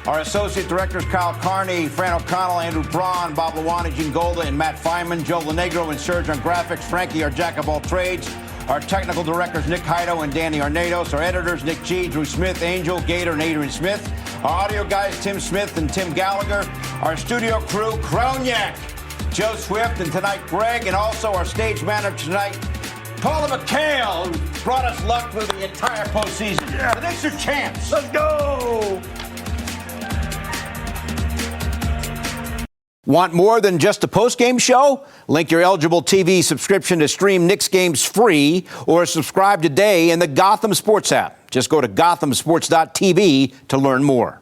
Our associate directors, Kyle Carney, Fran O'Connell, Andrew Braun, Bob Luana, Gene Golda, and Matt Feynman, Joe Lenegro and Serge on graphics, Frankie, our jack of all trades. Our technical directors, Nick Heido and Danny Arnados. Our editors, Nick G, Drew Smith, Angel, Gator, and Adrian Smith. Our audio guys, Tim Smith and Tim Gallagher. Our studio crew, Kroniak, Joe Swift, and tonight, Greg, and also our stage manager tonight, Paula McHale, who brought us luck through the entire postseason. The Knicks are champs. Let's go! Want more than just a post-game show? Link your eligible TV subscription to stream Knicks games free or subscribe today in the Gotham Sports app. Just go to gothamsports.tv to learn more.